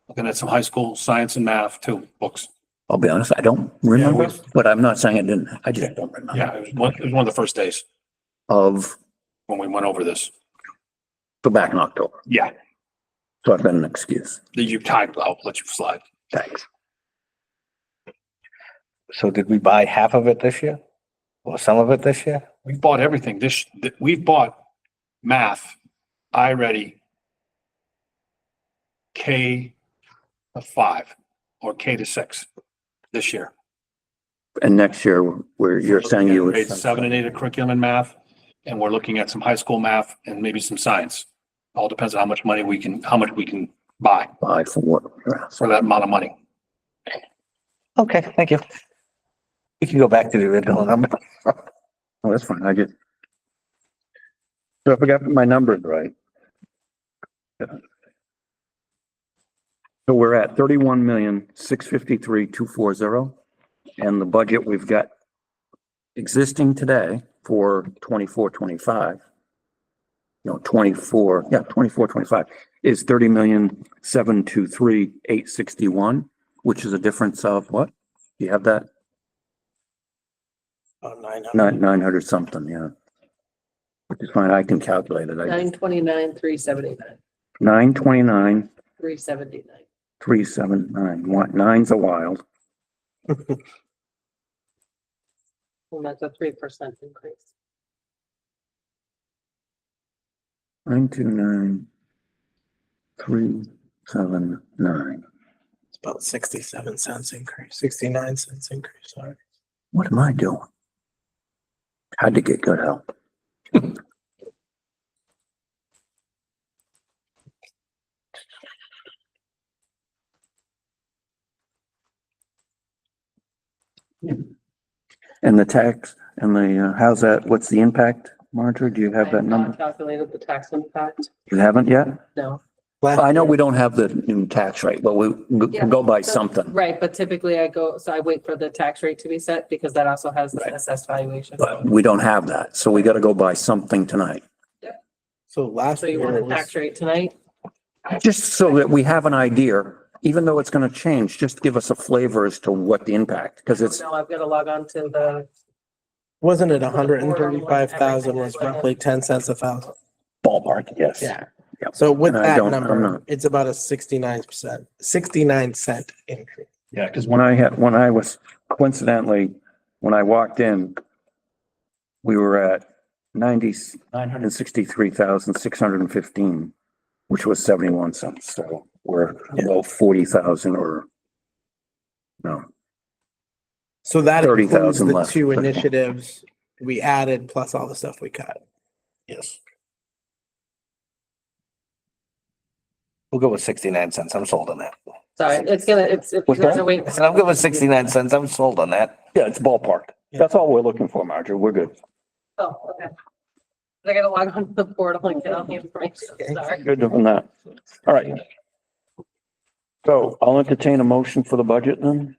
looking at some high school science and math too, books. I'll be honest, I don't remember, but I'm not saying I didn't. I just don't remember. Yeah, it was one of the first days Of, when we went over this. so back in October. Yeah, So I've been an excuse. that you typed, I'll let you slide. Thanks. So did we buy half of it this year? Or some of it this year? We bought everything. We've bought math, iReady, K-5 or K-6 this year. And next year, where you're saying you Grade would. 7 and 8 of curriculum in math, and we're looking at some high school math and maybe some science. All depends on how much we can buy Buy for what? for that amount of money. Okay, thank you. We can go back to the original number. Oh, that's fine. I just. So if I got my numbers right. So we're at 31,653,240. And the budget we've got existing today for 24-25. No, 24-25 is 30,723,861, which is a difference of what? Do you have that? About 900. 900 something, yeah. Which is fine. I can calculate it. 929,379, 929, 379. 379. Nine's a wild. And that's a 3% increase. 929, 379. It's about 67 cents increase, 69 cents increase, sorry. What am I doing? Had to get good help. And the tax and the, how's that, what's the impact, Marjorie? Do you have I that not number? Calculated the tax impact, You haven't yet? no. I know we don't have the new tax rate, but we'll go by something. Right, but typically I wait for the tax rate to be set because that also has the Right. assessed valuation. But we don't have that, so we gotta go by something tonight. So last So you year want it the was, tax rate tonight? Just so that we have an idea, even though it's gonna change, just give us a flavor as to what the impact, because it's, No, I've got to log on to the, wasn't it 135,000 was roughly 10 cents a thousand? ballpark, yes. Yeah. Yep. So with And I that don't- I'm number, not- it's about a 69 cent increase. Yeah, because when I was coincidentally, when I walked in, we were at 963,615, which was 71 cents. So we're about 40,000 or no, So that includes 30,000 the less. two initiatives we added plus all the stuff we cut. Yes. We'll go with 69 cents. I'm sold on that. sorry, it's, if you What's guys that? are waiting. I said, I'm good with 69 cents. I'm sold on that. yeah, it's ballpark. That's all we're looking for, Marjorie. We're good. Oh, okay. I gotta log on to the portal and get all the information, sorry. Good on that. All right. So I'll entertain a motion for the budget then.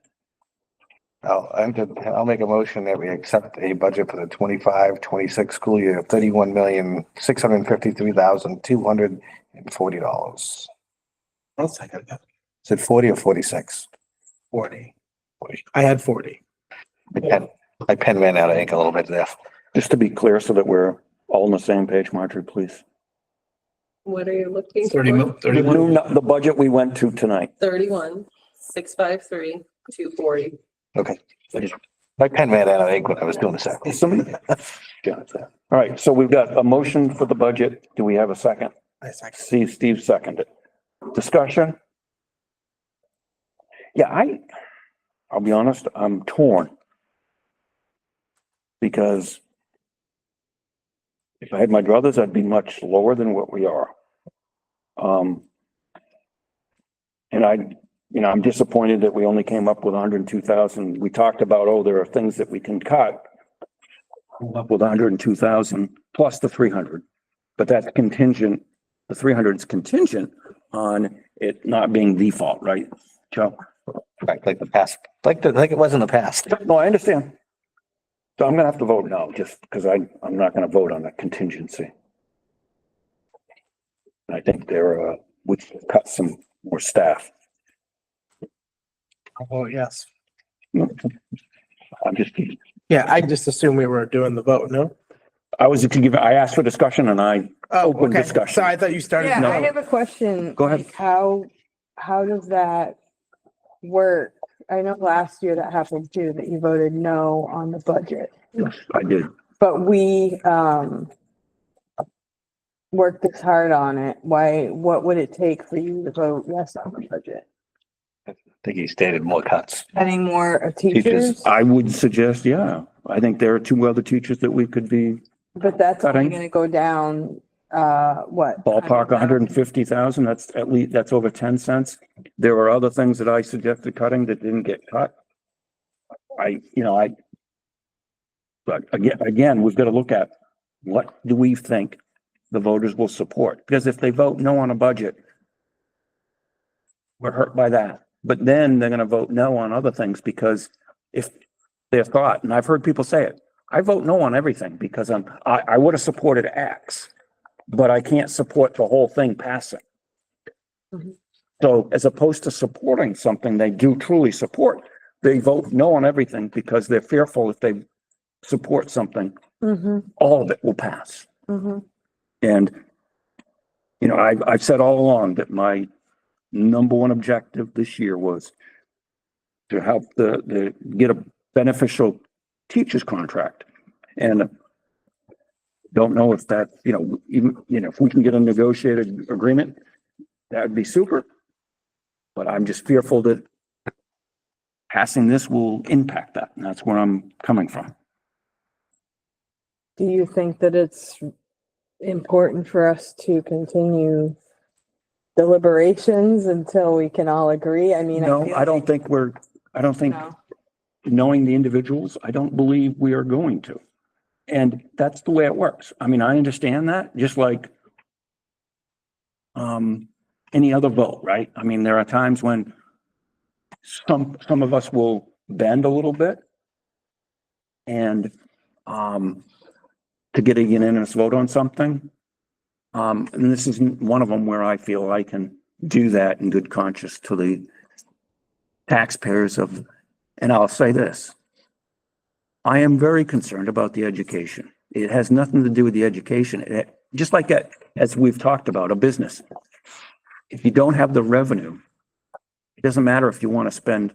I'll make a motion that we accept a budget for the 25-26 school year, of $31,653,240. I'll second that. Is it 40 or 46? 40. I had 40. My pen ran out of ink a little bit there. Just to be clear so that we're all on the same page, Marjorie, please. What are you looking 30 for? mil, 31. The budget we went to tonight. 31,653,240. Okay. My pen ran out of ink when I was doing the second. Somebody got that. All right, so we've got a motion for the budget. Do we have a second? I second. Steve seconded. Discussion? Yeah, I'll be honest, I'm torn. Because if I had my druthers, I'd be much lower than what we are. And I'm disappointed that we only came up with 102,000. We talked about, oh, there are things that we can cut. Came up with 102,000 plus the 300, but that's contingent. The 300 is contingent on it not being default, right, Joe? Right, like the past, like it was in the past. No, I understand. So I'm gonna have to vote no, just because I'm not gonna vote on a contingency. I think we should cut some more staff. Oh, yes. I'm just, Yeah, I just assumed we were doing the vote, no? I asked for discussion and I Oh, opened okay. discussion. So I thought you started. Yeah, No. I have a question. Go ahead. Like, how does that work? I know last year that happened too, that you voted no on the budget, Yes, I did. but we, worked this hard on it. What would it take for you to vote yes on the budget? I think he stated more cuts. Adding more teachers, I would suggest, yeah, I think there are two other teachers that we could be but that's only Cutting. gonna go down, what? ballpark 150,000. That's at least, that's over 10 cents. There were other things that I suggested cutting that didn't get cut. But again, we've got to look at what do we think the voters will support? Because if they vote no on a budget, we're hurt by that. But then they're going to vote no on other things because if their thought, and I've heard people say it, I vote no on everything because I would have supported X, but I can't support the whole thing passing. Mhm. So as opposed to supporting something they do truly support, they vote no on everything because they're fearful if they support something, Mm-hmm, all of it will pass. mm-hmm. And, I've said all along that my number one objective this year was to help get a beneficial teacher's contract. And don't know if that, if we can get a negotiated agreement, that would be super. But I'm just fearful that passing this will impact that. And that's where I'm coming from. Do you think that it's important for us to continue deliberations until we can all agree? I mean, No, feel I don't like- think No. knowing the individuals, I don't believe we are going to. And that's the way it works. I mean, I understand that, just like any other vote, right? I mean, there are times when some of us will bend a little bit and to get a unanimous vote on something. And this is one of them where I feel I can do that in good conscience to the taxpayers and I'll say this. I am very concerned about the education. It has nothing to do with the education. Just like as we've talked about, a business. If you don't have the revenue, it doesn't matter if you want to spend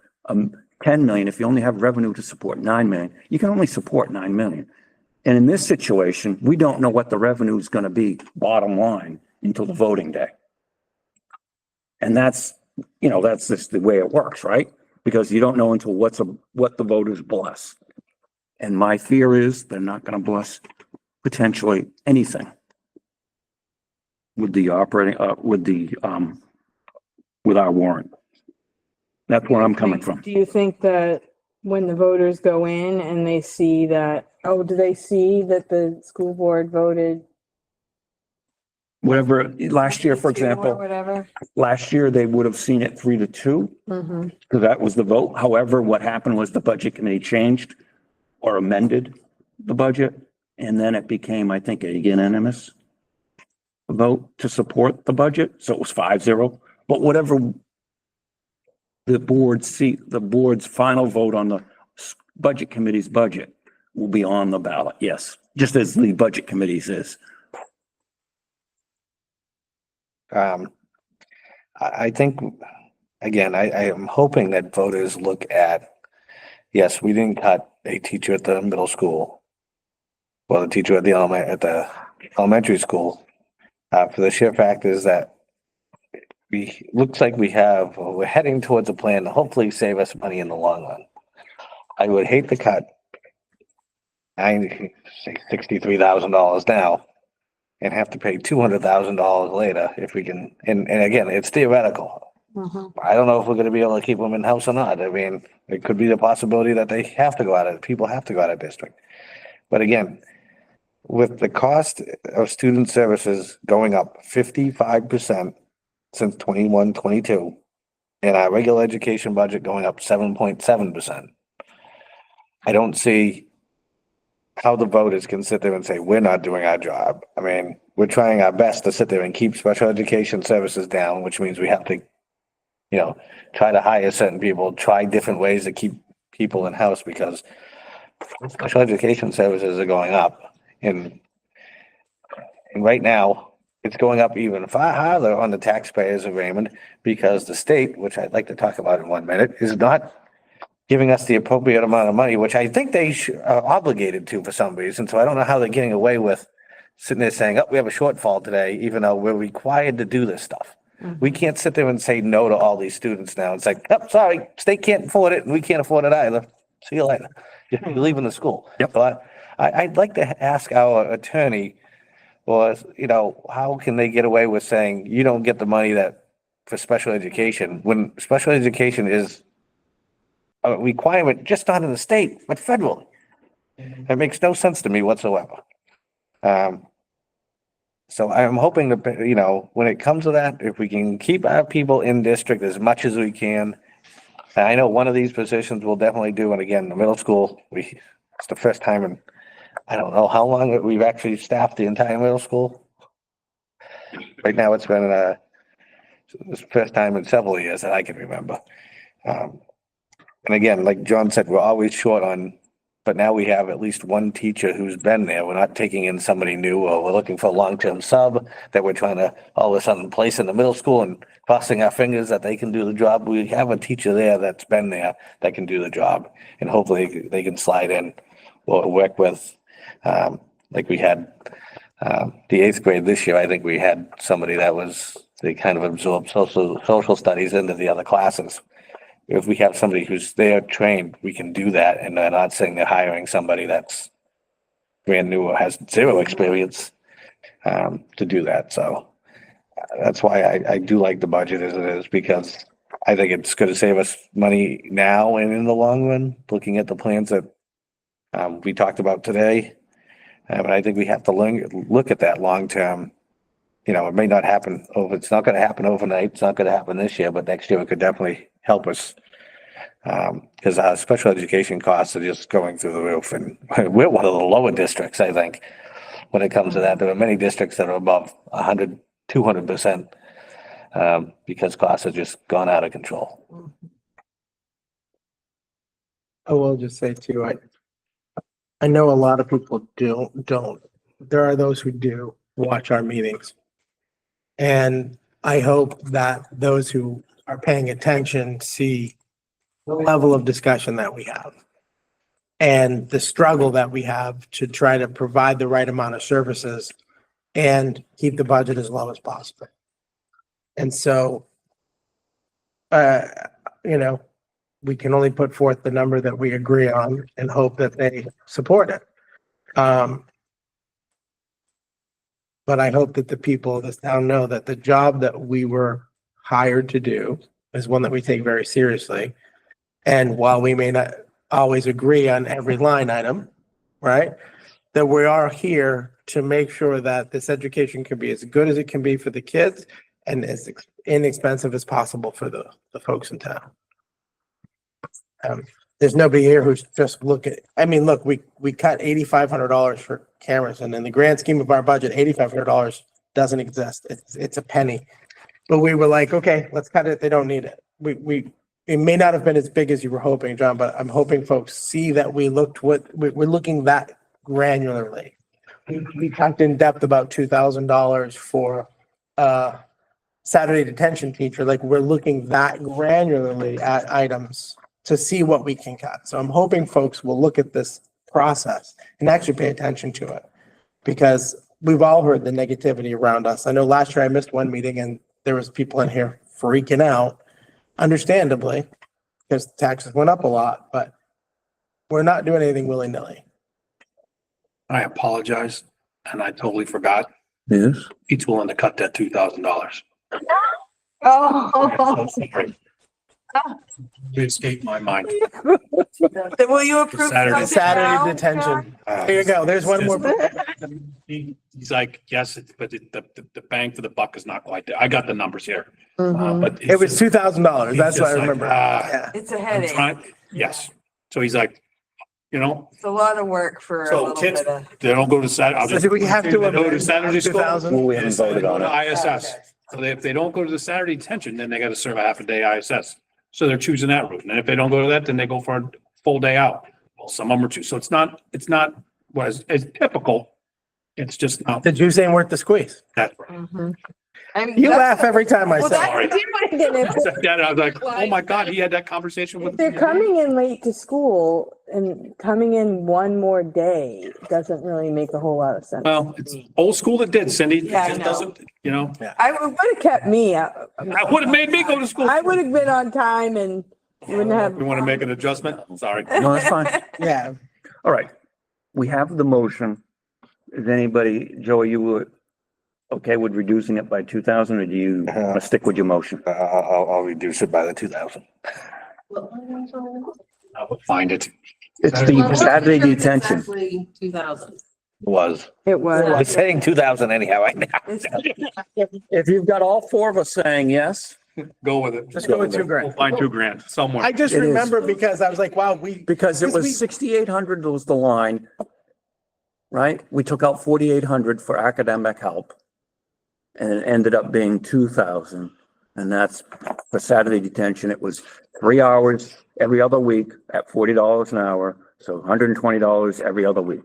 10 million, if you only have revenue to support 9 million, you can only support 9 million. And in this situation, we don't know what the revenue is going to be bottom line until the voting day. And that's just the way it works, right? Because you don't know until what the voters bless. And my fear is they're not going to bless potentially anything with the with our warrant. That's where I'm coming from. Do you think that when the voters go in and they see that, do they see that the school board voted? Whatever, last year, for 2 or example, whatever? last year they would have seen it 3-2 Mm-hmm. because that was the vote. However, what happened was the budget committee changed or amended the budget. And then it became, I think, a unanimous vote to support the budget. So it was 5-0, but whatever the board's final vote on the budget committee's budget will be on the ballot. Yes. Just as the budget committee's is. I think, again, I am hoping that voters look at, yes, we didn't cut a teacher at the middle school. Well, the teacher at the elementary school. For the sheer fact is that looks like we're heading towards a plan to hopefully save us money in the long run. I would hate to cut $63,000 now and have to pay $200,000 later if we can, and again, it's theoretical. I don't know if we're gonna be able to keep them in-house or not. I mean, it could be the possibility that people have to go out of district. But again, with the cost of student services going up 55% since 21-22, and our regular education budget going up 7.7%, I don't see how the voters can sit there and say, we're not doing our job. I mean, we're trying our best to sit there and keep special education services down, which means we have to, try to hire certain people, try different ways to keep people in-house because special education services are going up. And right now, it's going up even far harder on the taxpayers of Raymond because the state, which I'd like to talk about in 1 minute, is not giving us the appropriate amount of money, which I think they are obligated to for some reason. So I don't know how they're getting away with sitting there saying, oh, we have a shortfall today, even though we're required to do this stuff. We can't sit there and say no to all these students now. It's like, oh, sorry, state can't afford it and we can't afford it either. See you later. You're leaving the school. Yep. So I'd like to ask our attorney, or, how can they get away with saying you don't get the money that for special education when special education is a requirement, just not in the state, but federally. It makes no sense to me whatsoever. So I'm hoping that, when it comes to that, if we can keep our people in district as much as we can. And I know one of these positions we'll definitely do, and again, the middle school, it's the first time in, I don't know how long we've actually staffed the entire middle school. Right now, it's been it's the first time in several years that I can remember. And again, like John said, we're always short on, but now we have at least one teacher who's been there. We're not taking in somebody new, or we're looking for a long-term sub that we're trying to all of a sudden place in the middle school and crossing our fingers that they can do the job. We have a teacher there that's been there that can do the job, and hopefully they can slide in or work with, like we had the 8th grade this year. I think we had somebody they kind of absorbed social studies into the other classes. If we have somebody who's there trained, we can do that. And they're not saying they're hiring somebody that's brand new or has zero experience to do that. So that's why I do like the budget as it is, because I think it's going to save us money now and in the long run, looking at the plans that we talked about today. But I think we have to look at that long term. It may not happen it's not going to happen overnight. It's not going to happen this year, but next year it could definitely help us. Because our special education costs are just going through the roof, and we're one of the lower districts, I think, when it comes to that. There are many districts that are above 100, 200%, because costs have just gone out of control. I will just say too, I know a lot of people don't. There are those who do watch our meetings. And I hope that those who are paying attention see the level of discussion that we have and the struggle that we have to try to provide the right amount of services and keep the budget as low as possible. And so, we can only put forth the number that we agree on and hope that they support it. But I hope that the people of this town know that the job that we were hired to do is one that we take very seriously. And while we may not always agree on every line item, right, that we are here to make sure that this education can be as good as it can be for the kids and as inexpensive as possible for the folks in town. There's nobody here who's just look, we cut $8,500 for cameras, and in the grand scheme of our budget, $8,500 doesn't exist. It's a penny. But we were like, okay, let's cut it. They don't need it. It may not have been as big as you were hoping, John, but I'm hoping folks see that we're looking that granularly. We talked in depth about $2,000 for Saturday detention teacher. Like, we're looking that granularly at items to see what we can cut. So I'm hoping folks will look at this process and actually pay attention to it, because we've all heard the negativity around us. I know last year I missed one meeting and there was people in here freaking out, understandably, because taxes went up a lot, but we're not doing anything willy-nilly. I apologize, and I totally forgot. Yes. He's willing to cut that $2,000. Oh. It escaped my mind. Will you approve? Saturday. something now? Saturday detention. There you go. There's one more. He's like, yes, but the bang for the buck is not quite there. I got the numbers here. Mhm. But It was $2,000. That's what I remember. Ah. Yeah. It's a I'm headache. trying, yes. So he's like, you know, It's a lot of work for a so little kids, bit of. they don't go to Saturday. So do we have to They go to amend Saturday school. 2,000? Well, we haven't voted on Go to it. ISS. So if they don't go to the Saturday detention, then they got to serve a half a day ISS. So they're choosing that route. And if they don't go to that, then they go for a full day out. Well, some of them are two. So it's not what is typical. It's just not The juice ain't worth the squeeze. that. Mhm. I mean, You that's- laugh every time I Well, say that's it. Sorry. the difference in I said that, I was like, oh Like- my God, he had that conversation If with. they're coming in late to school and coming in one more day, doesn't really make a whole lot of sense. Well, it's old school that did, Cindy. It Yeah, I just know. doesn't, you know, I would have kept me. that would have made me go to school. I would have been on time and wouldn't have. We want to make an adjustment? Sorry. No, that's fine. Yeah. All right. We have the motion. Is anybody, Joe, are you okay with reducing it by 2,000 or do you want to stick with your motion? I'll reduce it by the 2,000. I will find it. It's the Saturday detention. Exactly 2,000. Was. It was. It's saying 2,000 anyhow right now. If you've got all four of us saying yes, Go with it. Just go with We'll $2,000. find $2,000 somewhere. I just It is. remember because I was like, wow, because it Because we- was 6,800 was the line, right? We took out 4,800 for academic help. And it ended up being 2,000. And that's for Saturday detention. It was 3 hours every other week at $40 an hour. So $120 every other week.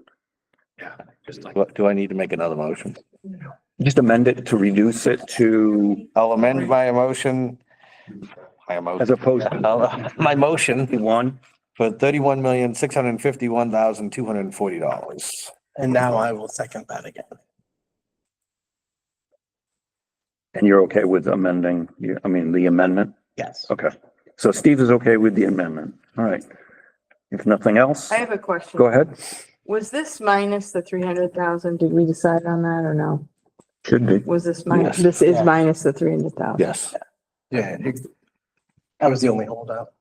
Yeah, just like. What, do I need to make another motion? Just amend it to reduce it to, I'll amend my motion. as opposed to My motion 1. for $31,651,240. and now I will second that again. And you're okay with amending, the amendment? Yes. Okay. So Steve is okay with the amendment. All right. If nothing else, I have a question. go ahead. Was this minus the 300,000? Did we decide on that or no? Should be. Was this minus, Yes. this is minus the 300,000? Yes. Yeah. I was the only holdout.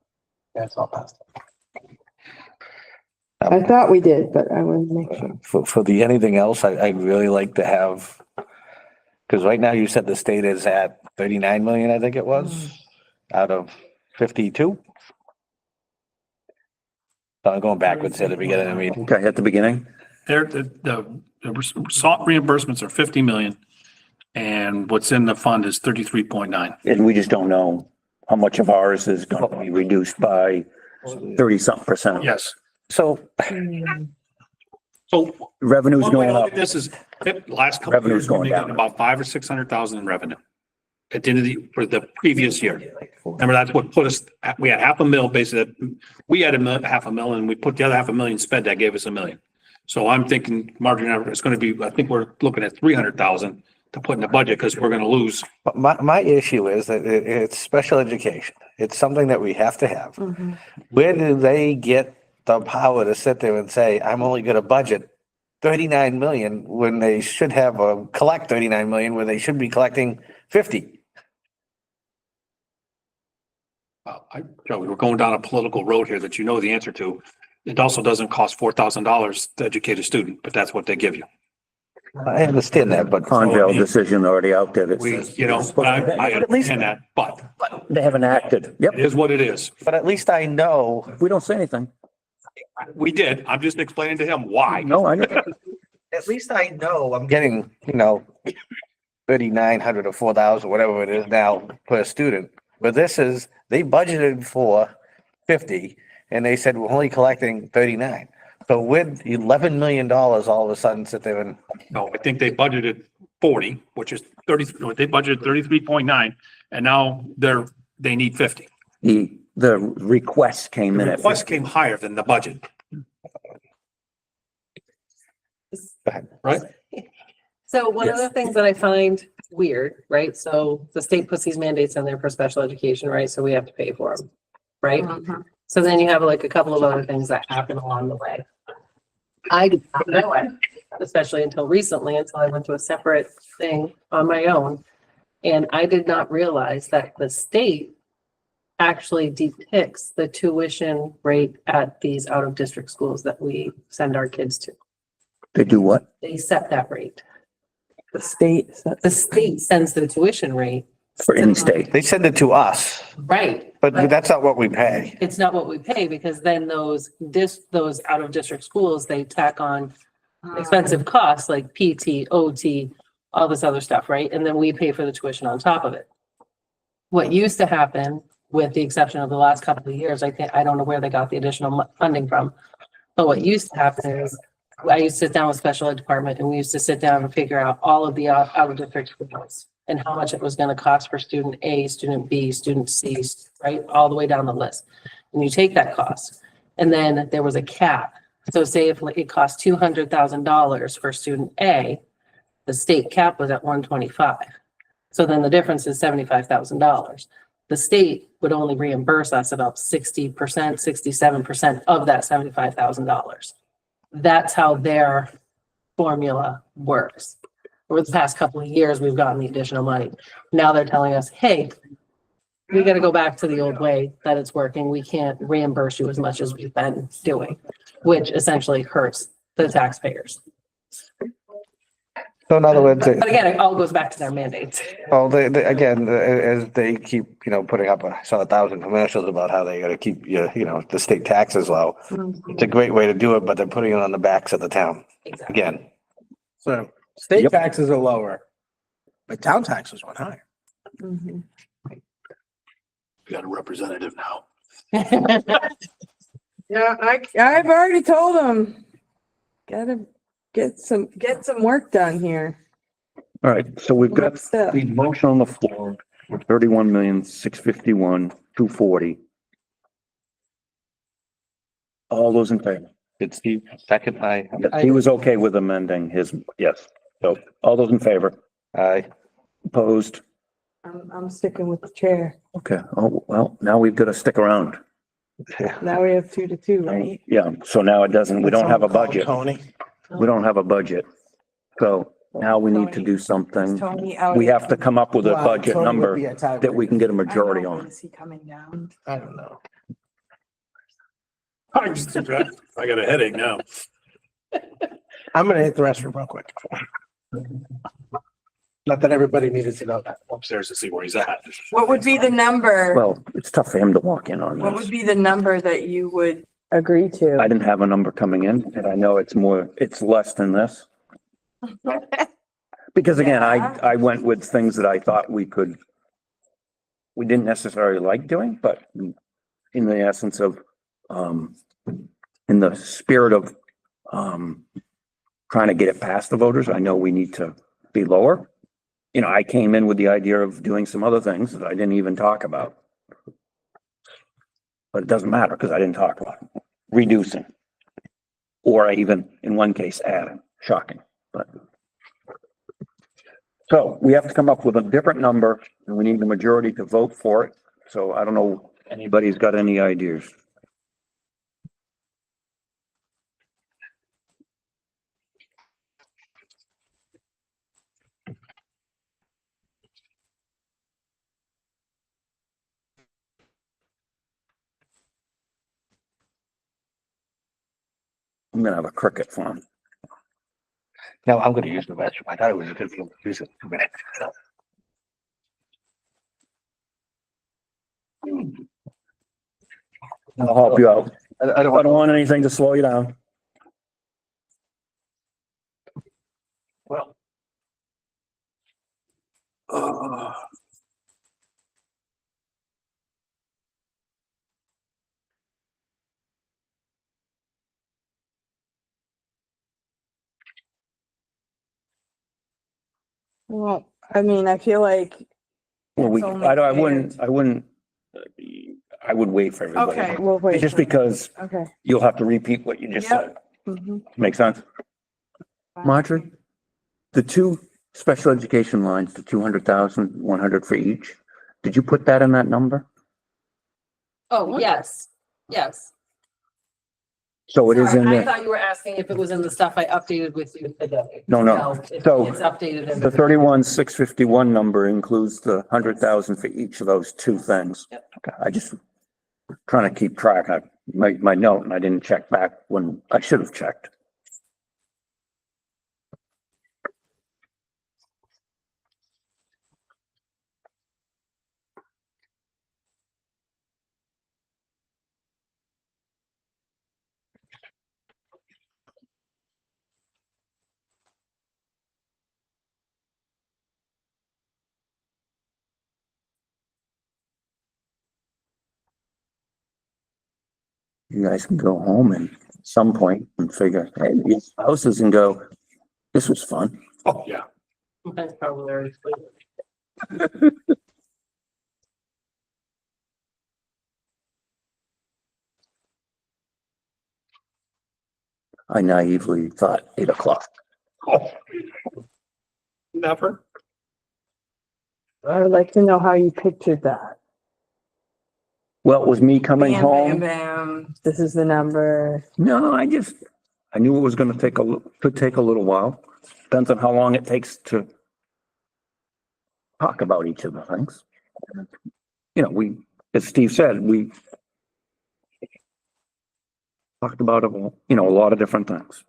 Yeah, it's all passed. I thought we did, but I wanted to make sure. For the anything else, I'd really like to have, because right now you said the state is at 39 million, I think it was, out of 52. So I'm going backwards at the beginning of the meeting. Okay, at the beginning? The SALT reimbursements are 50 million. And what's in the fund is 33.9. And we just don't know how much of ours is going to be reduced by 30-something percent. Yes. So So Revenue's one way going to up. look at this is, last couple of Revenue's years, we're going making down. about 500,000 or 600,000 in revenue. At the end of for the previous year. Remember, that's what put us, we had 500,000 basically, we had 500,000 and we put the other 500,000 spent, that gave us 1 million. So I'm thinking margin, it's going to be, I think we're looking at 300,000 to put in the budget because we're going to lose. but my issue is that it's special education. It's something that we have to have. Mhm. Where do they get the power to sit there and say, I'm only gonna budget 39 million when they should have collect 39 million when they should be collecting 50? Joe, we were going down a political road here that you know the answer to. It also doesn't cost $4,000 to educate a student, but that's what they give you. I understand that, but Conval decision already out there that We, says. you know, I At least- understand that, but They haven't acted. Yep. it is what it is. but at least I know, We don't say anything. We did. I'm just explaining to him why. No, I know. at least I know I'm getting, 3,900 or 4,000, whatever it is now per student. But this is, they budgeted for 50 and they said we're only collecting 39. So with $11 million, all of a sudden sit there and, No, I think they budgeted 40, which is 30, they budgeted 33.9 and now they need 50. The request came The in at request 50. came higher than the budget, right? So one of the things that I find weird, right? So the state puts these mandates in there for special education, right? So we have to pay for them, right? Mhm. So then you have like a couple of other things that happen along the way. I did not know it, especially until recently, until I went to a separate thing on my own. And I did not realize that the state actually depicts the tuition rate at these out-of-district schools that we send our kids to. They do what? They set that rate. The state. The state sends the tuition rate. For in-state. They send it to us, Right. but that's not what we pay. It's not what we pay because then those out-of-district schools, they tack on expensive costs like PT, OT, all this other stuff, right? And then we pay for the tuition on top of it. What used to happen, with the exception of the last couple of years, I don't know where they got the additional funding from. But what used to happen is I used to sit down with special ed department and we used to sit down and figure out all of the out-of-district schools and how much it was going to cost for student A, student B, student C, right? All the way down the list. And you take that cost and then there was a cap. So say if it cost $200,000 for student A, the state cap was at 125. So then the difference is $75,000. The state would only reimburse us about 60%, 67% of that $75,000. That's how their formula works. Over the past couple of years, we've gotten the additional money. Now they're telling us, hey, we got to go back to the old way that it's working. We can't reimburse you as much as we've been doing, which essentially hurts the taxpayers. So in other words, But again, it all goes back to their mandates. well, again, as they keep, putting up, I saw 1,000 commercials about how they gotta keep the state taxes low. It's a great way to do it, but they're putting it on the backs of the town Exactly. again. So state Yep. taxes are lower, but town taxes went higher. Mhm. We got a representative now. Yeah, I've already told them, gotta get some work done here. All right, so we've got Next up. the motion on the floor, 31,651,240. All those in favor? Did Steve second? He was okay with amending his, yes. So all those in favor? Aye. Opposed? I'm sticking with the chair. Okay, oh, well, now we've got to stick around. Now we have 2-2, right? Yeah, so now it doesn't, we don't have a budget. Tony. We don't have a budget. So now we need to do something. Tony out. We have to come up with a Wow, budget Tony would number be a tiebreaker. that we can get a I majority know, on. but Is he coming down? I don't know. I got a headache now. I'm gonna hit the restroom real quick. Not that everybody needed to know that. Upstairs to see where he's at. What would be the number? Well, it's tough for him to walk in on What would this. be the number that you would agree I to? didn't have a number coming in and I know it's less than this. Because again, Yeah. I went with things that I thought we didn't necessarily like doing, but in the essence of, in the spirit of, trying to get it past the voters, I know we need to be lower. I came in with the idea of doing some other things that I didn't even talk about. But it doesn't matter because I didn't talk about it. Reducing. Or even, in one case, adding. Shocking, but. So we have to come up with a different number and we need the majority to vote for it. So I don't know, if anybody's got any ideas? I'm gonna have a cricket phone. No, I'm gonna use the restroom. I thought it was gonna be able to use it in 2 minutes. I'll help you out. I I don't want, don't want anything to slow you down. Well. Well, I mean, I feel like, Well, It's only fair. I would wait for everybody. okay, we'll wait. Just because Okay. you'll have to repeat what you just said. Mhm. Make sense? Marjorie? The two special education lines, the 200,000, 100 for each. Did you put that in that number? Oh, yes, yes. So it is in Sorry, I there. thought you were asking if it was in the stuff I updated with you today. No. It's So updated in the 31,651 number includes the 100,000 for each of those two things. Yep. Okay, I just trying to keep track. I made my note and I didn't check back when I should have checked. You guys can go home and at some point and figure, hey, these houses and go, this was fun. Oh, yeah. That's probably very clear. I naively thought 8 o'clock. Oh. Never. I would like to know how you pictured that. Well, it was me coming Bam, home. bam, this is the number. No, I knew it was gonna could take a little while. Depends on how long it takes to talk about each of the things. You know, as Steve said, we talked about, a lot of different things.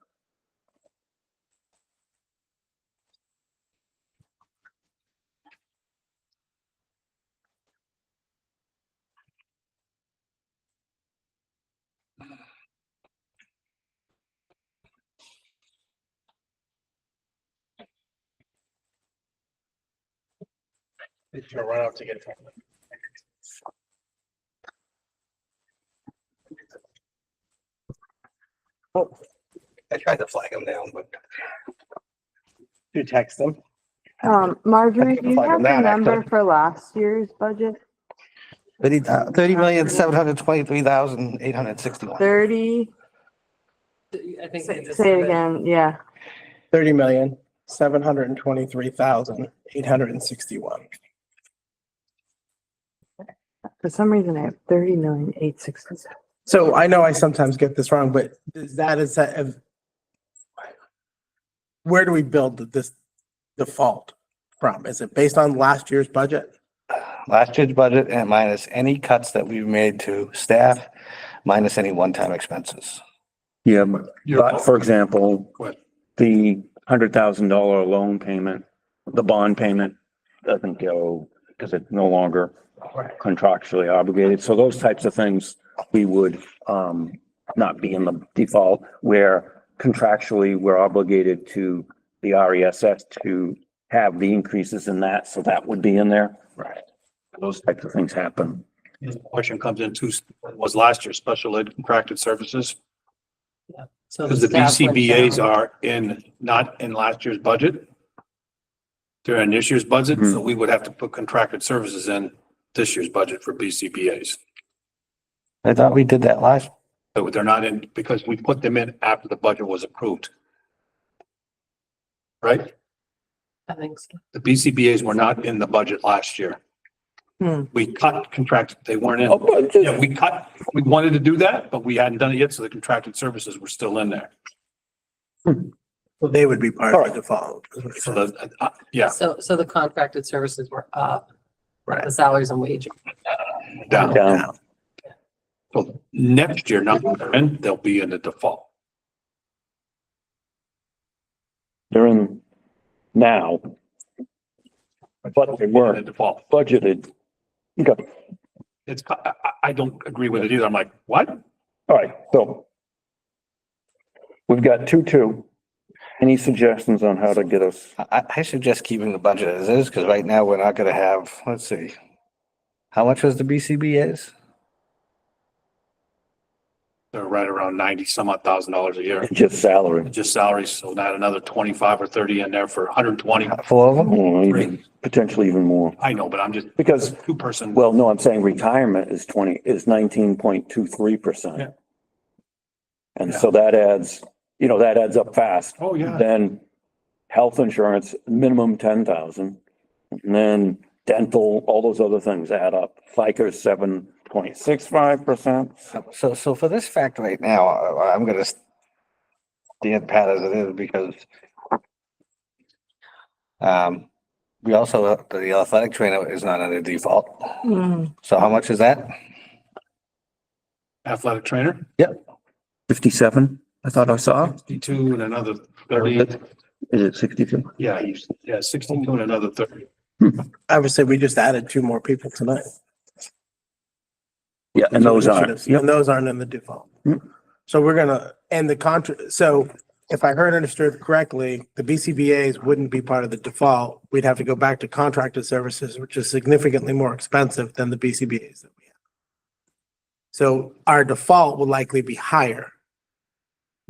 Did you run out to get it? Oh, I tried to flag them down, but. You text them? Marjorie, do you Like have the that, number actually. for last year's budget? 30,723,861. 30, I think. say it again, yeah. 30,723,861. For some reason I have 30,867. So I know I sometimes get this wrong, but is that where do we build this default from? Is it based on last year's budget? Last year's budget and minus any cuts that we've made to staff, minus any one-time expenses. Yeah, but for example, Go ahead. the $100,000 loan payment, the bond payment doesn't go because it's no longer contractually obligated. So those types of things, we would not be in the default, where contractually we're obligated to the RESS to have the increases in that, so that would be in there. Right. Those types of things happen. The question comes into, was last year special ed contracted services? So Because the staff went BCBA's down. are not in last year's budget. They're in this year's budget, so we would have to put contracted services in this year's budget for BCBA's. I thought we did that last. But they're not in, because we put them in after the budget was approved. Right? I think so. The BCBA's were not in the budget last year. We cut contract, they weren't in. Yeah, we wanted to do that, but we hadn't done it yet, so the contracted services were still in there. So they would be part of the default. So yeah, So the contracted services were up. Right. The salaries and wages. down. Down. So next year, not when they're in, they'll be in the default. They're in now, but they In weren't the default. budgeted. Okay, I don't agree with it either. I'm like, what? all right, so we've got 2-2. Any suggestions on how to get us? I suggest keeping the budget as is, because right now we're not gonna have, let's see. How much was the BCBA's? They're right around 90 some odd $1,000 a year. Just salary. Just salaries, so not another 25 or 30 in there for 120. Four of them? Or even, potentially even more, I know, but I'm just because, two person. well, no, I'm saying retirement is 19.23%. Yeah. And so that adds, that adds up fast. Oh, yeah. Then health insurance, minimum 10,000. And then dental, all those other things add up. FICA 7.65%. So for this fact right now, I'm gonna stand pat as it is because we also, the athletic trainer is not under default. Mm. So how much is that? Athletic trainer, 57, I thought I saw. 62 and another 30. Is it 62? Yeah, 62 and another 30. I would say we just added 2 more people tonight. Yeah, and those aren't. Initiatives, Yep. And those aren't in the default. Yep. So we're gonna, and the contract, so if I heard understood correctly, the BCBA's wouldn't be part of the default. We'd have to go back to contracted services, which is significantly more expensive than the BCBA's that we have. So our default will likely be higher.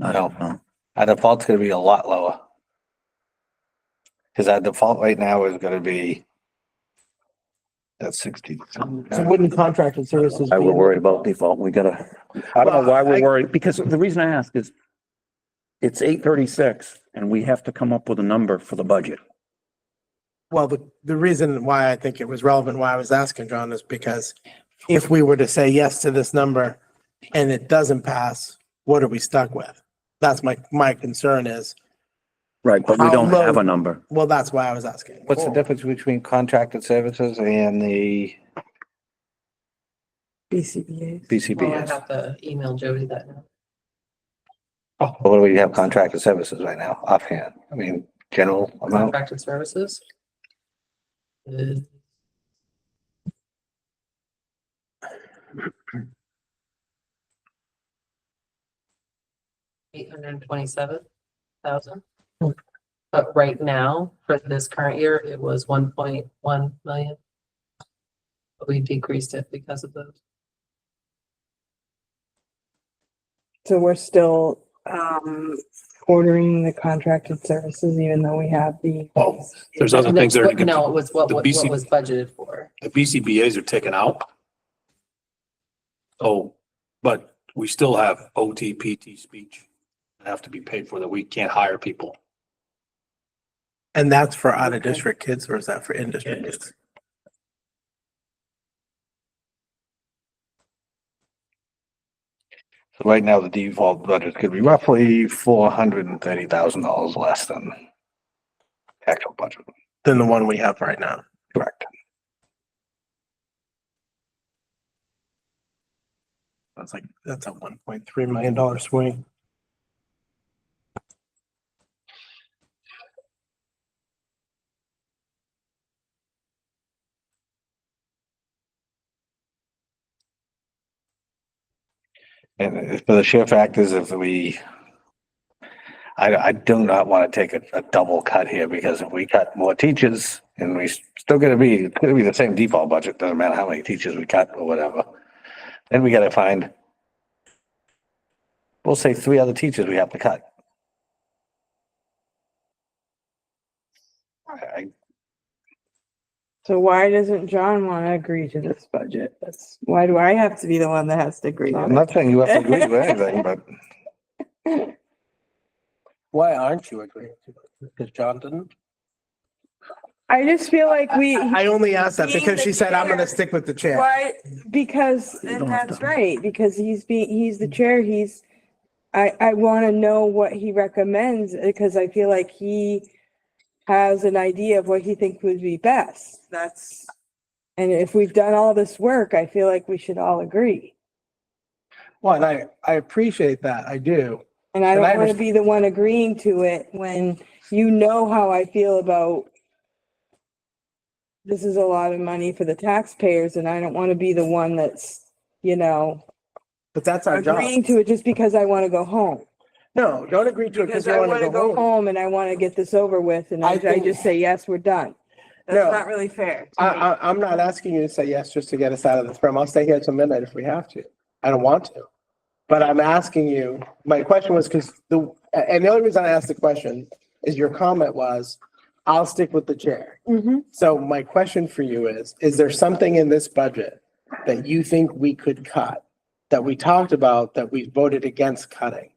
I don't know. Our default's gonna be a lot lower. Cause our default right now is gonna be that's 60. So wouldn't contracted services? I be we're in- worried about default. We gotta, I don't know why Well, we're worried, because the reason I ask is it's 8:36 and we have to come up with a number for the budget. Well, the reason why I think it was relevant, why I was asking, John, is because if we were to say yes to this number and it doesn't pass, what are we stuck with? That's my concern is, Right, but we How don't low- have a number. well, that's why I was asking. What's the difference between contracted services and the BCBA. Well, I BCBS? have to email Jody that now. What do we have contracted services right now offhand? I mean, general amount? Contracted services. Is $827,000. But right now, for this current year, it was 1.1 million. But we decreased it because of those. So we're still, ordering the contracted services, even though we have the. Well, there's other things that are. No, it was what the what BC was budgeted for. The BCBA's are taken out. Oh, but we still have OT, PT, speech that have to be paid for that we can't hire people. And that's for out of district kids or is that for in district kids? So right now, the default budget could be roughly $430,000 less than actual budget. Than the one we have right now. Correct. That's a $1.3 million swing. And for the sheer fact is if I do not want to take a double cut here because if we cut more teachers and we still it's gonna be the same default budget, doesn't matter how many teachers we cut or whatever. Then we gotta find, we'll say 3 other teachers we have to cut. So why doesn't John want to agree to this budget? Why do I have to be the one that has to agree? I'm to not saying you have to agree with anything, but it? Why aren't you agreeing to it? Because John didn't? I just feel like I only asked that Being because the she said, I'm chair. gonna stick with the chair. Why? Because, You and don't have that's to. right, because he's the chair, I want to know what he recommends, because I feel like he has an idea of what he thinks would be best. And if we've done all this work, I feel like we should all agree. Well, and I appreciate that. I do. And I And I don't want to be the one agreeing to it when you know how I feel about this is a lot of money for the taxpayers, and I don't want to be the one that's, But that's our job. agreeing to it just because I want to go home. No, don't agree to it because Because you I want want to to go go home. home and I want to get this over with, and I I think- just say, yes, we're done. No. That's not really fair. to me. I'm not asking you to say yes just to get us out of this room. I'll stay here till midnight if we have to. I don't want to. But I'm asking you, my question was and the only reason I asked the question is your comment was, I'll stick with the chair. Mhm. So my question for you is there something in this budget that you think we could cut, that we talked about, that we voted against cutting?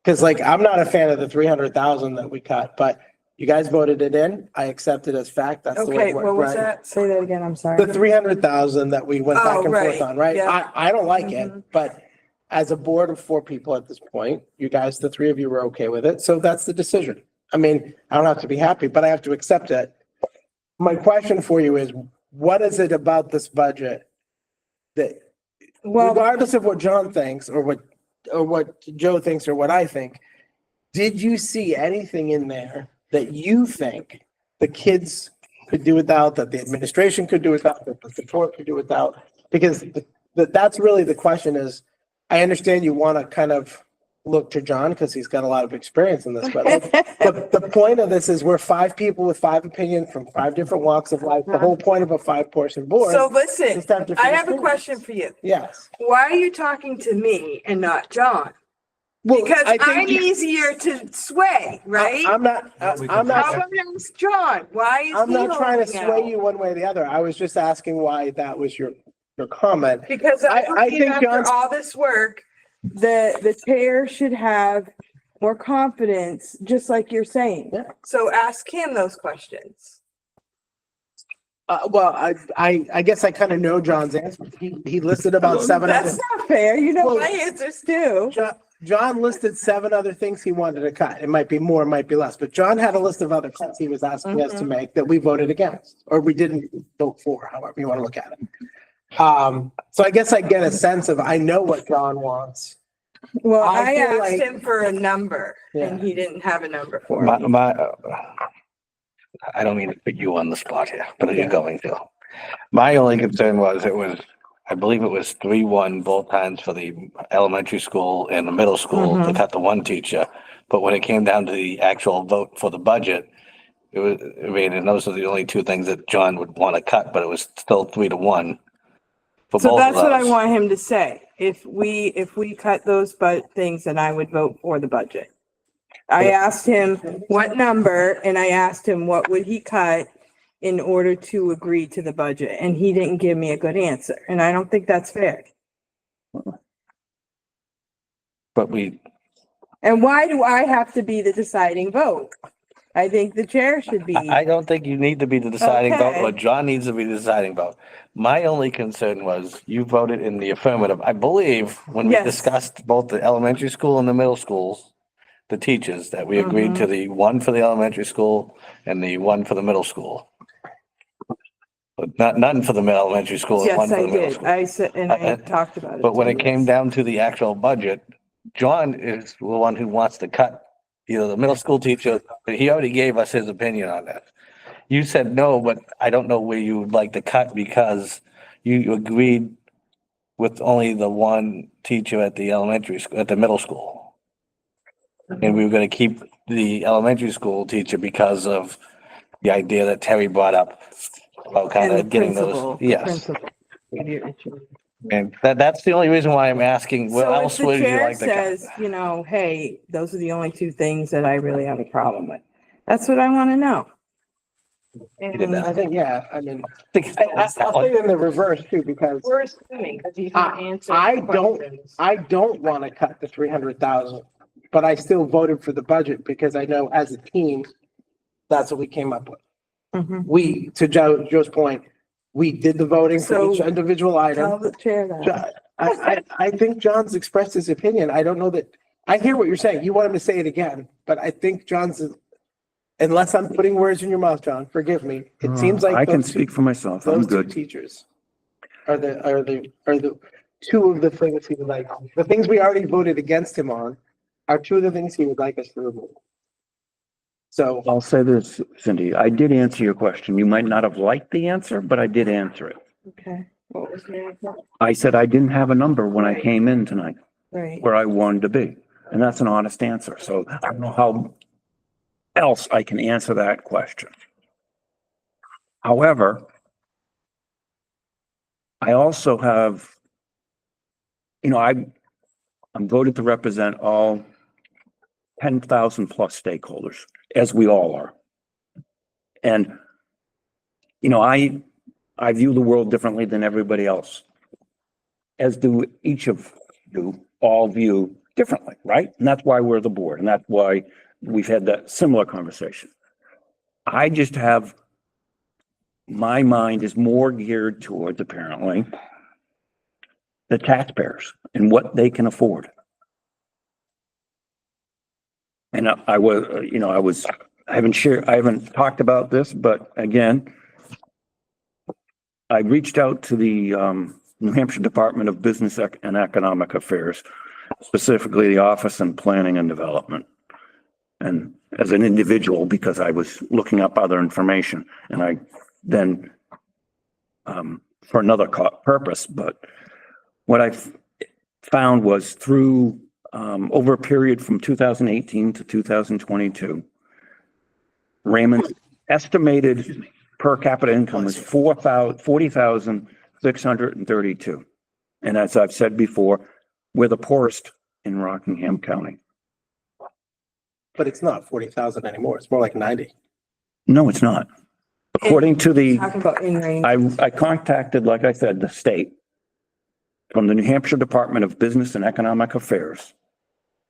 Because I'm not a fan of the 300,000 that we cut, but You guys voted it in. I accept it as fact. That's the way Okay, it what worked, was right? that? Say that again, I'm sorry. The 300,000 that we went back Oh, and forth right. on, right? Yeah. I don't like it, Mhm. but as a board of 4 people at this point, you guys, the 3 of you were okay with it. So that's the decision. I mean, I don't have to be happy, but I have to accept it. My question for you is, what is it about this budget that, Well, regardless of what John thinks or what Joe thinks or what I think, did you see anything in there that you think the kids could do without, that the administration could do without, that the support could do without? Because that's really the question is, I understand you want to kind of look to John because he's got a lot of experience in this, but the point of this is we're 5 people with 5 opinions from 5 different walks of life. The whole point of a 5-person board. so listen, is to have different I have a opinions. question for you. Yes. Why are you talking to me and not John? Well, Because I think I'm easier to sway, right? I'm not, I'm How not, about ask John? Why is I'm he not trying to holding sway out? you one way or the other. I was just asking why that was your comment. Because I I think think after John's- all this work, the chair should have more confidence, just like you're saying. Yeah. So ask him those questions. Well, I guess I kind of know John's answer. He listed about 7 other. That's not fair. You know Well, my answers too. John listed 7 other things he wanted to cut. It might be more, it might be less, but John had a list of other cuts he was asking us to make that we voted against, or we didn't vote for, however you want to look at it. So I guess I get a sense of, I know what John wants. Well, I I feel asked like- him for a number and Yeah. he didn't have a number for My, me. I don't mean to put you on the spot here, but Yeah. you're going to. My only concern was I believe it was 3-1 both times for the elementary school and the middle school to Mhm. cut the one teacher. But when it came down to the actual vote for the budget, it was, I mean, and those are the only 2 things that John would want to cut, but it was still 3-1 for So both of that's what I those. want him to say. If we cut those things, then I would vote for the budget. I asked him what number and I asked him what would he cut in order to agree to the budget, and he didn't give me a good answer, and I don't think that's fair. But we, And why do I have to be the deciding vote? I think the chair should be. I don't think you need to be the deciding vote, Okay. or John needs to be the deciding vote. My only concern was you voted in the affirmative, I believe, when we Yes. discussed both the elementary school and the middle schools, the teachers, that we agreed to the 1 for the elementary school and the 1 for the middle school. But none for the elementary school and 1 Yes, for I the middle did. school. I said, and I And- talked about it. But when too, it came yes. down to the actual budget, John is the one who wants to cut either the middle school teacher, but he already gave us his opinion on that. You said no, but I don't know where you would like to cut because you agreed with only the 1 teacher at the elementary school, at the middle school. And we were gonna keep the elementary school teacher because of the idea that Terry brought up about kind And the of getting principal, those, the yes. principal. Immediate issue. And that's the only reason why I'm asking, what So if else the would you chair like to cut? says, you know, hey, those are the only 2 things that I really have a problem with. That's what I want to know. did I think, yeah, I mean, Think- I'll say it in the reverse too, because We're assuming, because he's not I don't want to cut the 300,000, but I still voted for the budget because I know as a team, that's what we came up with. We, to Joe's point, we did the voting for So- each individual Tell item. the chair that. I think John's expressed his opinion. I don't know that, I hear what you're saying. You want him to say it again, but I think unless I'm putting words in your mouth, John, forgive me. It seems like I can those two- speak for myself. I'm those 2 good. teachers are the 2 of the things he would like. The things we already voted against him on are 2 of the things he would like us to remove. So, I'll say this, Cindy, I did answer your question. You might not have liked the answer, but I did answer it. Okay. What was the answer? I said I didn't have a number when I came in tonight Right. where I wanted to be. And that's an honest answer. So I don't know how else I can answer that question. However, I also have, I'm voted to represent all 10,000 plus stakeholders, as we all are. And, I view the world differently than everybody else, as do each of you, all view differently, right? And that's why we're the board, and that's why we've had that similar conversation. I just have, my mind is more geared towards apparently the taxpayers and what they can afford. And I haven't talked about this, but again, I reached out to the New Hampshire Department of Business and Economic Affairs, specifically the Office of Planning and Development. And as an individual, because I was looking up other information, and I then, for another purpose, but what I found was through, over a period from 2018 to 2022, Raymond's estimated per capita income is $40,632. And as I've said before, we're the poorest in Rockingham County. But it's not 40,000 anymore. It's more like 90. No, it's not. According to the, Talking about in range. I contacted, like I said, the state from the New Hampshire Department of Business and Economic Affairs,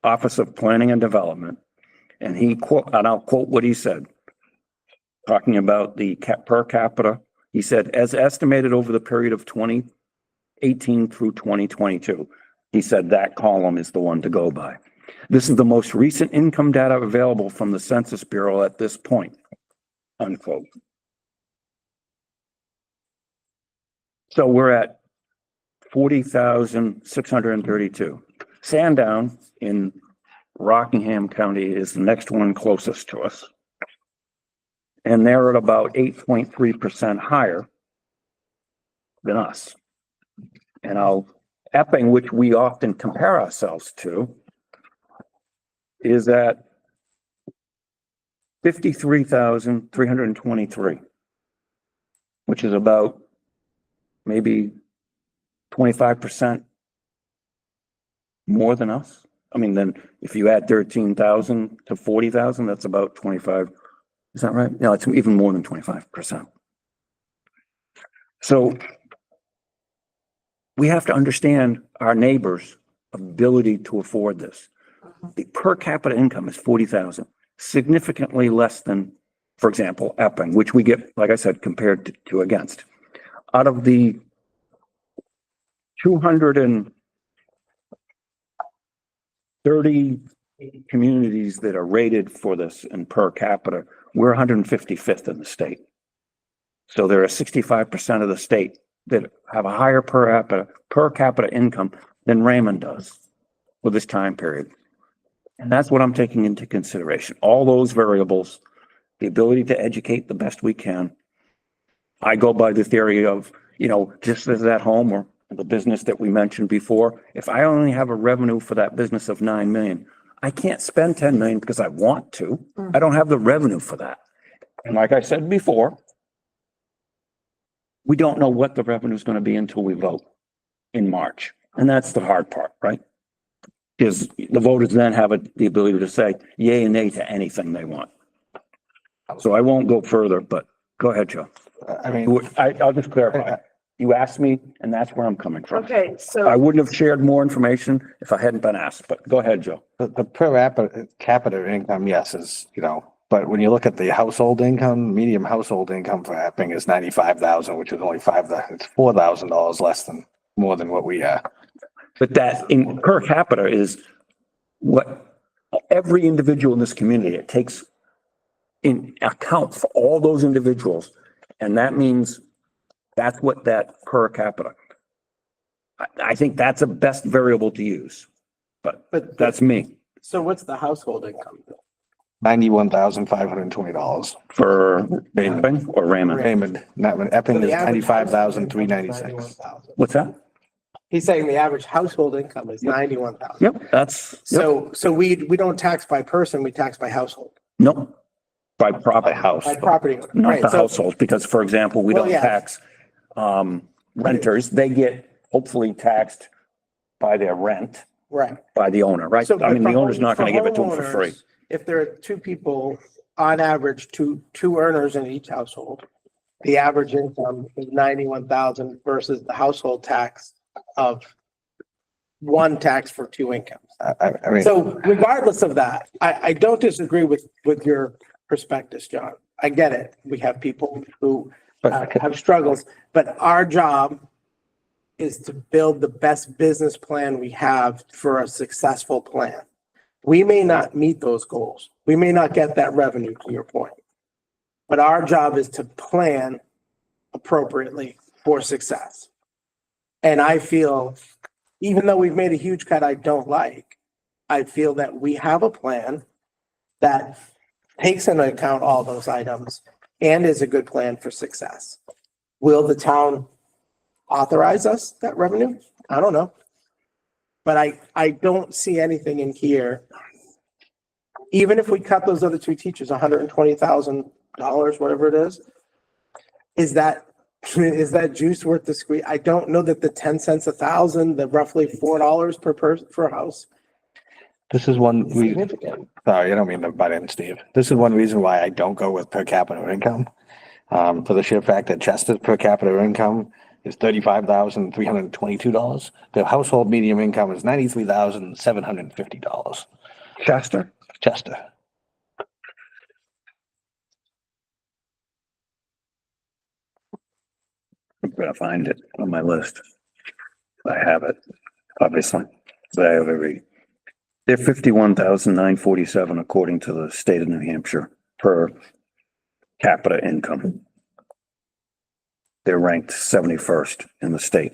Office of Planning and Development, and I'll quote what he said, talking about the per capita. He said, as estimated over the period of 2018 through 2022, he said that column is the one to go by. This is the most recent income data available from the Census Bureau at this point, unquote. So we're at 40,632. Sandown in Rockingham County is the next one closest to us. And they're at about 8.3% higher than us. And Epping, which we often compare ourselves to, is at 53,323, which is about maybe 25% more than us. I mean, then if you add 13,000 to 40,000, that's about 25. Is that right? No, it's even more than 25%. So we have to understand our neighbors' ability to afford this. The per capita income is 40,000, significantly less than, for example, Epping, which we get, like I said, compared to against. Out of the 230 communities that are rated for this in per capita, we're 155th in the state. So there are 65% of the state that have a higher per capita income than Raymond does for this time period. And that's what I'm taking into consideration. All those variables, the ability to educate the best we can. I go by the theory of, just as at home or the business that we mentioned before, if I only have a revenue for that business of 9 million, I can't spend 10 million because I want to. I don't have the revenue for that. And like I said before, we don't know what the revenue is going to be until we vote in March. And that's the hard part, right? Because the voters then have the ability to say yay and nay to anything they want. So I won't go further, but go ahead, Joe. I mean, I'll just clarify. You asked me, and that's where I'm coming from. Okay, I so, wouldn't have shared more information if I hadn't been asked, but go ahead, Joe. the per capita income, yes, is, but when you look at the household income, medium household income for Epping is 95,000, which is only it's $4,000 more than what we are. But that in per capita is what every individual in this community, it takes in account for all those individuals. And that means that's what that per capita. I think that's the best variable to use, but that's me So what's the household income? $91,520 for Epping or Raymond. Raymond. Epping So is the average $95,396. What's that? He's saying the average household income is 91,000. Yep, that's, So we don't tax by person, we tax by household, nope, by property house, by property owner. not Right, the so- households, because for example, we Well, don't yeah. tax renters. They get hopefully taxed by their rent, Right. by the owner, right? So, I mean, but the for owner's not home- gonna give it to them for homeowners, free. If there are two people, on average, two earners in each household, the average income is 91,000 versus the household tax of one tax for two incomes. I mean, So regardless of that, I don't disagree with your prospectus, John. I get it. We have people who have struggles, but our job is to build the best business plan we have for a successful plan. We may not meet those goals. We may not get that revenue, to your point. But our job is to plan appropriately for success. And I feel, even though we've made a huge cut I don't like, I feel that we have a plan that takes into account all those items and is a good plan for success. Will the town authorize us that revenue? I don't know. But I don't see anything in here. Even if we cut those other two teachers, $120,000, whatever it is that juice worth the squeeze? I don't know that the 10 cents a thousand, the roughly $4 per person per house This is one is reason, significant. sorry, I don't mean to butt in, Steve. This is one reason why I don't go with per capita income. For the sheer fact that Chester's per capita income is $35,322. The household medium income is $93,750. Chester? Chester. I'm gonna find it on my list. I have it, obviously, but I have every. They're 51,947 according to the state of New Hampshire per capita income. They're ranked 71st in the state,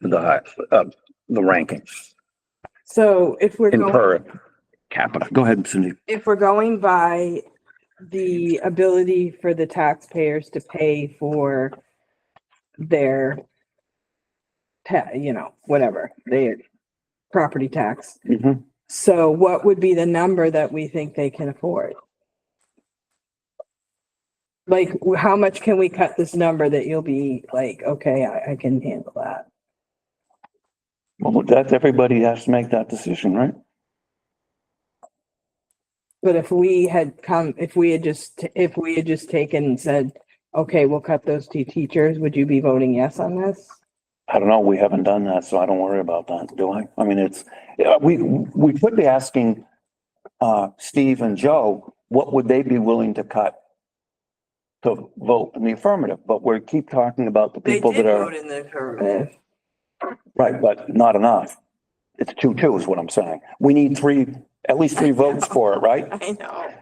the ranking So if we're in going, per capita. Go ahead, Cindy. if we're going by the ability for the taxpayers to pay for their whatever, their property tax. Mhm. So what would be the number that we think they can afford? Like, how much can we cut this number that you'll be like, okay, I can handle that? Well, that's, everybody has to make that decision, right? But if we had just taken and said, okay, we'll cut those two teachers, would you be voting yes on this? I don't know. We haven't done that, so I don't worry about that, do I? I mean, it's, we could be asking, Steve and Joe, what would they be willing to cut to vote in the affirmative? But we keep talking about the people that are, in the affirmative. right, but not enough. It's 2-2 is what I'm saying. We need at least three votes for it, right? I know.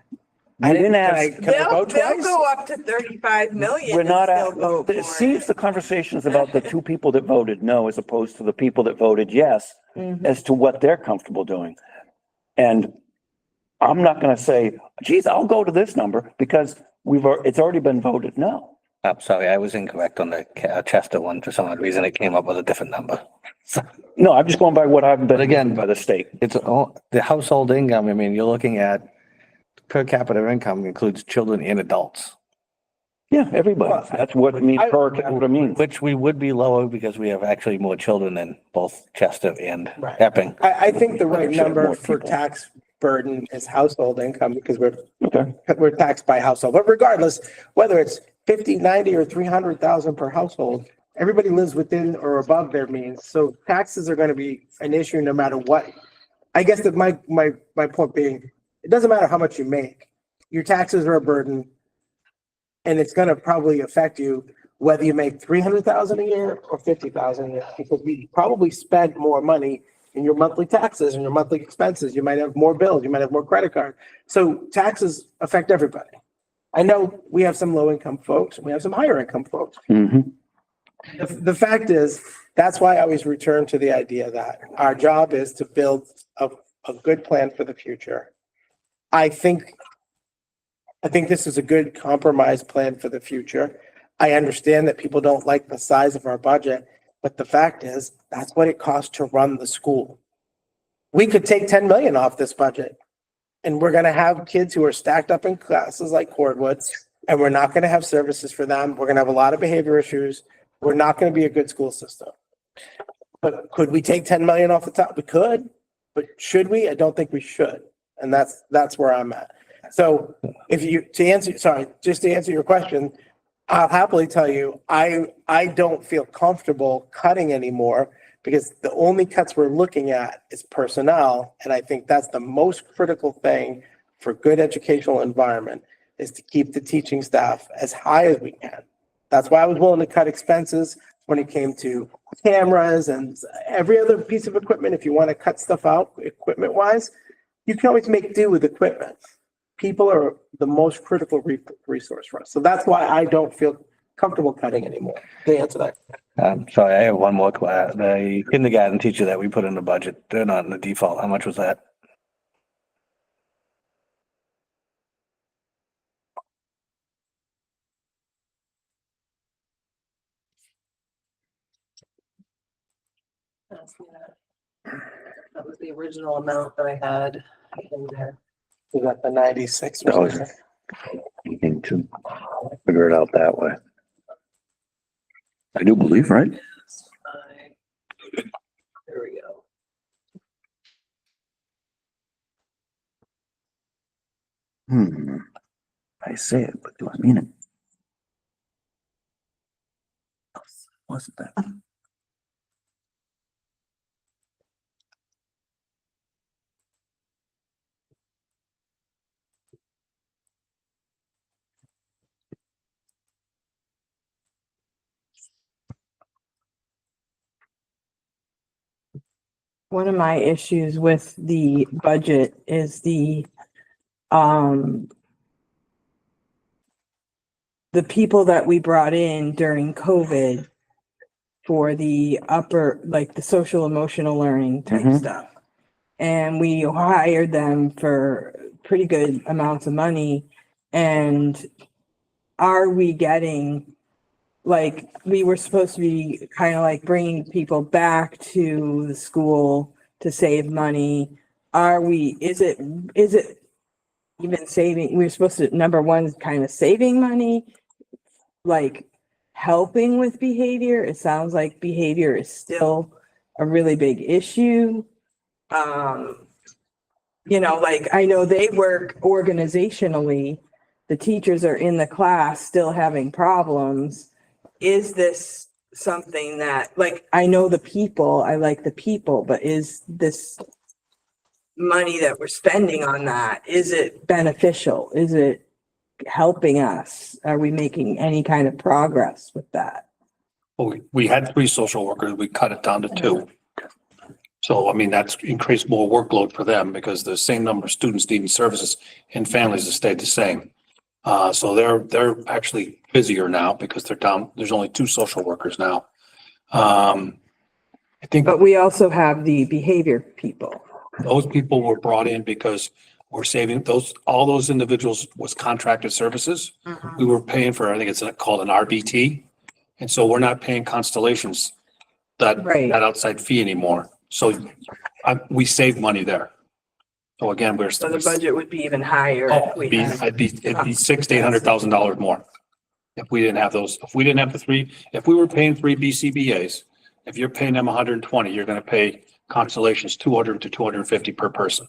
I didn't ask. Can I vote twice? go up to 35 million. We're not see if the conversation is about the two people that voted no, as opposed to the people that voted yes, as to what they're comfortable doing. And I'm not going to say, geez, I'll go to this number because it's already been voted no. I'm sorry, I was incorrect on the Chester one. For some odd reason, it came up with a different number. No, I'm just going by what I've been But again, by the state. It's all, the household income, I mean, you're looking at per capita income includes children and adults, Yeah, everybody. That's what per capita means. which we would be lower because we have actually more children than both Chester and Right. Epping. I think the right Should have number more for people. tax burden is household income because Okay. we're taxed by household. But regardless, whether it's 50, 90 or 300,000 per household, everybody lives within or above their means. So taxes are going to be an issue no matter what. I guess that my point being, it doesn't matter how much you make. Your taxes are a burden. And it's going to probably affect you whether you make 300,000 a year or 50,000 a year, because we probably spend more money in your monthly taxes and your monthly expenses. You might have more bills, you might have more credit card. So taxes affect everybody. I know we have some low income folks, and we have some higher income folks. Mhm. The fact is, that's why I always return to the idea that our job is to build a good plan for the future. I think this is a good compromise plan for the future. I understand that people don't like the size of our budget, but the fact is, that's what it costs to run the school. We could take 10 million off this budget, and we're gonna have kids who are stacked up in classes like Cordwood, and we're not gonna have services for them. We're gonna have a lot of behavior issues. We're not gonna be a good school system. But could we take 10 million off the top? We could, but should we? I don't think we should. And that's where I'm at. So just to answer your question, I'll happily tell you, I don't feel comfortable cutting anymore because the only cuts we're looking at is personnel. And I think that's the most critical thing for good educational environment is to keep the teaching staff as high as we can. That's why I was willing to cut expenses when it came to cameras and every other piece of equipment. If you want to cut stuff out, equipment wise, you can always make do with equipment. People are the most critical resource for us. So that's why I don't feel comfortable cutting anymore. To answer that. Sorry, I have one more class. The kindergarten teacher that we put in the budget, they're not in the default. How much was that? Ask me that. That was the original amount that I had in there. Is that the 96? That was- You need to figure it out that way. I do believe, right? There we go. I say it, but do I mean it? Wasn't that? One of my issues with the budget is the people that we brought in during COVID for the upper, like the social emotional learning type Mhm. stuff. And we hired them for pretty good amounts of money. And are we getting, like, we were supposed to be kind of like bringing people back to the school to save money. Are we, is it even saving, we're supposed to, number one, kind of saving money, like helping with behavior. It sounds like behavior is still a really big issue. You know, like I know they work organizationally. The teachers are in the class still having problems. Is this something that, like, I know the people, I like the people, but is this money that we're spending on that, is it beneficial? Is it helping us? Are we making any kind of progress with that? Well, we had 3 social workers. We cut it down to 2. So, I mean, that's increased more workload for them because the same number of students needing services and families have stayed the same. So they're actually busier now because they're down. There's only 2 social workers now. I think But we also have the behavior people. those people were brought in because we're saving all those individuals was contracted services. We were paying for, I think it's called an RBT. And so we're not paying Constellations that Right. outside fee anymore. So we save money there. So again, we're. So the budget would be even higher. Oh, if we it'd be had- $600,000 to $800,000 more. If we didn't have those, if we didn't have the 3, if we were paying 3 BCBAs, if you're paying them 120, you're gonna pay Constellations 200 to 250 per person.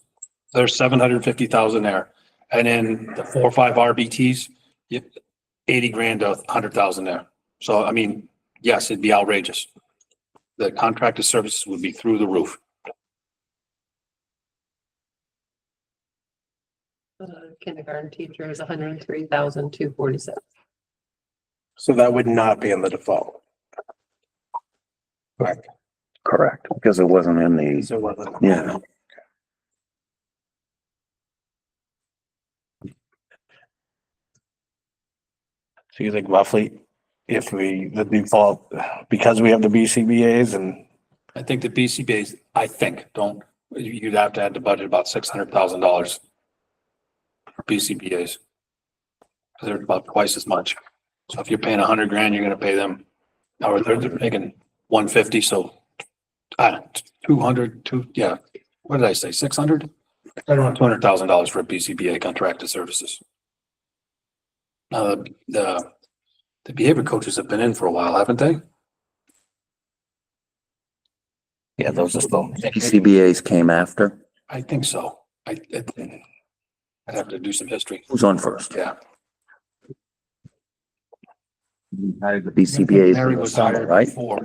There's 750,000 there. And then the 4 or 5 RBTs, 80 grand to 100,000 there. So, I mean, yes, it'd be outrageous. The contracted services would be through the roof. Kindergarten teacher is 103,247. So that would not be in the default. Correct, because it wasn't in the, So it wasn't. yeah. So you think roughly if the default, because we have the BCBA's and I think the BCBA's, you'd have to add the budget about $600,000 for BCBA's. They're about twice as much. So if you're paying 100 grand, you're gonna pay them, or they're making 150, so 200, what did I say, 600? Right around $200,000 for a BCBA contracted services. Now, the behavior coaches have been in for a while, haven't they? yeah, those are still. CBAs came after. I think so. I'd have to do some history. Who's on first? Yeah. The BCBAs Mary in the was summer, hired right? before.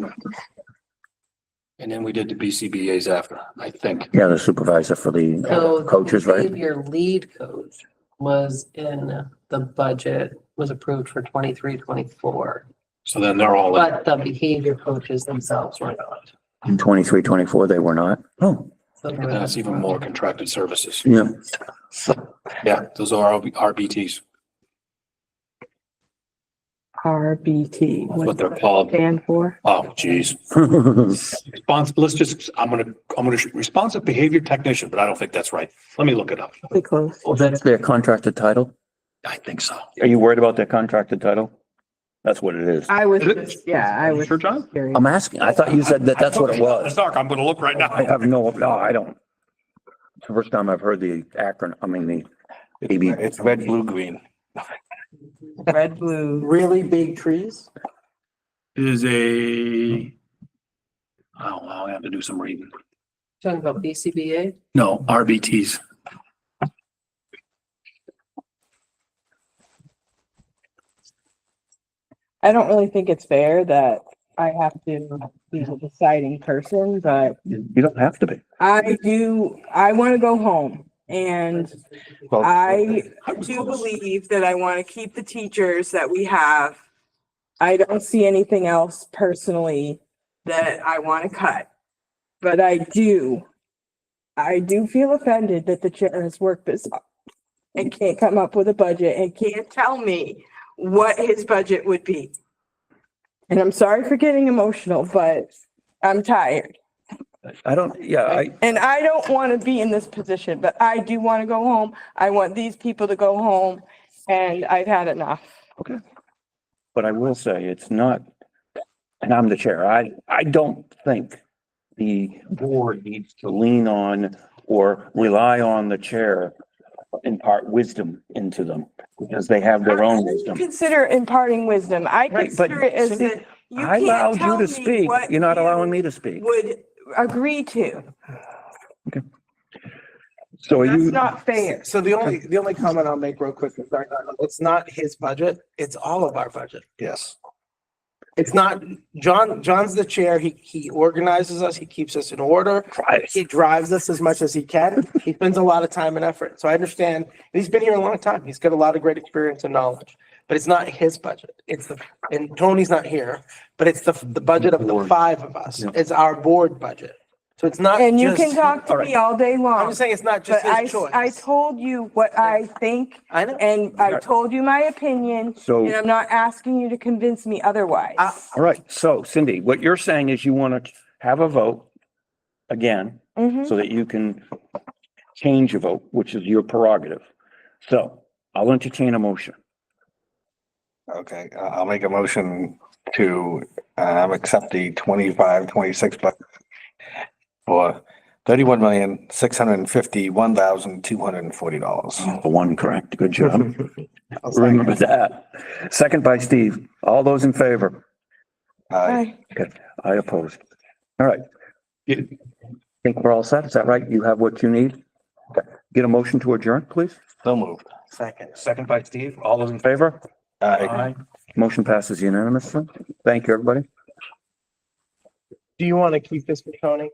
And then we did the BCBA's after, I think. Yeah, the supervisor for the So coaches, right? Your lead coach was in the budget was approved for 23-24, So then they're all, in. but the behavior coaches themselves were not. In 23, 24, they were not. Oh, So there was- that's even more contracted services. yeah. Yeah, those are RBTs. RBT. That's what they're called. Stand for? Oh, geez. Responsive behavior technician, but I don't think that's right. Let me look it up. Pretty close. Oh, that's their contracted title? I think so. Are you worried about their contracted title? That's what it is. I was, Is it? yeah, I was Sure, John? curious. I'm asking. I thought you said that that's what it It's was. dark. I'm gonna look right I now. have no, I don't. It's the first time I've heard the acronym, I mean, the AB. It's red, blue, green. Red, blue. Really big trees? Is a, oh, I'll have to do some reading. Talking about BCBA? No, RBTs. I don't really think it's fair that I have to be the deciding person, but You don't have to be. I do, I want to go home. And Well, I do believe that I want to keep the teachers that we have. I don't see anything else personally that I want to cut. But I do feel offended that the chair has worked this up and can't come up with a budget and can't tell me what his budget would be. And I'm sorry for getting emotional, but I'm tired. I don't, yeah, And I don't want to be in this position, but I do want to go home. I want these people to go home and I've had enough. but I will say it's not, and I'm the chair. I don't think the board needs to lean on or rely on the chair, impart wisdom into them because they have their own wisdom. Consider imparting wisdom. I Right, but consider it as Cindy, that you I can't allowed you tell to me speak. what You're not you allowing me to speak. would agree to. So are That's you, not fair. So the only comment I'll make real quick is it's not his budget, it's all of our budget. Yes. It's not, John's the chair, he organizes us, he keeps us in order. He drives us as much as he can. He spends a lot of time and effort. So I understand, he's been here a long time. He's got a lot of great experience and knowledge. But it's not his budget. It's and Tony's not here, but it's the budget of the five of us. Yeah. It's our board budget. So it's not And you just- can talk to all me all day I'm long, just saying it's not but just I, his choice. I told you what I think I know. and I told you my opinion so, and I'm not asking you to convince me otherwise. all right. So Cindy, what you're saying is you want to have a vote again, Mhm. so that you can change your vote, which is your prerogative. So I'll entertain a motion. Okay, I'll make a motion to, accept the 25-26 budget for $31,651,240. The one correct. Good job. Remember that. Second by Steve. All those in favor? Aye. Bye. I oppose. All right. Think we're all set? Is that right? You have what you need? Okay. Get a motion to adjourn, please. So moved. Second by Steve. All those in favor? Aye. Motion passes unanimously. Thank you, everybody. Do you want to keep this for Tony?